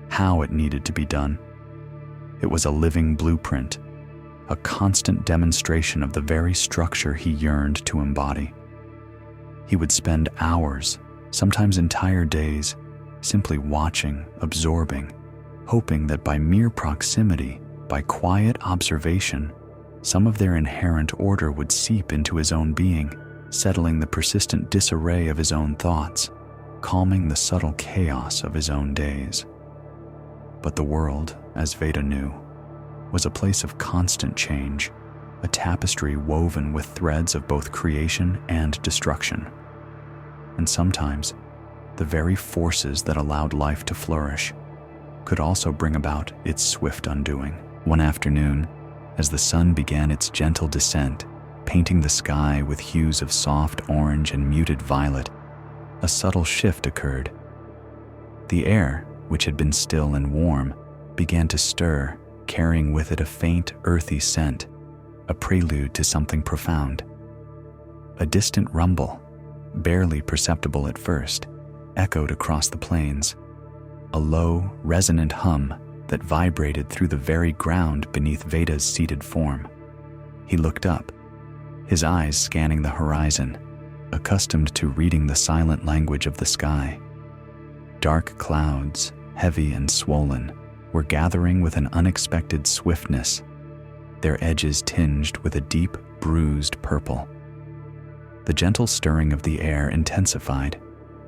how it needed to be done. It was a living blueprint, a constant demonstration of the very structure he yearned to embody. He would spend hours, sometimes entire days, simply watching, absorbing, hoping that by mere proximity, by quiet observation, some of their inherent order would seep into his own being, settling the persistent disarray of his own thoughts, calming the subtle chaos of his own days. But the world, as Veda knew, was a place of constant change, a tapestry woven with threads of both creation and destruction. And sometimes, the very forces that allowed life to flourish could also bring about its swift undoing. One afternoon, as the sun began its gentle descent, painting the sky with hues of soft orange and muted violet, a subtle shift occurred. The air, which had been still and warm, began to stir, carrying with it a faint, earthy scent, a prelude to something profound. A distant rumble, barely perceptible at first, echoed across the plains, a low, resonant hum that vibrated through the very ground beneath Veda's seated form. He looked up, his eyes scanning the horizon, accustomed to reading the silent language of the sky. Dark clouds, heavy and swollen, were gathering with an unexpected swiftness, their edges tinged with a deep, bruised purple. The gentle stirring of the air intensified,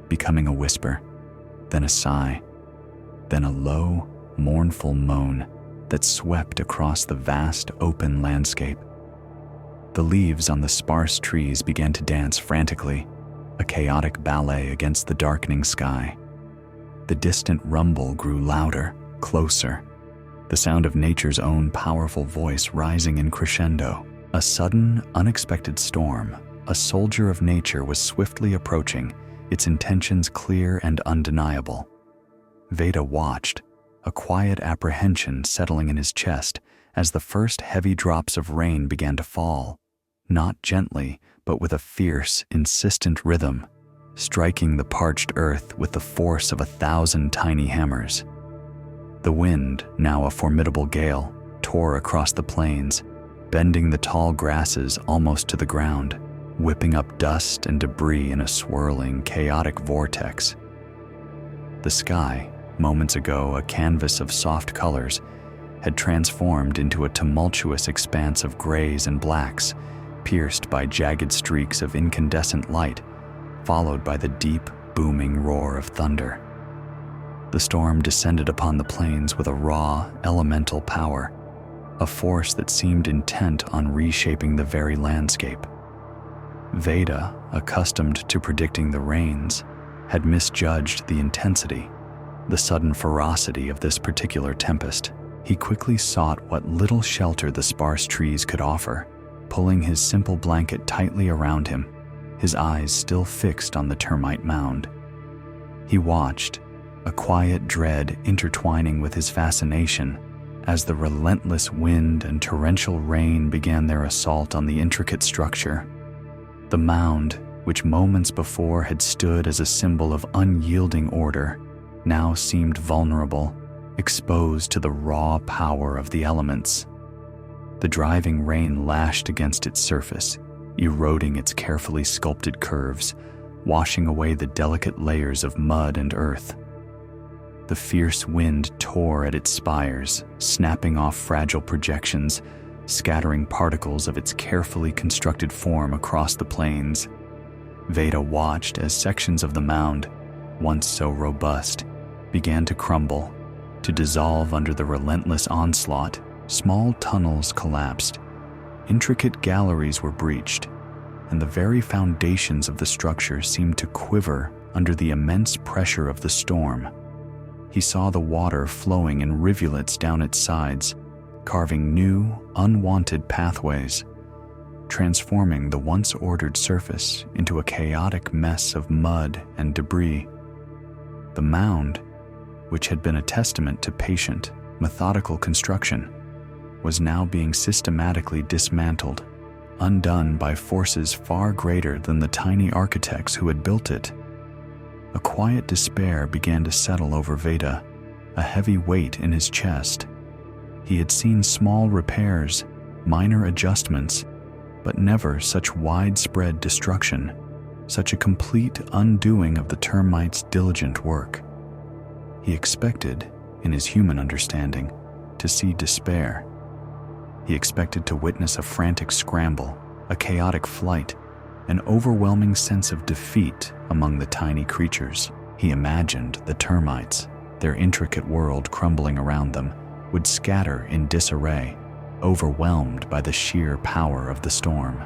becoming a whisper, then a sigh, then a low, mournful moan that swept across the vast open landscape. The leaves on the sparse trees began to dance frantically, a chaotic ballet against the darkening sky. The distant rumble grew louder, closer, the sound of nature's own powerful voice rising in crescendo. A sudden, unexpected storm, a soldier of nature was swiftly approaching, its intentions clear and undeniable. Veda watched, a quiet apprehension settling in his chest as the first heavy drops of rain began to fall, not gently, but with a fierce, insistent rhythm, striking the parched earth with the force of 1,000 tiny hammers. The wind, now a formidable gale, tore across the plains, bending the tall grasses almost to the ground, whipping up dust and debris in a swirling, chaotic vortex. The sky, moments ago a canvas of soft colors, had transformed into a tumultuous expanse of grays and blacks, pierced by jagged streaks of incandescent light, followed by the deep, booming roar of thunder. The storm descended upon the plains with a raw, elemental power, a force that seemed intent on reshaping the very landscape. Veda, accustomed to predicting the rains, had misjudged the intensity, the sudden ferocity of this particular tempest. He quickly sought what little shelter the sparse trees could offer, pulling his simple blanket tightly around him, his eyes still fixed on the termite mound. He watched, a quiet dread intertwining with his fascination, as the relentless wind and torrential rain began their assault on the intricate structure. The mound, which moments before had stood as a symbol of unyielding order, now seemed vulnerable, exposed to the raw power of the elements. The driving rain lashed against its surface, eroding its carefully sculpted curves, washing away the delicate layers of mud and earth. The fierce wind tore at its spires, snapping off fragile projections, scattering particles of its carefully constructed form across the plains. Veda watched as sections of the mound, once so robust, began to crumble, to dissolve under the relentless onslaught. Small tunnels collapsed, intricate galleries were breached, and the very foundations of the structure seemed to quiver under the immense pressure of the storm. He saw the water flowing in rivulets down its sides, carving new, unwanted pathways, transforming the once ordered surface into a chaotic mess of mud and debris. The mound, which had been a testament to patient, methodical construction, was now being systematically dismantled, undone by forces far greater than the tiny architects who had built it. A quiet despair began to settle over Veda, a heavy weight in his chest. He had seen small repairs, minor adjustments, but never such widespread destruction, such a complete undoing of the termites' diligent work. He expected, in his human understanding, to see despair. He expected to witness a frantic scramble, a chaotic flight, an overwhelming sense of defeat among the tiny creatures. He imagined the termites, their intricate world crumbling around them, would scatter in disarray, overwhelmed by the sheer power of the storm.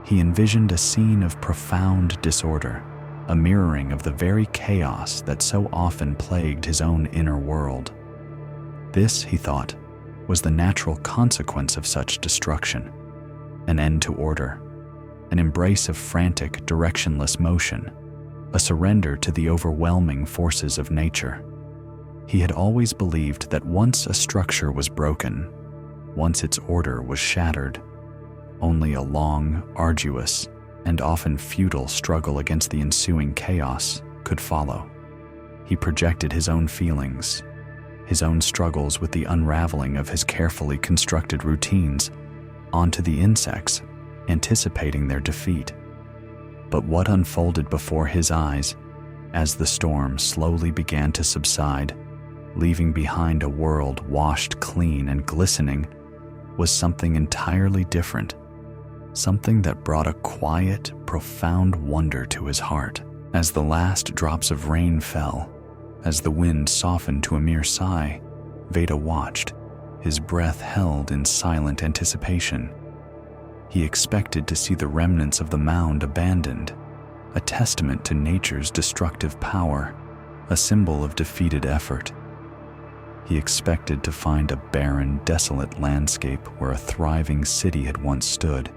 He envisioned a scene of profound disorder, a mirroring of the very chaos that so often plagued his own inner world. This, he thought, was the natural consequence of such destruction, an end to order, an embrace of frantic, directionless motion, a surrender to the overwhelming forces of nature. He had always believed that once a structure was broken, once its order was shattered, only a long, arduous, and often futile struggle against the ensuing chaos could follow. He projected his own feelings, his own struggles with the unraveling of his carefully constructed routines, onto the insects, anticipating their defeat. But what unfolded before his eyes, as the storm slowly began to subside, leaving behind a world washed clean and glistening, was something entirely different. something that brought a quiet, profound wonder to his heart. As the last drops of rain fell, as the wind softened to a mere sigh, Veda watched, his breath held in silent anticipation. He expected to see the remnants of the mound abandoned, a testament to nature's destructive power, a symbol of defeated effort. He expected to find a barren, desolate landscape where a thriving city had once stood.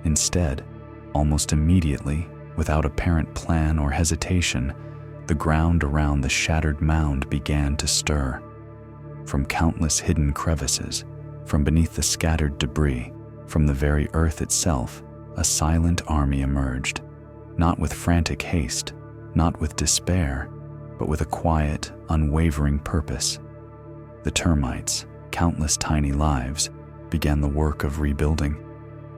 Instead, almost immediately, without apparent plan or hesitation, the ground around the shattered mound began to stir. From countless hidden crevices, from beneath the scattered debris, from the very earth itself, a silent army emerged, not with frantic haste, not with despair, but with a quiet, unwavering purpose. The termites, countless tiny lives, began the work of rebuilding.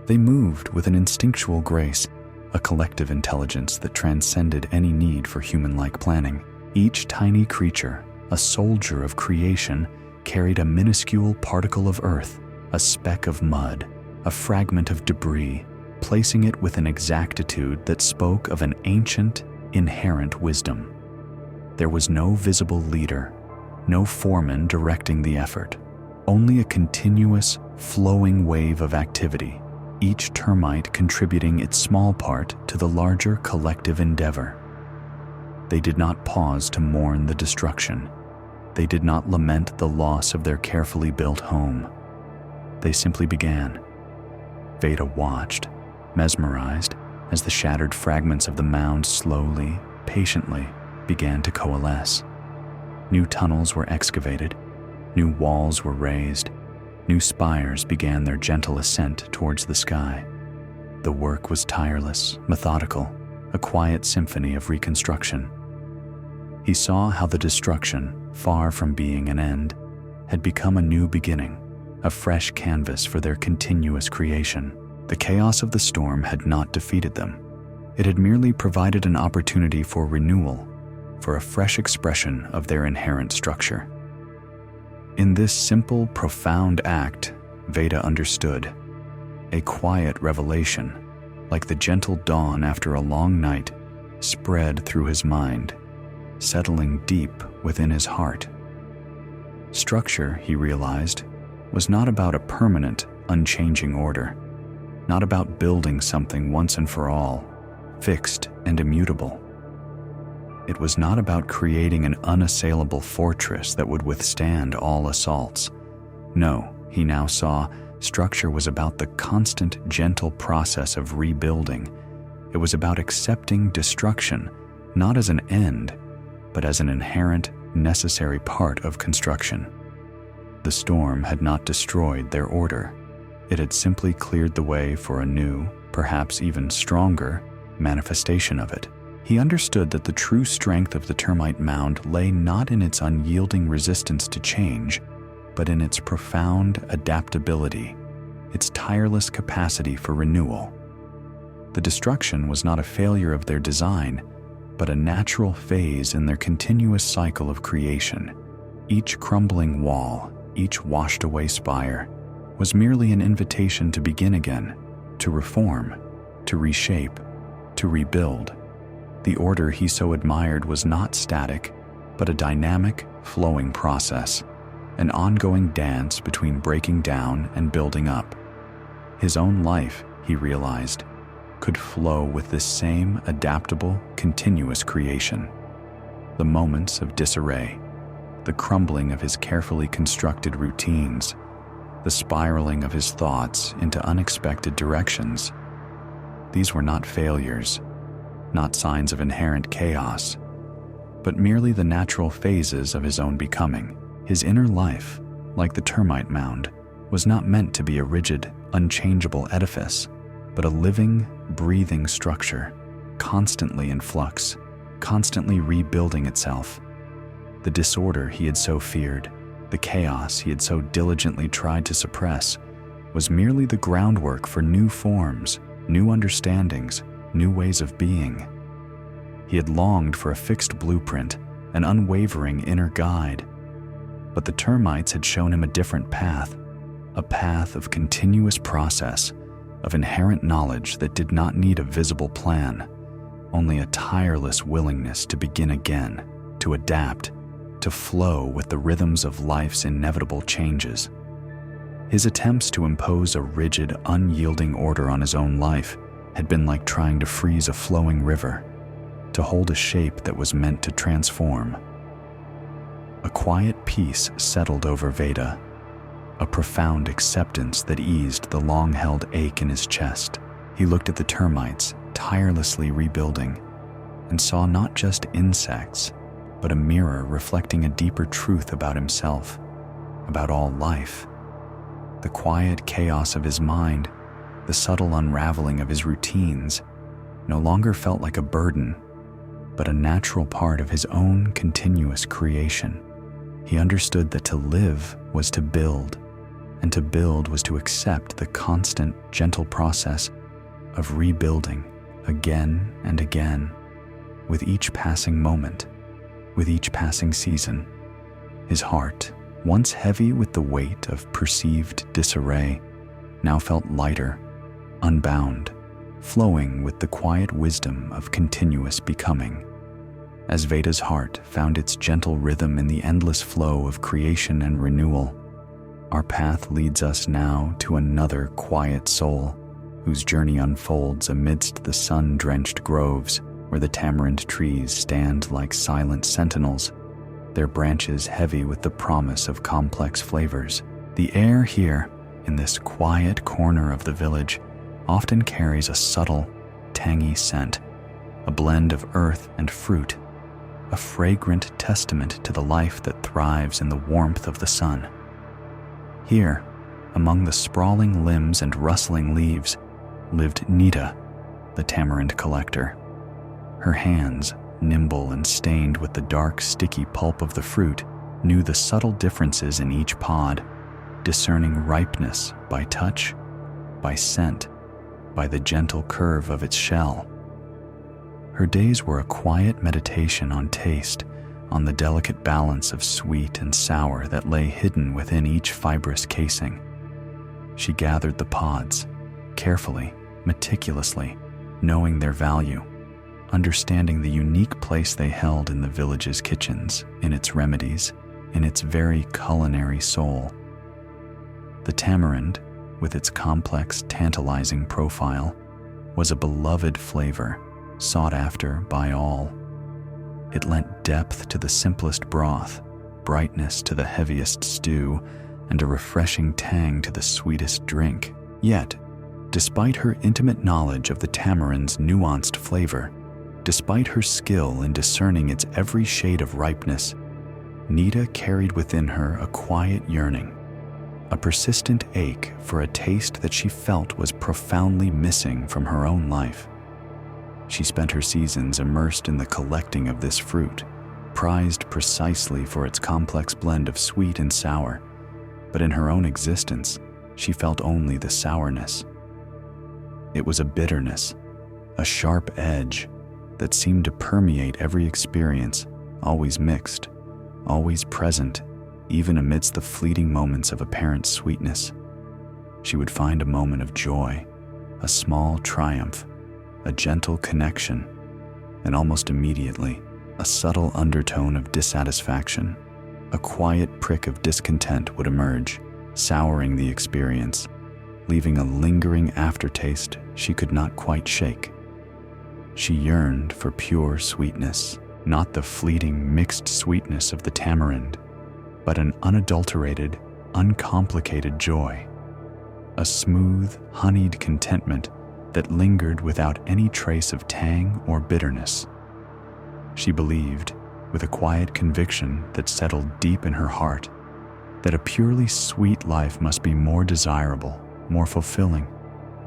They moved with an instinctual grace, a collective intelligence that transcended any need for human-like planning. Each tiny creature, a soldier of creation, carried a minuscule particle of earth, a speck of mud, a fragment of debris, placing it with an exactitude that spoke of an ancient, inherent wisdom. There was no visible leader, no foreman directing the effort, only a continuous, flowing wave of activity, each termite contributing its small part to the larger collective endeavor. They did not pause to mourn the destruction. They did not lament the loss of their carefully built home. They simply began. Veda watched, mesmerized, as the shattered fragments of the mound slowly, patiently began to coalesce. New tunnels were excavated, new walls were raised, new spires began their gentle ascent towards the sky. The work was tireless, methodical, a quiet symphony of reconstruction. He saw how the destruction, far from being an end, had become a new beginning, a fresh canvas for their continuous creation. The chaos of the storm had not defeated them. It had merely provided an opportunity for renewal, for a fresh expression of their inherent structure. In this simple, profound act, Veda understood. A quiet revelation, like the gentle dawn after a long night, spread through his mind, settling deep within his heart. Structure, he realized, was not about a permanent, unchanging order, not about building something once and for all, fixed and immutable. It was not about creating an unassailable fortress that would withstand all assaults. No, he now saw, structure was about the constant, gentle process of rebuilding. It was about accepting destruction, not as an end, but as an inherent, necessary part of construction. The storm had not destroyed their order. It had simply cleared the way for a new, perhaps even stronger, manifestation of it. He understood that the true strength of the termite mound lay not in its unyielding resistance to change, but in its profound adaptability, its tireless capacity for renewal. The destruction was not a failure of their design, but a natural phase in their continuous cycle of creation. Each crumbling wall, each washed-away spire, was merely an invitation to begin again, to reform, to reshape, to rebuild. The order he so admired was not static, but a dynamic, flowing process, an ongoing dance between breaking down and building up. His own life, he realized, could flow with this same adaptable, continuous creation. The moments of disarray, the crumbling of his carefully constructed routines, the spiraling of his thoughts into unexpected directions. These were not failures, not signs of inherent chaos, but merely the natural phases of his own becoming. His inner life, like the termite mound, was not meant to be a rigid, unchangeable edifice, but a living, breathing structure, constantly in flux, constantly rebuilding itself. The disorder he had so feared, the chaos he had so diligently tried to suppress, was merely the groundwork for new forms, new understandings, new ways of being. He had longed for a fixed blueprint, an unwavering inner guide. But the termites had shown him a different path, a path of continuous process, of inherent knowledge that did not need a visible plan, only a tireless willingness to begin again, to adapt, to flow with the rhythms of life's inevitable changes. His attempts to impose a rigid, unyielding order on his own life had been like trying to freeze a flowing river, to hold a shape that was meant to transform. A quiet peace settled over Veda, a profound acceptance that eased the long-held ache in his chest. He looked at the termites, tirelessly rebuilding, and saw not just insects, but a mirror reflecting a deeper truth about himself, about all life. The quiet chaos of his mind, the subtle unraveling of his routines, no longer felt like a burden, but a natural part of his own continuous creation. He understood that to live was to build, and to build was to accept the constant, gentle process of rebuilding again and again, with each passing moment, with each passing season. His heart, once heavy with the weight of perceived disarray, now felt lighter, unbound, flowing with the quiet wisdom of continuous becoming. As Veda's heart found its gentle rhythm in the endless flow of creation and renewal, our path leads us now to another quiet soul, whose journey unfolds amidst the sun-drenched groves where the tamarind trees stand like silent sentinels, their branches heavy with the promise of complex flavors. The air here, in this quiet corner of the village, often carries a subtle, tangy scent, a blend of earth and fruit, a fragrant testament to the life that thrives in the warmth of the sun. Here, among the sprawling limbs and rustling leaves, lived Nita, the tamarind collector. Her hands, nimble and stained with the dark, sticky pulp of the fruit, knew the subtle differences in each pod, discerning ripeness by touch, by scent, by the gentle curve of its shell. Her days were a quiet meditation on taste, on the delicate balance of sweet and sour that lay hidden within each fibrous casing. She gathered the pods, carefully, meticulously, knowing their value, understanding the unique place they held in the village's kitchens, in its remedies, in its very culinary soul. The tamarind, with its complex, tantalizing profile, was a beloved flavor, sought after by all. It lent depth to the simplest broth, brightness to the heaviest stew, and a refreshing tang to the sweetest drink. Yet, despite her intimate knowledge of the tamarind's nuanced flavor, despite her skill in discerning its every shade of ripeness, Nita carried within her a quiet yearning, a persistent ache for a taste that she felt was profoundly missing from her own life. She spent her seasons immersed in the collecting of this fruit, prized precisely for its complex blend of sweet and sour, but in her own existence, she felt only the sourness. It was a bitterness, a sharp edge that seemed to permeate every experience, always mixed, always present, even amidst the fleeting moments of apparent sweetness. She would find a moment of joy, a small triumph, a gentle connection, and almost immediately, a subtle undertone of dissatisfaction, a quiet prick of discontent would emerge, souring the experience, leaving a lingering aftertaste she could not quite shake. She yearned for pure sweetness, not the fleeting mixed sweetness of the tamarind, but an unadulterated, uncomplicated joy, a smooth, honeyed contentment that lingered without any trace of tang or bitterness. She believed, with a quiet conviction that settled deep in her heart, that a purely sweet life must be more desirable, more fulfilling,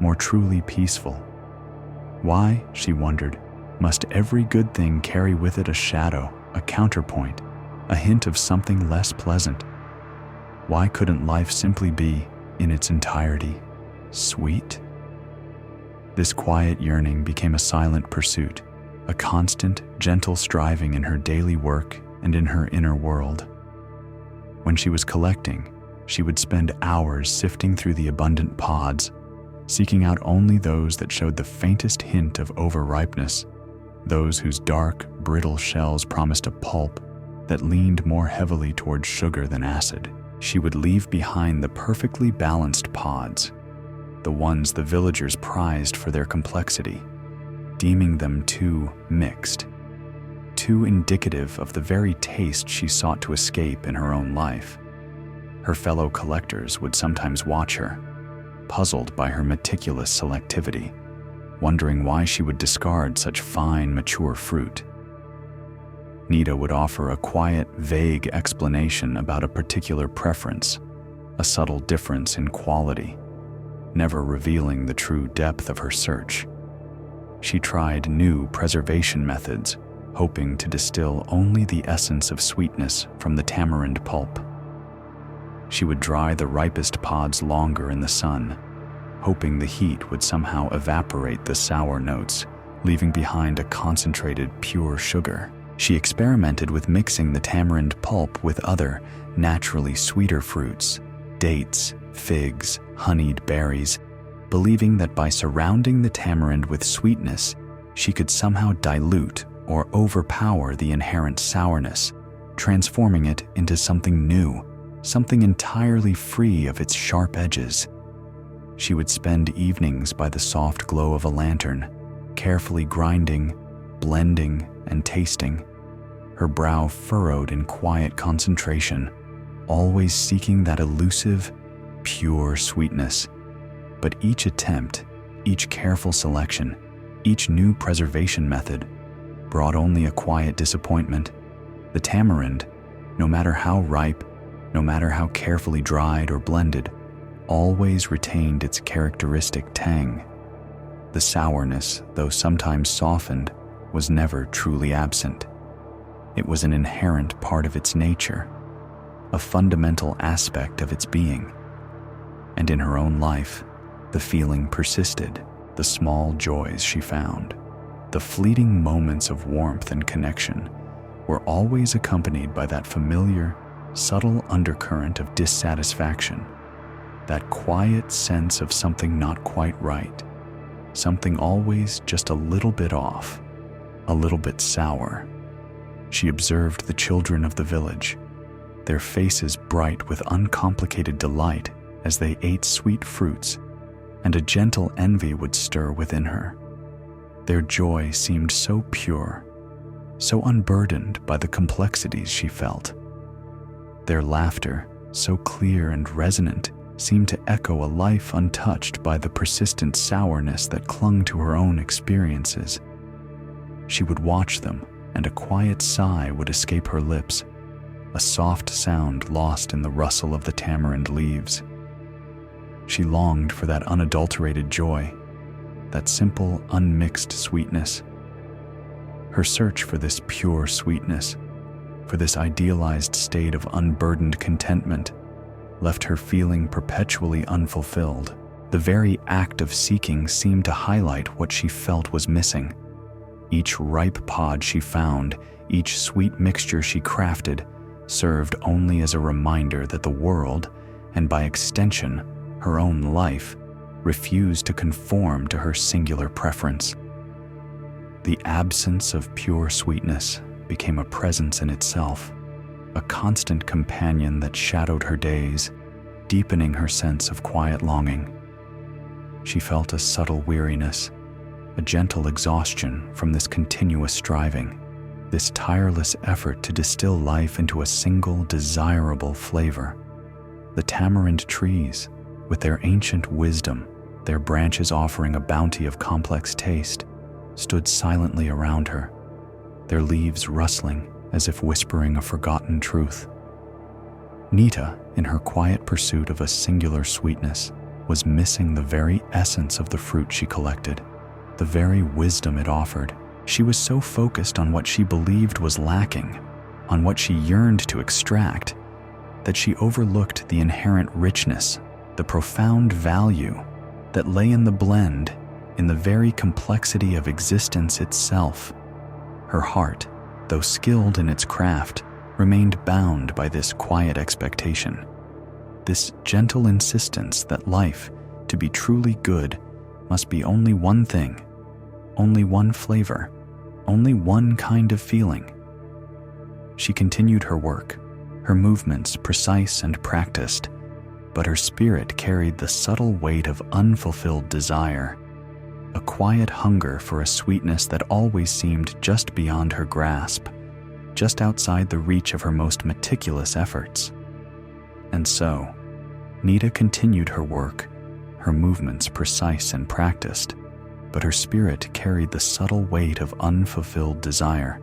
more truly peaceful. Why, she wondered, must every good thing carry with it a shadow, a counterpoint, a hint of something less pleasant? Why couldn't life simply be, in its entirety, sweet? This quiet yearning became a silent pursuit, a constant, gentle striving in her daily work and in her inner world. When she was collecting, she would spend hours sifting through the abundant pods, seeking out only those that showed the faintest hint of overripeness, those whose dark, brittle shells promised a pulp that leaned more heavily towards sugar than acid. She would leave behind the perfectly balanced pods, the ones the villagers prized for their complexity, deeming them too mixed, too indicative of the very taste she sought to escape in her own life. Her fellow collectors would sometimes watch her, puzzled by her meticulous selectivity, wondering why she would discard such fine, mature fruit. Nita would offer a quiet, vague explanation about a particular preference, a subtle difference in quality, never revealing the true depth of her search. She tried new preservation methods, hoping to distill only the essence of sweetness from the tamarind pulp. She would dry the ripest pods longer in the sun, hoping the heat would somehow evaporate the sour notes, leaving behind a concentrated, pure sugar. She experimented with mixing the tamarind pulp with other, naturally sweeter fruits, dates, figs, honeyed berries, believing that by surrounding the tamarind with sweetness, she could somehow dilute or overpower the inherent sourness, transforming it into something new, something entirely free of its sharp edges. She would spend evenings by the soft glow of a lantern, carefully grinding, blending, and tasting, her brow furrowed in quiet concentration, always seeking that elusive, pure sweetness. But each attempt, each careful selection, each new preservation method brought only a quiet disappointment. The tamarind, no matter how ripe, no matter how carefully dried or blended, always retained its characteristic tang. The sourness, though sometimes softened, was never truly absent. It was an inherent part of its nature, a fundamental aspect of its being. And in her own life, the feeling persisted. The small joys she found, the fleeting moments of warmth and connection, were always accompanied by that familiar, subtle undercurrent of dissatisfaction, that quiet sense of something not quite right, something always just a little bit off, a little bit sour. She observed the children of the village, their faces bright with uncomplicated delight as they ate sweet fruits, and a gentle envy would stir within her. Their joy seemed so pure, so unburdened by the complexities she felt. Their laughter, so clear and resonant, seemed to echo a life untouched by the persistent sourness that clung to her own experiences. She would watch them, and a quiet sigh would escape her lips, a soft sound lost in the rustle of the tamarind leaves. She longed for that unadulterated joy, that simple, unmixed sweetness. Her search for this pure sweetness, for this idealized state of unburdened contentment, left her feeling perpetually unfulfilled. The very act of seeking seemed to highlight what she felt was missing. Each ripe pod she found, each sweet mixture she crafted, served only as a reminder that the world, and by extension, her own life, refused to conform to her singular preference. The absence of pure sweetness became a presence in itself, a constant companion that shadowed her days, deepening her sense of quiet longing. She felt a subtle weariness, a gentle exhaustion from this continuous striving, this tireless effort to distill life into a single desirable flavor. The tamarind trees, with their ancient wisdom, their branches offering a bounty of complex taste, stood silently around her, their leaves rustling as if whispering a forgotten truth. Nita, in her quiet pursuit of a singular sweetness, was missing the very essence of the fruit she collected, the very wisdom it offered. She was so focused on what she believed was lacking, on what she yearned to extract, that she overlooked the inherent richness, the profound value that lay in the blend, in the very complexity of existence itself. Her heart, though skilled in its craft, remained bound by this quiet expectation, this gentle insistence that life, to be truly good must be only one thing, only one flavor, only one kind of feeling. She continued her work, her movements precise and practiced, but her spirit carried the subtle weight of unfulfilled desire, a quiet hunger for a sweetness that always seemed just beyond her grasp, just outside the reach of her most meticulous efforts. And so, Nita continued her work, her movements precise and practiced, but her spirit carried the subtle weight of unfulfilled desire,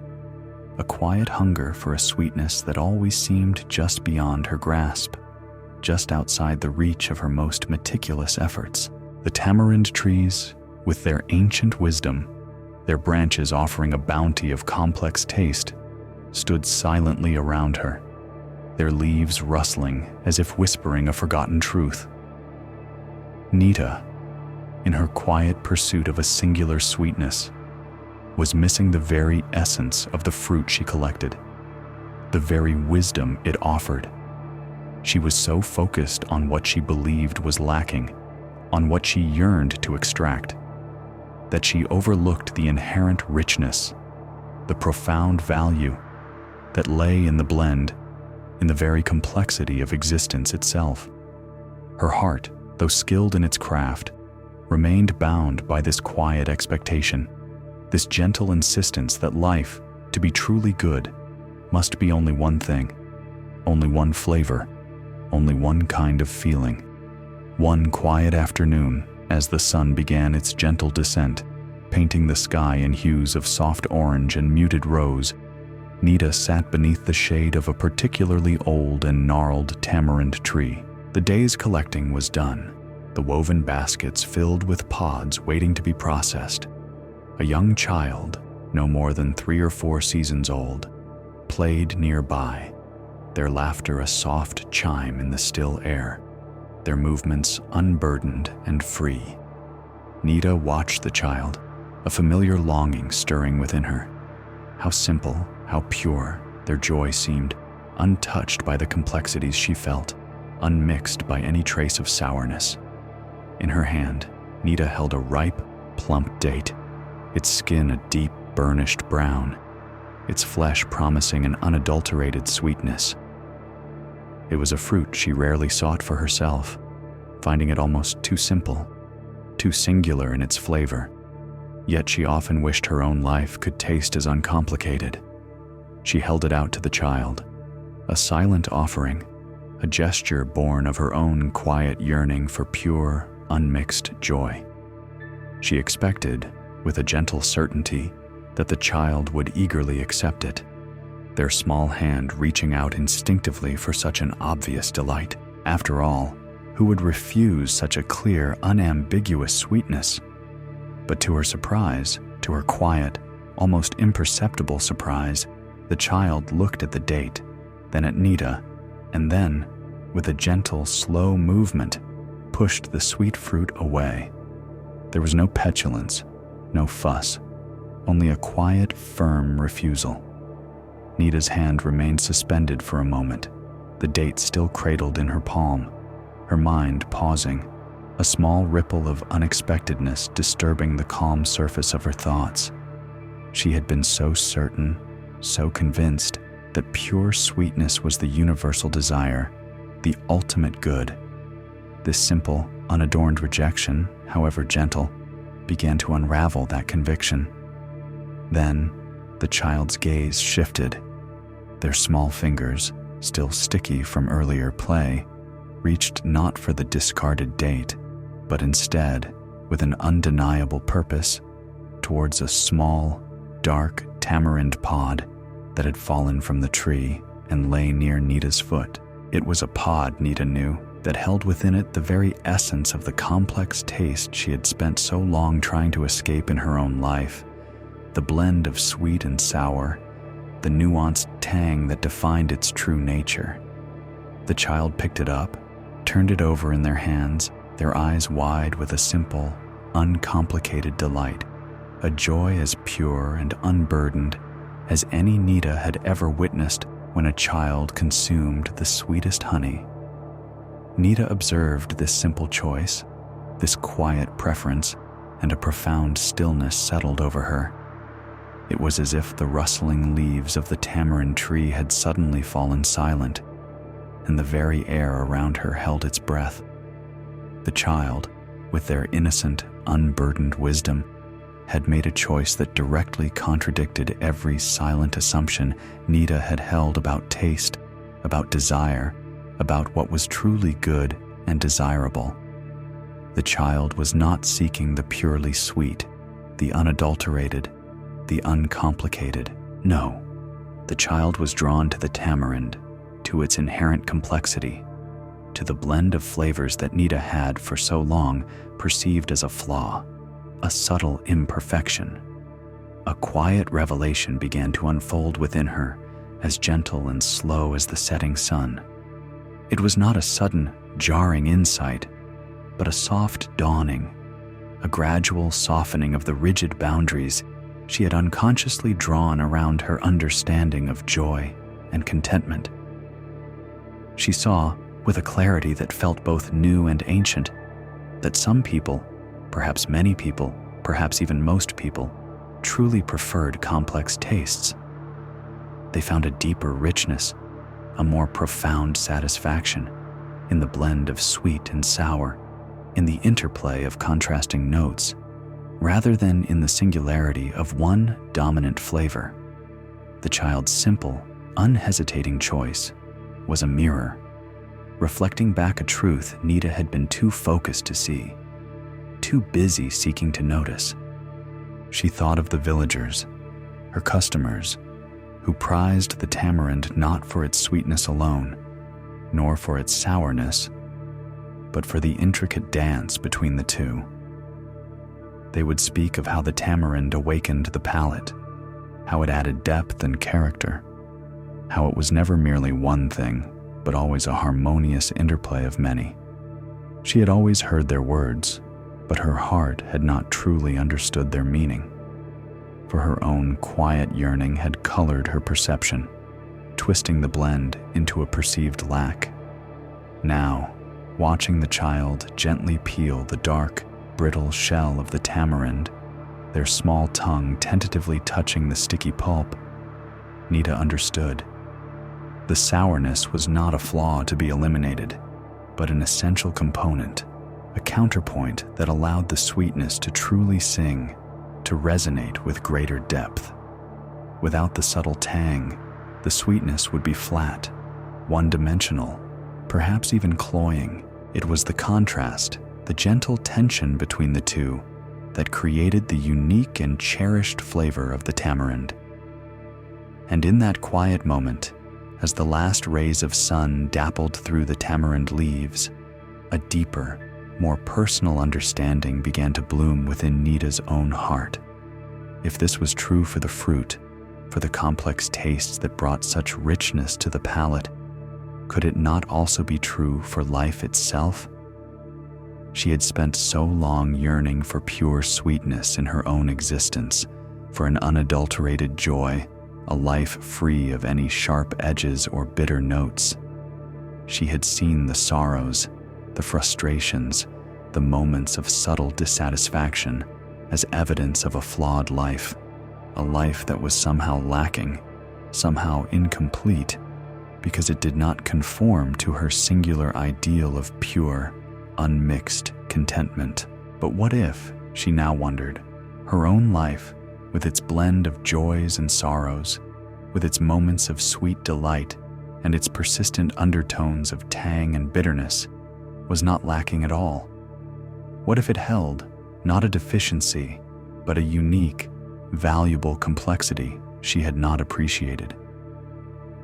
a quiet hunger for a sweetness that always seemed just beyond her grasp, just outside the reach of her most meticulous efforts. The tamarind trees, with their ancient wisdom, their branches offering a bounty of complex taste, stood silently around her, their leaves rustling as if whispering a forgotten truth. Nita, in her quiet pursuit of a singular sweetness, was missing the very essence of the fruit she collected, the very wisdom it offered. She was so focused on what she believed was lacking, on what she yearned to extract, that she overlooked the inherent richness, the profound value that lay in the blend, in the very complexity of existence itself. Her heart, though skilled in its craft, remained bound by this quiet expectation, this gentle insistence that life, to be truly good, must be only one thing, only one flavor, only one kind of feeling. One quiet afternoon, as the sun began its gentle descent, painting the sky in hues of soft orange and muted rose, Nita sat beneath the shade of a particularly old and gnarled tamarind tree. The day's collecting was done, the woven baskets filled with pods waiting to be processed. A young child, no more than 3 or 4 seasons old, played nearby, their laughter a soft chime in the still air, their movements unburdened and free. Nita watched the child, a familiar longing stirring within her. How simple, how pure their joy seemed, untouched by the complexities she felt, unmixed by any trace of sourness. In her hand, Nita held a ripe, plump date, its skin a deep, burnished brown, its flesh promising an unadulterated sweetness. It was a fruit she rarely sought for herself, finding it almost too simple, too singular in its flavor. Yet she often wished her own life could taste as uncomplicated. She held it out to the child, a silent offering, a gesture born of her own quiet yearning for pure, unmixed joy. She expected, with a gentle certainty, that the child would eagerly accept it, their small hand reaching out instinctively for such an obvious delight. After all, who would refuse such a clear, unambiguous sweetness? But to her surprise, to her quiet, almost imperceptible surprise, the child looked at the date, then at Nita, and then, with a gentle, slow movement, pushed the sweet fruit away. There was no petulance, no fuss, only a quiet, firm refusal. Nita's hand remained suspended for a moment, the date still cradled in her palm, her mind pausing, a small ripple of unexpectedness disturbing the calm surface of her thoughts. She had been so certain, so convinced, that pure sweetness was the universal desire, the ultimate good. This simple, unadorned rejection, however gentle, began to unravel that conviction. Then, the child's gaze shifted. Their small fingers, still sticky from earlier play, reached not for the discarded date, but instead, with an undeniable purpose, towards a small, dark tamarind pod that had fallen from the tree and lay near Nita's foot. It was a pod, Nita knew, that held within it the very essence of the complex taste she had spent so long trying to escape in her own life, the blend of sweet and sour, the nuanced tang that defined its true nature. The child picked it up, turned it over in their hands, their eyes wide with a simple, uncomplicated delight, a joy as pure and unburdened as any Nita had ever witnessed when a child consumed the sweetest honey. Nita observed this simple choice, This quiet preference and a profound stillness settled over her. It was as if the rustling leaves of the tamarind tree had suddenly fallen silent, and the very air around her held its breath. The child, with their innocent, unburdened wisdom, had made a choice that directly contradicted every silent assumption Nita had held about taste, about desire, about what was truly good and desirable. The child was not seeking the purely sweet, the unadulterated, the uncomplicated. No, the child was drawn to the tamarind, to its inherent complexity, to the blend of flavors that Nita had for so long perceived as a flaw, a subtle imperfection. A quiet revelation began to unfold within her, as gentle and slow as the setting sun. It was not a sudden, jarring insight, but a soft dawning, a gradual softening of the rigid boundaries she had unconsciously drawn around her understanding of joy and contentment. She saw, with a clarity that felt both new and ancient, that some people, perhaps many people, perhaps even most people, truly preferred complex tastes. They found a deeper richness, a more profound satisfaction in the blend of sweet and sour, in the interplay of contrasting notes, rather than in the singularity of one dominant flavor. The child's simple, unhesitating choice was a mirror, reflecting back a truth Nita had been too focused to see, too busy seeking to notice. She thought of the villagers, her customers, who prized the tamarind not for its sweetness alone, nor for its sourness, but for the intricate dance between the two. They would speak of how the tamarind awakened the palate, how it added depth and character, how it was never merely one thing, but always a harmonious interplay of many. She had always heard their words, but her heart had not truly understood their meaning, for her own quiet yearning had colored her perception, twisting the blend into a perceived lack. Now, watching the child gently peel the dark, brittle shell of the tamarind, their small tongue tentatively touching the sticky pulp, Nita understood. The sourness was not a flaw to be eliminated, but an essential component, a counterpoint that allowed the sweetness to truly sing, to resonate with greater depth. Without the subtle tang, the sweetness would be flat, one-dimensional, perhaps even cloying. It was the contrast, the gentle tension between the two, that created the unique and cherished flavor of the tamarind. And in that quiet moment, as the last rays of sun dappled through the tamarind leaves, a deeper, more personal understanding began to bloom within Nita's own heart. If this was true for the fruit, for the complex tastes that brought such richness to the palate, could it not also be true for life itself? She had spent so long yearning for pure sweetness in her own existence, for an unadulterated joy, a life free of any sharp edges or bitter notes. She had seen the sorrows, the frustrations, the moments of subtle dissatisfaction as evidence of a flawed life, a life that was somehow lacking, somehow incomplete, because it did not conform to her singular ideal of pure, unmixed contentment. But what if, she now wondered, her own life, with its blend of joys and sorrows, with its moments of sweet delight and its persistent undertones of tang and bitterness, was not lacking at all? What if it held, not a deficiency, but a unique, valuable complexity she had not appreciated?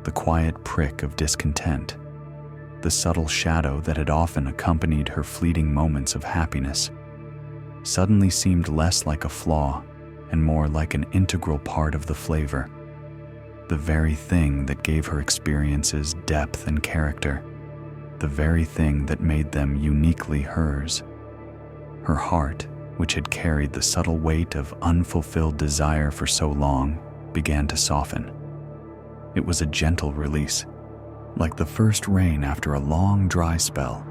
The quiet prick of discontent, the subtle shadow that had often accompanied her fleeting moments of happiness, suddenly seemed less like a flaw and more like an integral part of the flavor, the very thing that gave her experiences depth and character, the very thing that made them uniquely hers. Her heart, which had carried the subtle weight of unfulfilled desire for so long, began to soften. It was a gentle release, like the first rain after a long dry spell,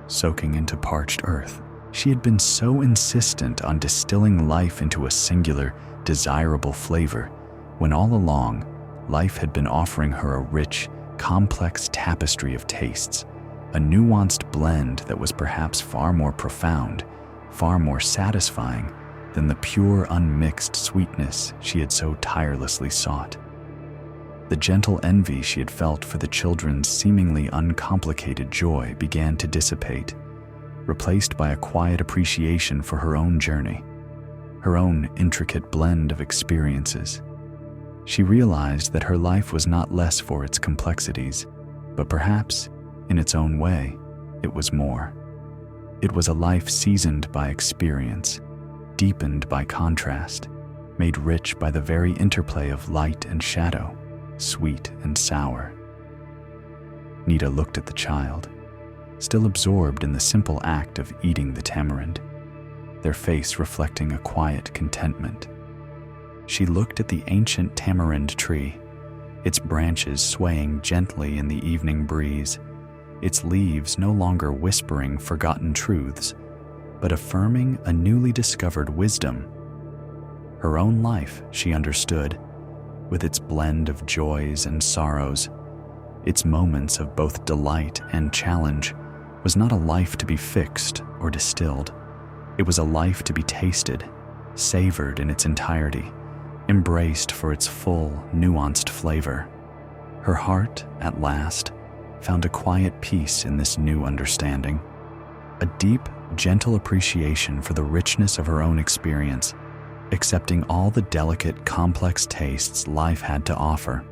soaking into parched earth. She had been so insistent on distilling life into a singular, desirable flavor, when all along, life had been offering her a rich, complex tapestry of tastes, a nuanced blend that was perhaps far more profound, far more satisfying than the pure, unmixed sweetness she had so tirelessly sought. The gentle envy she had felt for the children's seemingly uncomplicated joy began to dissipate, replaced by a quiet appreciation for her own journey, her own intricate blend of experiences. She realized that her life was not less for its complexities, but perhaps, in its own way, it was more. It was a life seasoned by experience, deepened by contrast, made rich by the very interplay of light and shadow, sweet and sour. Nita looked at the child, still absorbed in the simple act of eating the tamarind, their face reflecting a quiet contentment. She looked at the ancient tamarind tree, its branches swaying gently in the evening breeze, its leaves no longer whispering forgotten truths, but affirming a newly discovered wisdom. Her own life, she understood, with its blend of joys and sorrows, its moments of both delight and challenge, was not a life to be fixed or distilled. It was a life to be tasted, savored in its entirety, embraced for its full, nuanced flavor. Her heart, at last, found a quiet peace in this new understanding, a deep, gentle appreciation for the richness of her own experience, accepting all the delicate, complex tastes life had to offer.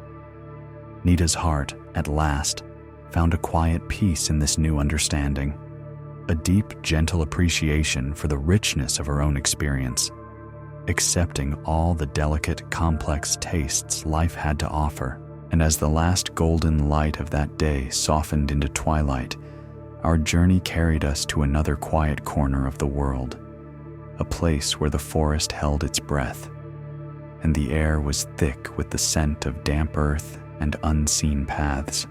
Nita's heart, at last, found a quiet peace in this new understanding, a deep, gentle appreciation for the richness of her own experience, accepting all the delicate, complex tastes life had to offer. And as the last golden light of that day softened into twilight, our journey carried us to another quiet corner of the world, a place where the forest held its breath, and the air was thick with the scent of damp earth and unseen paths.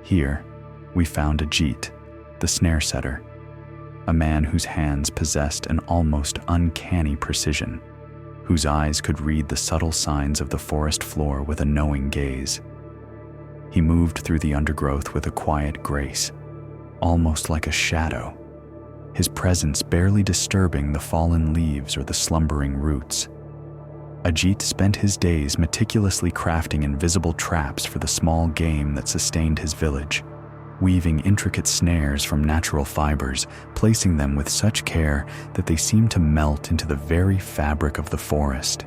Here, we found Ajit, the snare setter, a man whose hands possessed an almost uncanny precision, whose eyes could read the subtle signs of the forest floor with a knowing gaze. He moved through the undergrowth with a quiet grace, almost like a shadow, his presence barely disturbing the fallen leaves or the slumbering roots. Ajit spent his days meticulously crafting invisible traps for the small game that sustained his village, weaving intricate snares from natural fibers, placing them with such care that they seemed to melt into the very fabric of the forest.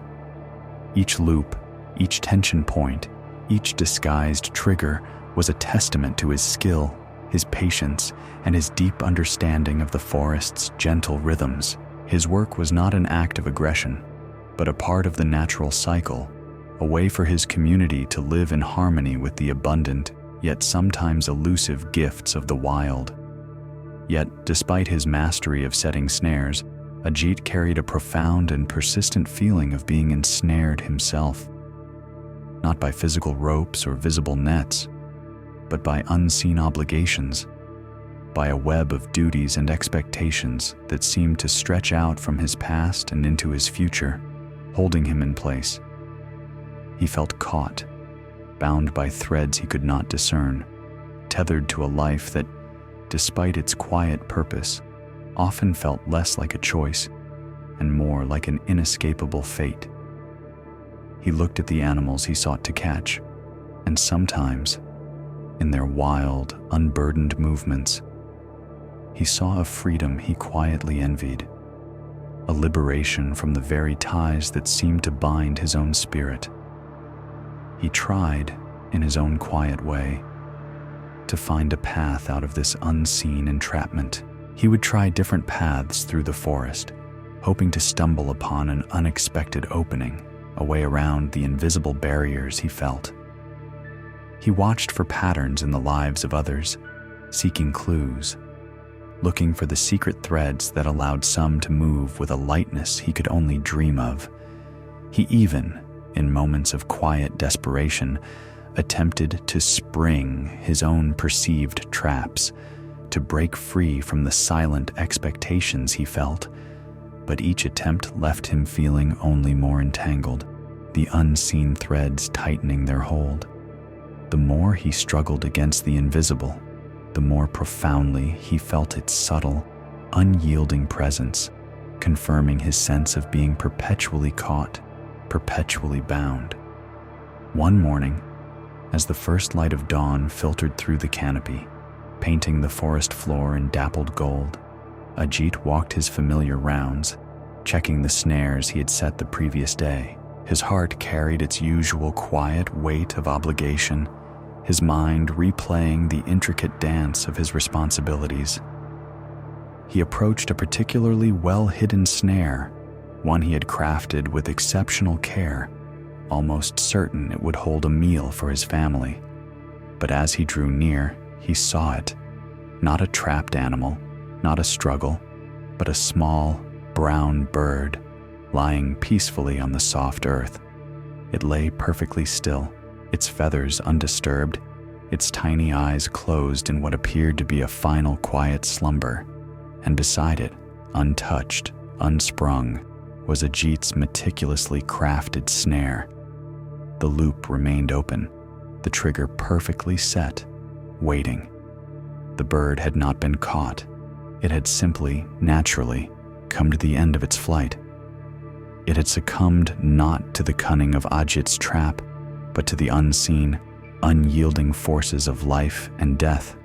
Each loop, each tension point, each disguised trigger was a testament to his skill, his patience, and his deep understanding of the forest's gentle rhythms. His work was not an act of aggression, but a part of the natural cycle, a way for his community to live in harmony with the abundant, yet sometimes elusive gifts of the wild. Yet, despite his mastery of setting snares, Ajit carried a profound and persistent feeling of being ensnared himself, not by physical ropes or visible nets, but by unseen obligations, by a web of duties and expectations that seemed to stretch out from his past and into his future, holding him in place. He felt caught, bound by threads he could not discern, tethered to a life that, despite its quiet purpose, often felt less like a choice and more like an inescapable fate. He looked at the animals he sought to catch, and sometimes, in their wild, unburdened movements, he saw a freedom he quietly envied, a liberation from the very ties that seemed to bind his own spirit. He tried, in his own quiet way, to find a path out of this unseen entrapment. He would try different paths through the forest, hoping to stumble upon an unexpected opening, a way around the invisible barriers he felt. He watched for patterns in the lives of others, seeking clues, looking for the secret threads that allowed some to move with a lightness he could only dream of. He even, in moments of quiet desperation, attempted to spring his own perceived traps, to break free from the silent expectations he felt, but each attempt left him feeling only more entangled, the unseen threads tightening their hold. The more he struggled against the invisible, the more profoundly he felt its subtle, unyielding presence, confirming his sense of being perpetually caught, perpetually bound. One morning, as the first light of dawn filtered through the canopy, painting the forest floor in dappled gold, Ajit walked his familiar rounds, checking the snares he had set the previous day. His heart carried its usual quiet weight of obligation, his mind replaying the intricate dance of his responsibilities. He approached a particularly well-hidden snare, one he had crafted with exceptional care, almost certain it would hold a meal for his family. But as he drew near, he saw it. Not a trapped animal, not a struggle, but a small, brown bird lying peacefully on the soft earth. It lay perfectly still, its feathers undisturbed, its tiny eyes closed in what appeared to be a final quiet slumber, and beside it, untouched, unsprung, was Ajit's meticulously crafted snare. The loop remained open, the trigger perfectly set, waiting. The bird had not been caught. It had simply, naturally, come to the end of its flight. It had succumbed not to the cunning of Ajit's trap, but to the unseen, unyielding forces of life and death,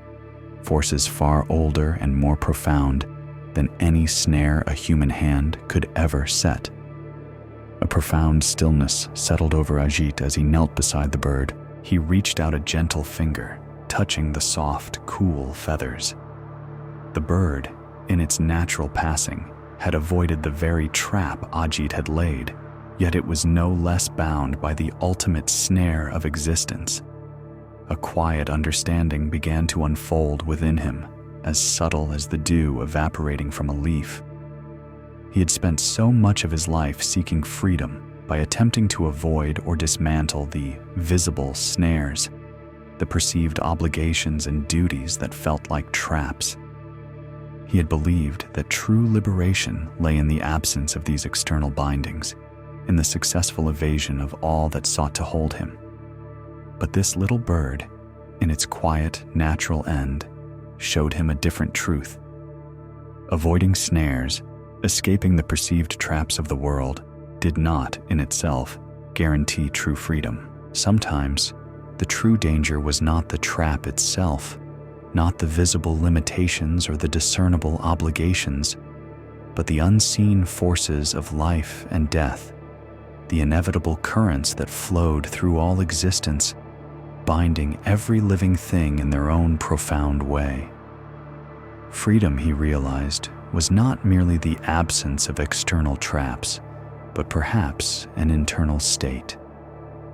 forces far older and more profound than any snare a human hand could ever set. A profound stillness settled over Ajit as he knelt beside the bird. He reached out a gentle finger, touching the soft, cool feathers. The bird, in its natural passing, had avoided the very trap Ajit had laid, yet it was no less bound by the ultimate snare of existence. A quiet understanding began to unfold within him, as subtle as the dew evaporating from a leaf. He had spent so much of his life seeking freedom by attempting to avoid or dismantle the visible snares, the perceived obligations and duties that felt like traps. He had believed that true liberation lay in the absence of these external bindings, in the successful evasion of all that sought to hold him. But this little bird, in its quiet, natural end, showed him a different truth. Avoiding snares, escaping the perceived traps of the world, did not, in itself, guarantee true freedom. Sometimes, the true danger was not the trap itself, not the visible limitations or the discernible obligations, but the unseen forces of life and death, the inevitable currents that flowed through all existence, binding every living thing in their own profound way. Freedom, he realized, was not merely the absence of external traps, but perhaps an internal state,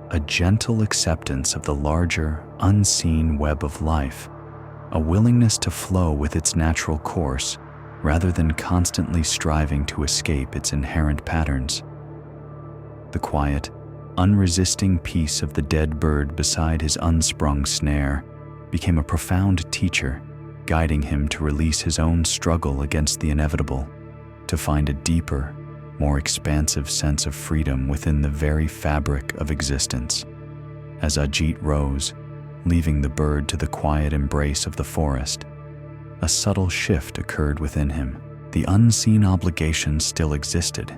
a gentle acceptance of the larger, unseen web of life, a willingness to flow with its natural course rather than constantly striving to escape its inherent patterns. The quiet, unresisting peace of the dead bird beside his unsprung snare became a profound teacher, guiding him to release his own struggle against the inevitable, to find a deeper, more expansive sense of freedom within the very fabric of existence. As Ajit rose, leaving the bird to the quiet embrace of the forest, a subtle shift occurred within him. The unseen obligations still existed.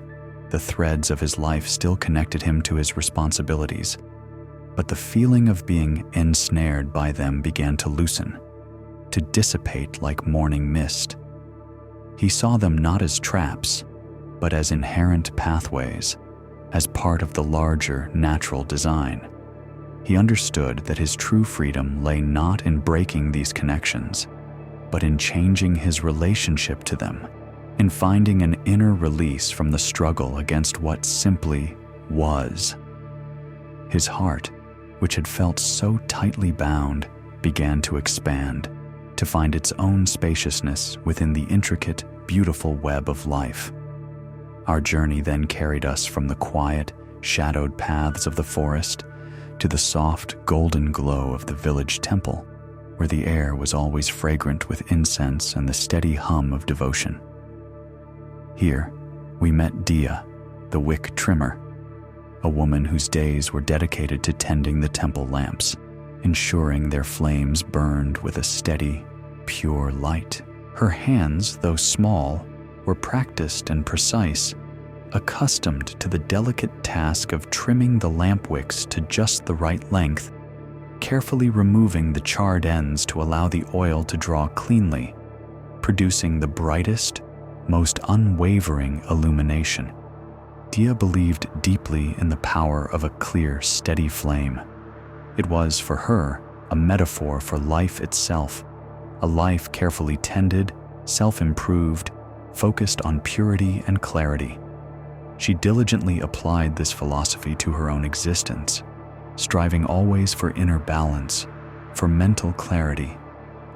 The threads of his life still connected him to his responsibilities, but the feeling of being ensnared by them began to loosen, to dissipate like morning mist. He saw them not as traps, but as inherent pathways, as part of the larger natural design. He understood that his true freedom lay not in breaking these connections, but in changing his relationship to them, in finding an inner release from the struggle against what simply was. His heart, which had felt so tightly bound, began to expand, to find its own spaciousness within the intricate, beautiful web of life. Our journey then carried us from the quiet, shadowed paths of the forest to the soft, golden glow of the village temple, where the air was always fragrant with incense and the steady hum of devotion. Here, we met Dia, the wick trimmer, a woman whose days were dedicated to tending the temple lamps, ensuring their flames burned with a steady, pure light. Her hands, though small, were practiced and precise, accustomed to the delicate task of trimming the lamp wicks to just the right length, carefully removing the charred ends to allow the oil to draw cleanly, producing the brightest, most unwavering illumination. Dia believed deeply in the power of a clear, steady flame. It was, for her, a metaphor for life itself, a life carefully tended, self-improved, focused on purity and clarity. She diligently applied this philosophy to her own existence, striving always for inner balance, for mental clarity,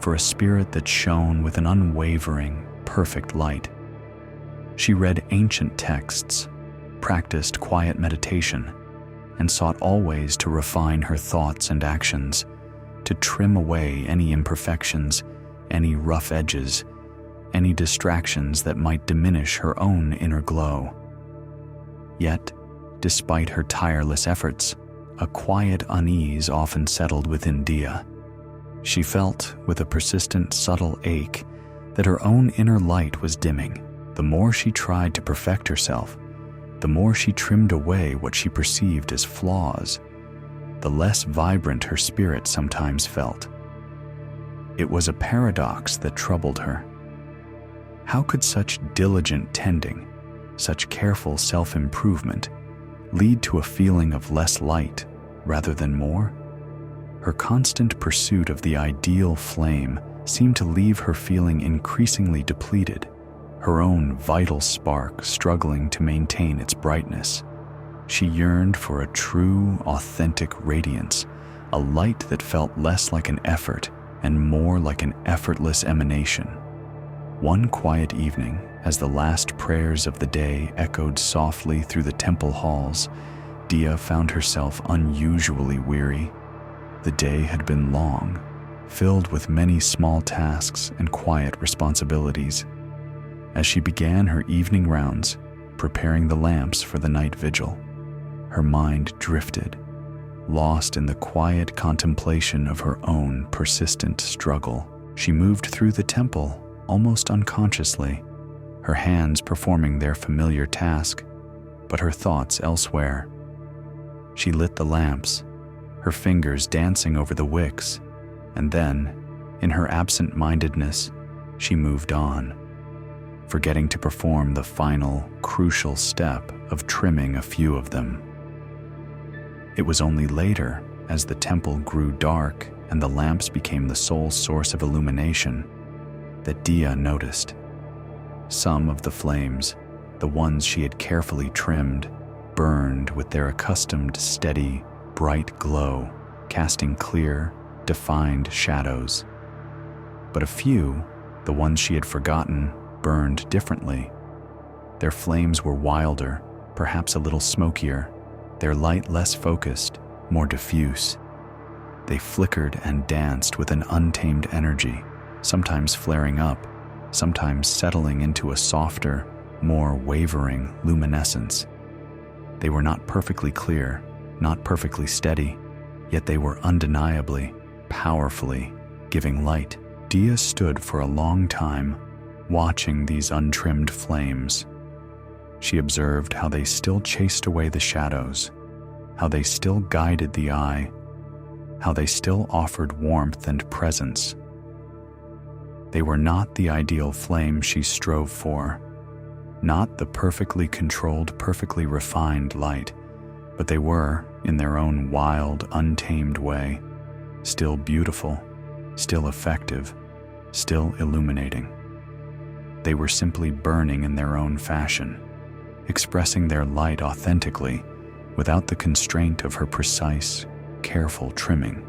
for a spirit that shone with an unwavering, perfect light. She read ancient texts, practiced quiet meditation, and sought always to refine her thoughts and actions, to trim away any imperfections, any rough edges, any distractions that might diminish her own inner glow. Yet, despite her tireless efforts, a quiet unease often settled within Dia. She felt, with a persistent, subtle ache, that her own inner light was dimming. The more she tried to perfect herself, the more she trimmed away what she perceived as flaws, the less vibrant her spirit sometimes felt. It was a paradox that troubled her. How could such diligent tending, such careful self-improvement, lead to a feeling of less light rather than more? Her constant pursuit of the ideal flame seemed to leave her feeling increasingly depleted, her own vital spark struggling to maintain its brightness. She yearned for a true, authentic radiance, a light that felt less like an effort and more like an effortless emanation. One quiet evening, as the last prayers of the day echoed softly through the temple halls, Dia found herself unusually weary. The day had been long, filled with many small tasks and quiet responsibilities. As she began her evening rounds, preparing the lamps for the night vigil, her mind drifted, lost in the quiet contemplation of her own persistent struggle. She moved through the temple almost unconsciously, her hands performing their familiar task, but her thoughts elsewhere. She lit the lamps, her fingers dancing over the wicks, and then, in her absent-mindedness, she moved on, forgetting to perform the final, crucial step of trimming a few of them. It was only later, as the temple grew dark and the lamps became the sole source of illumination, that Dia noticed. Some of the flames, the ones she had carefully trimmed, burned with their accustomed steady, bright glow, casting clear, defined shadows. But a few, the ones she had forgotten, burned differently. Their flames were wilder, perhaps a little smokier, their light less focused, more diffuse. They flickered and danced with an untamed energy, sometimes flaring up, sometimes settling into a softer, more wavering luminescence. They were not perfectly clear, not perfectly steady, yet they were undeniably, powerfully giving light. Dia stood for a long time, watching these untrimmed flames. She observed how they still chased away the shadows, how they still guided the eye, how they still offered warmth and presence. They were not the ideal flame she strove for, not the perfectly controlled, perfectly refined light, but they were, in their own wild, untamed way, still beautiful, still effective, still illuminating. They were simply burning in their own fashion, expressing their light authentically, without the constraint of her precise, careful trimming.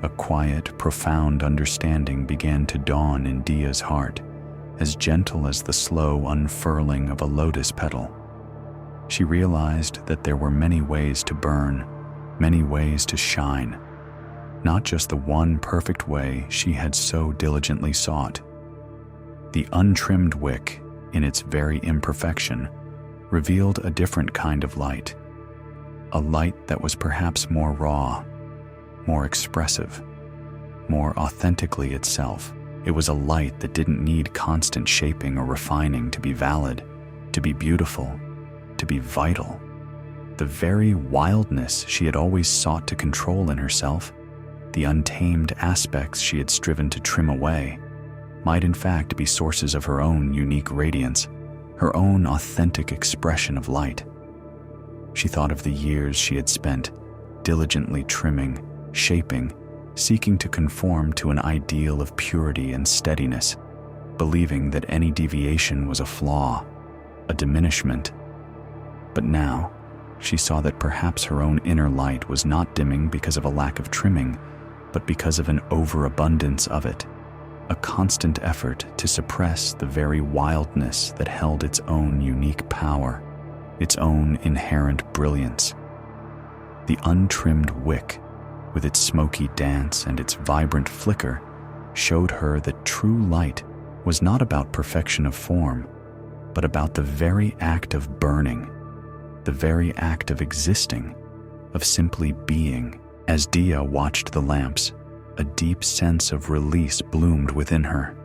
A quiet, profound understanding began to dawn in Dia's heart, as gentle as the slow unfurling of a lotus petal. She realized that there were many ways to burn, many ways to shine, not just the one perfect way she had so diligently sought. The untrimmed wick, in its very imperfection, revealed a different kind of light, a light that was perhaps more raw, more expressive, more authentically itself. It was a light that didn't need constant shaping or refining to be valid, to be beautiful, to be vital. The very wildness she had always sought to control in herself, the untamed aspects she had striven to trim away, might in fact be sources of her own unique radiance, her own authentic expression of light. She thought of the years she had spent diligently trimming, shaping, seeking to conform to an ideal of purity and steadiness, believing that any deviation was a flaw, a diminishment. But now, she saw that perhaps her own inner light was not dimming because of a lack of trimming, but because of an overabundance of it, a constant effort to suppress the very wildness that held its own unique power, its own inherent brilliance. The untrimmed wick, with its smoky dance and its vibrant flicker, showed her that true light was not about perfection of form, but about the very act of burning, the very act of existing, of simply being. As Dia watched the lamps, a deep sense of release bloomed within her.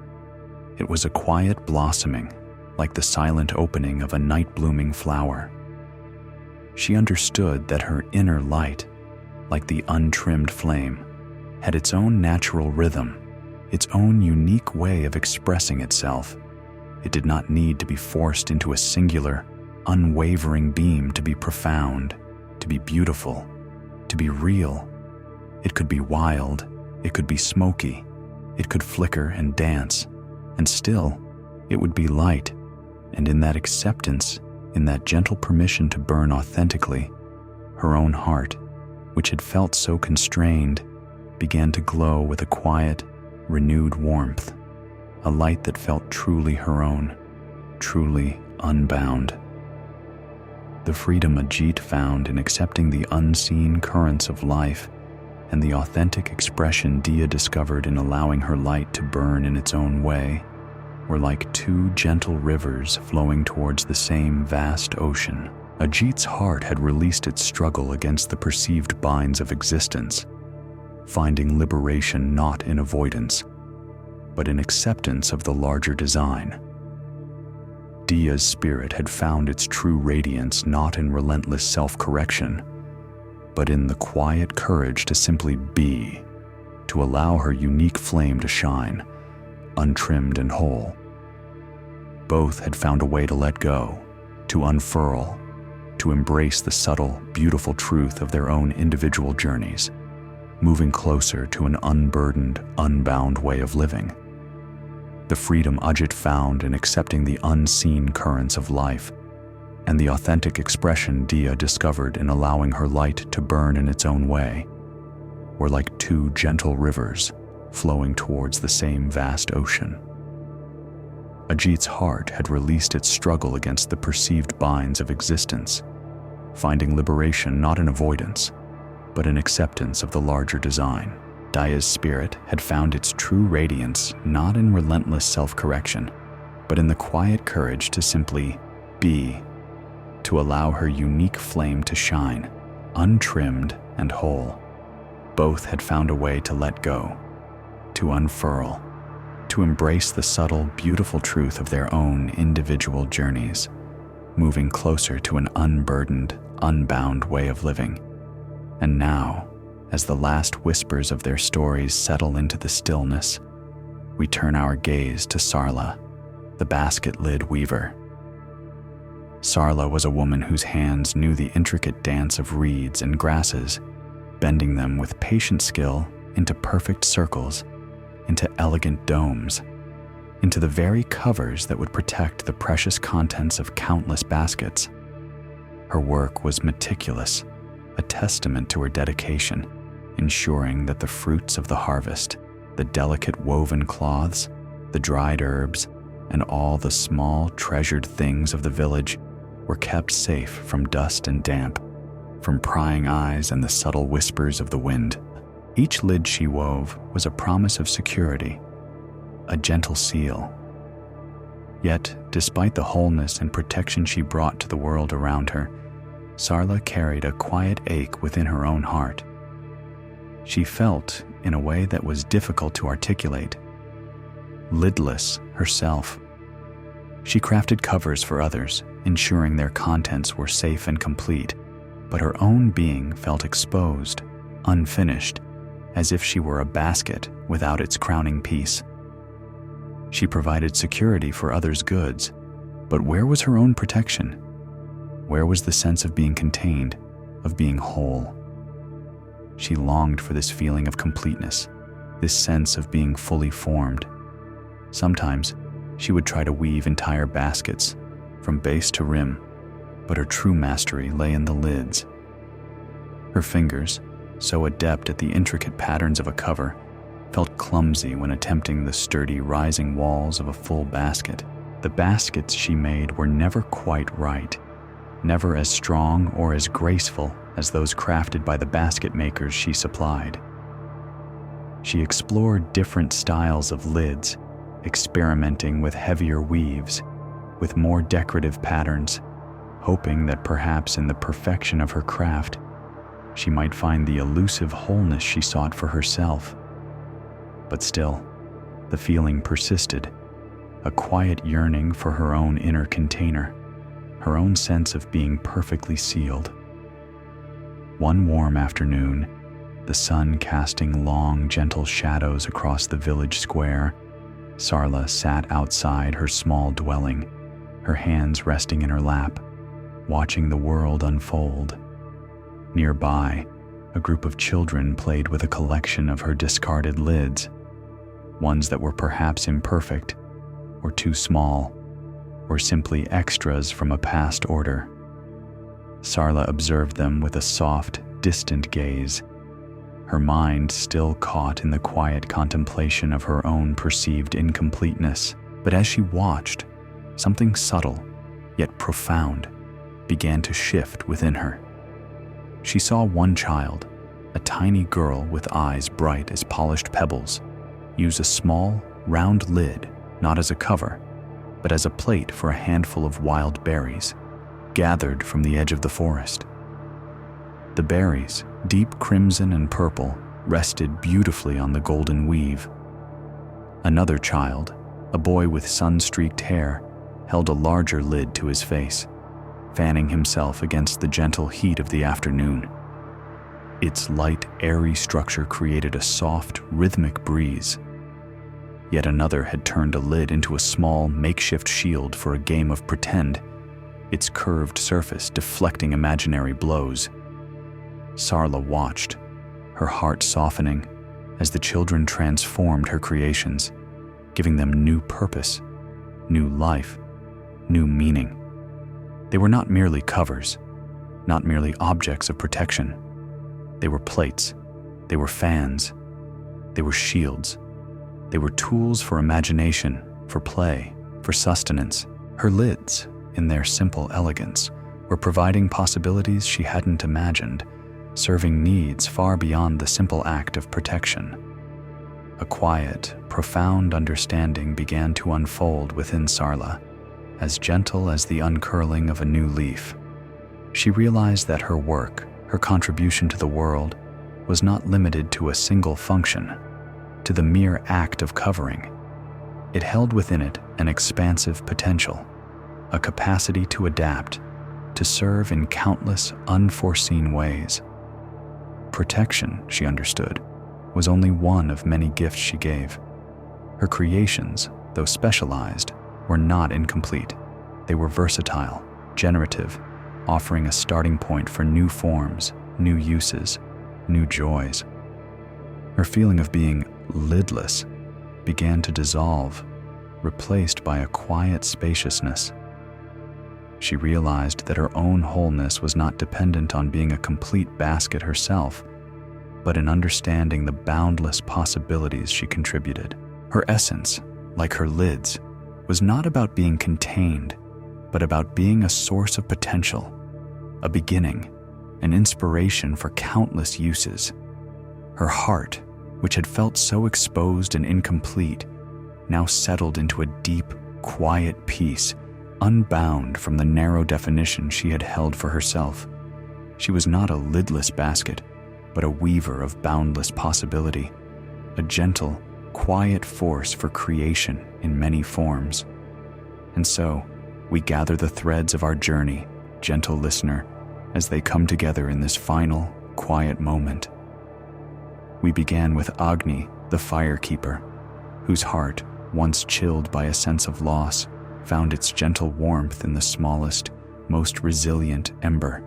It was a quiet blossoming, like the silent opening of a night-blooming flower. She understood that her inner light, like the untrimmed flame, had its own natural rhythm, its own unique way of expressing itself. It did not need to be forced into a singular, unwavering beam to be profound, to be beautiful, to be real. It could be wild, it could be smoky, it could flicker and dance, and still, it would be light. And in that acceptance, in that gentle permission to burn authentically, her own heart, which had felt so constrained, began to glow with a quiet, renewed warmth, a light that felt truly her own, truly unbound. The freedom Ajit found in accepting the unseen currents of life and the authentic expression Dia discovered in allowing her light to burn in its own way were like two gentle rivers flowing towards the same vast ocean. Ajit's heart had released its struggle against the perceived binds of existence, finding liberation not in avoidance, but in acceptance of the larger design. Dia's spirit had found its true radiance not in relentless self-correction, but in the quiet courage to simply be, to allow her unique flame to shine, untrimmed and whole. Both had found a way to let go, to unfurl, to embrace the subtle, beautiful truth of their own individual journeys, moving closer to an unburdened, unbound way of living. The freedom Ajit found in accepting the unseen currents of life, and the authentic expression Dia discovered in allowing her light to burn in its own way, were like two gentle rivers flowing towards the same vast ocean. Ajit's heart had released its struggle against the perceived binds of existence, finding liberation not in avoidance, but in acceptance of the larger design. Dia's spirit had found its true radiance not in relentless self-correction, but in the quiet courage to simply be, to allow her unique flame to shine, untrimmed and whole. Both had found a way to let go, to unfurl, to embrace the subtle, beautiful truth of their own individual journeys, moving closer to an unburdened, unbound way of living. And now, as the last whispers of their stories settle into the stillness, we turn our gaze to Sarla, the basket-lid weaver. Sarla was a woman whose hands knew the intricate dance of reeds and grasses, bending them with patient skill into perfect circles, into elegant domes, into the very covers that would protect the precious contents of countless baskets. Her work was meticulous, a testament to her dedication, ensuring that the fruits of the harvest, the delicate woven cloths, the dried herbs, and all the small treasured things of the village were kept safe from dust and damp, from prying eyes and the subtle whispers of the wind. Each lid she wove was a promise of security, a gentle seal. Yet, despite the wholeness and protection she brought to the world around her, Sarla carried a quiet ache within her own heart. She felt, in a way that was difficult to articulate, lidless herself. She crafted covers for others, ensuring their contents were safe and complete, but her own being felt exposed, unfinished, as if she were a basket without its crowning piece. She provided security for others' goods, but where was her own protection? Where was the sense of being contained, of being whole? She longed for this feeling of completeness, this sense of being fully formed. Sometimes, she would try to weave entire baskets, from base to rim, but her true mastery lay in the lids. Her fingers, so adept at the intricate patterns of a cover, felt clumsy when attempting the sturdy rising walls of a full basket. The baskets she made were never quite right, never as strong or as graceful as those crafted by the basket makers she supplied. She explored different styles of lids, experimenting with heavier weaves, with more decorative patterns, hoping that perhaps in the perfection of her craft, she might find the elusive wholeness she sought for herself. But still, the feeling persisted, a quiet yearning for her own inner container, her own sense of being perfectly sealed. One warm afternoon, the sun casting long, gentle shadows across the village square, Sarla sat outside her small dwelling, her hands resting in her lap, watching the world unfold. Nearby, a group of children played with a collection of her discarded lids, ones that were perhaps imperfect, or too small, or simply extras from a past order. Sarla observed them with a soft, distant gaze, her mind still caught in the quiet contemplation of her own perceived incompleteness. But as she watched, something subtle, yet profound, began to shift within her. She saw one child, a tiny girl with eyes bright as polished pebbles, use a small, round lid not as a cover, but as a plate for a handful of wild berries, gathered from the edge of the forest. The berries, deep crimson and purple, rested beautifully on the golden weave. Another child, a boy with sun-streaked hair, held a larger lid to his face, fanning himself against the gentle heat of the afternoon. Its light, airy structure created a soft, rhythmic breeze. Yet another had turned a lid into a small, makeshift shield for a game of pretend, its curved surface deflecting imaginary blows. Sarla watched, her heart softening, as the children transformed her creations, giving them new purpose, new life, new meaning. They were not merely covers, not merely objects of protection. They were plates, they were fans, they were shields. They were tools for imagination, for play, for sustenance. Her lids, in their simple elegance, were providing possibilities she hadn't imagined, serving needs far beyond the simple act of protection. A quiet, profound understanding began to unfold within Sarla, as gentle as the uncurling of a new leaf. She realized that her work, her contribution to the world, was not limited to a single function, to the mere act of covering. It held within it an expansive potential, a capacity to adapt, to serve in countless unforeseen ways. Protection, she understood, was only one of many gifts she gave. Her creations, though specialized, were not incomplete. They were versatile, generative, offering a starting point for new forms, new uses, new joys. Her feeling of being lidless began to dissolve, replaced by a quiet spaciousness. She realized that her own wholeness was not dependent on being a complete basket herself, but in understanding the boundless possibilities she contributed. Her essence, like her lids, was not about being contained, but about being a source of potential, a beginning, an inspiration for countless uses. Her heart, which had felt so exposed and incomplete, now settled into a deep, quiet peace, unbound from the narrow definition she had held for herself. She was not a lidless basket, but a weaver of boundless possibility, a gentle, quiet force for creation in many forms. And so, we gather the threads of our journey, gentle listener, as they come together in this final, quiet moment. We began with Agni, the firekeeper, whose heart, once chilled by a sense of loss, found its gentle warmth in the smallest, most resilient ember.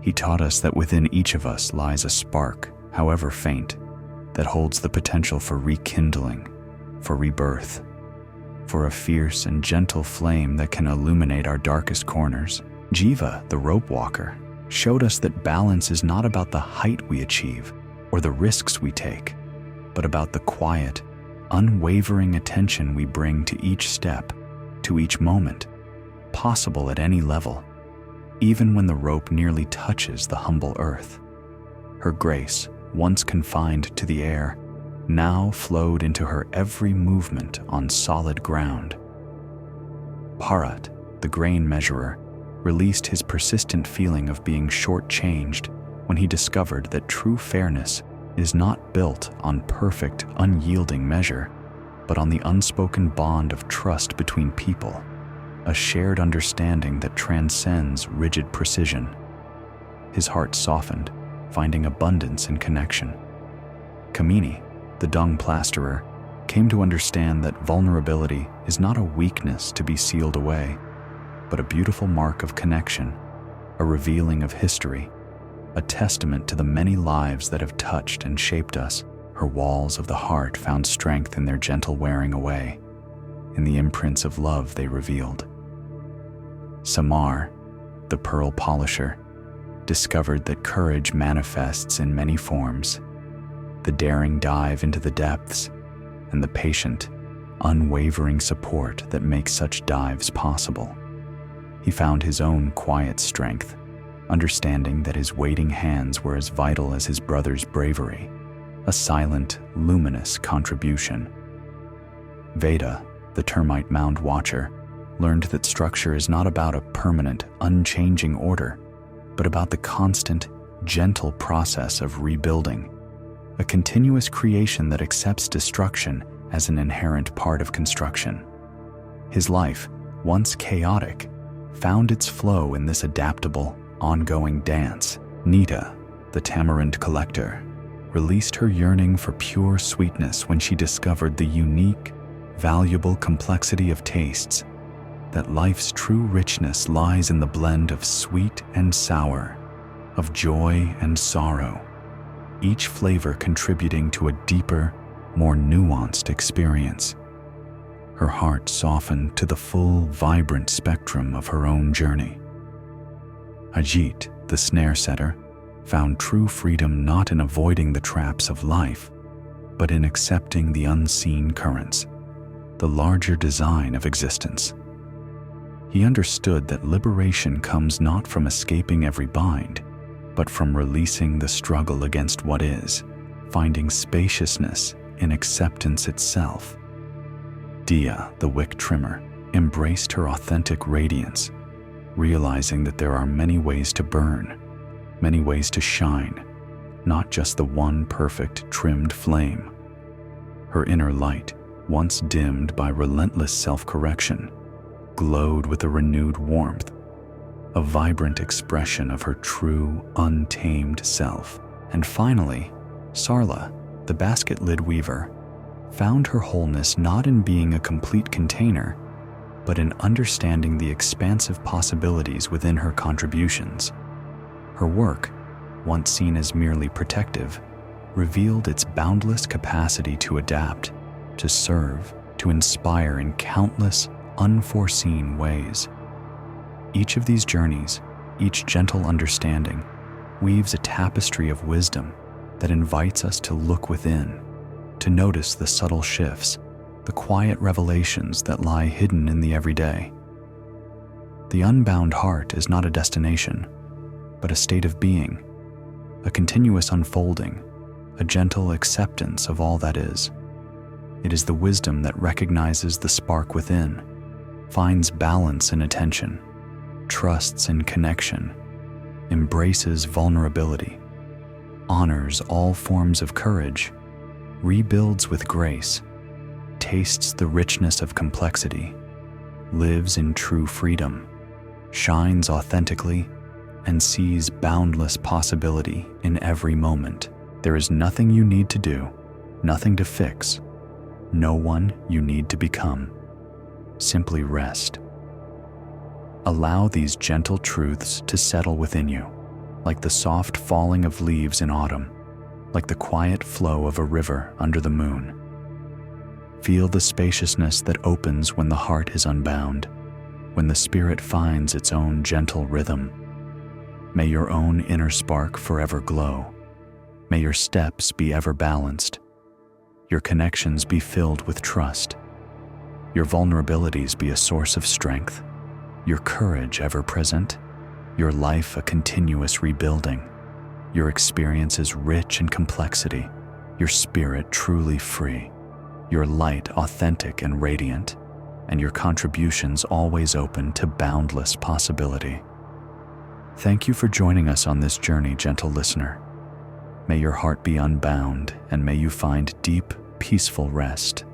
He taught us that within each of us lies a spark, however faint, that holds the potential for rekindling, for rebirth, for a fierce and gentle flame that can illuminate our darkest corners. Jiva, the rope walker, showed us that balance is not about the height we achieve or the risks we take, but about the quiet, unwavering attention we bring to each step, to each moment, possible at any level, even when the rope nearly touches the humble earth. Her grace, once confined to the air, now flowed into her every movement on solid ground. Bharat, the grain measurer, released his persistent feeling of being shortchanged when he discovered that true fairness is not built on perfect, unyielding measure, but on the unspoken bond of trust between people, a shared understanding that transcends rigid precision. His heart softened, finding abundance in connection. Kamini, the dung plasterer, came to understand that vulnerability is not a weakness to be sealed away, but a beautiful mark of connection, a revealing of history, a testament to the many lives that have touched and shaped us. Her walls of the heart found strength in their gentle wearing away, in the imprints of love they revealed. Samar, the pearl polisher, discovered that courage manifests in many forms: the daring dive into the depths, and the patient, unwavering support that makes such dives possible. He found his own quiet strength, understanding that his waiting hands were as vital as his brother's bravery, a silent, luminous contribution. Veda, the termite mound watcher, learned that structure is not about a permanent, unchanging order, but about the constant, gentle process of rebuilding, a continuous creation that accepts destruction as an inherent part of construction. His life, once chaotic, found its flow in this adaptable, ongoing dance. Nita, the tamarind collector, released her yearning for pure sweetness when she discovered the unique, valuable complexity of tastes, that life's true richness lies in the blend of sweet and sour, of joy and sorrow, each flavor contributing to a deeper, more nuanced experience. Her heart softened to the full, vibrant spectrum of her own journey. Ajit, the snare setter, found true freedom not in avoiding the traps of life, but in accepting the unseen currents, the larger design of existence. He understood that liberation comes not from escaping every bind, but from releasing the struggle against what is, finding spaciousness in acceptance itself. Dia, the wick trimmer, embraced her authentic radiance, realizing that there are many ways to burn, many ways to shine, not just the one perfect trimmed flame. Her inner light, once dimmed by relentless self-correction, glowed with a renewed warmth, a vibrant expression of her true, untamed self. And finally, Sarla, the basket lid weaver, found her wholeness not in being a complete container, but in understanding the expansive possibilities within her contributions. Her work, once seen as merely protective, revealed its boundless capacity to adapt, to serve, to inspire in countless, unforeseen ways. Each of these journeys, each gentle understanding, weaves a tapestry of wisdom that invites us to look within, to notice the subtle shifts, the quiet revelations that lie hidden in the everyday. The unbound heart is not a destination, but a state of being, a continuous unfolding, a gentle acceptance of all that is. It is the wisdom that recognizes the spark within, finds balance in attention, trusts in connection, embraces vulnerability, honors all forms of courage, rebuilds with grace, tastes the richness of complexity, lives in true freedom, shines authentically, and sees boundless possibility in every moment. There is nothing you need to do, nothing to fix, no one you need to become. Simply rest. Allow these gentle truths to settle within you, like the soft falling of leaves in autumn, like the quiet flow of a river under the moon. Feel the spaciousness that opens when the heart is unbound, when the spirit finds its own gentle rhythm. May your own inner spark forever glow. May your steps be ever balanced, your connections be filled with trust, your vulnerabilities be a source of strength, your courage ever present, your life a continuous rebuilding, your experiences rich in complexity, your spirit truly free, your light authentic and radiant, and your contributions always open to boundless possibility. Thank you for joining us on this journey, gentle listener. May your heart be unbound, and may you find deep, peaceful rest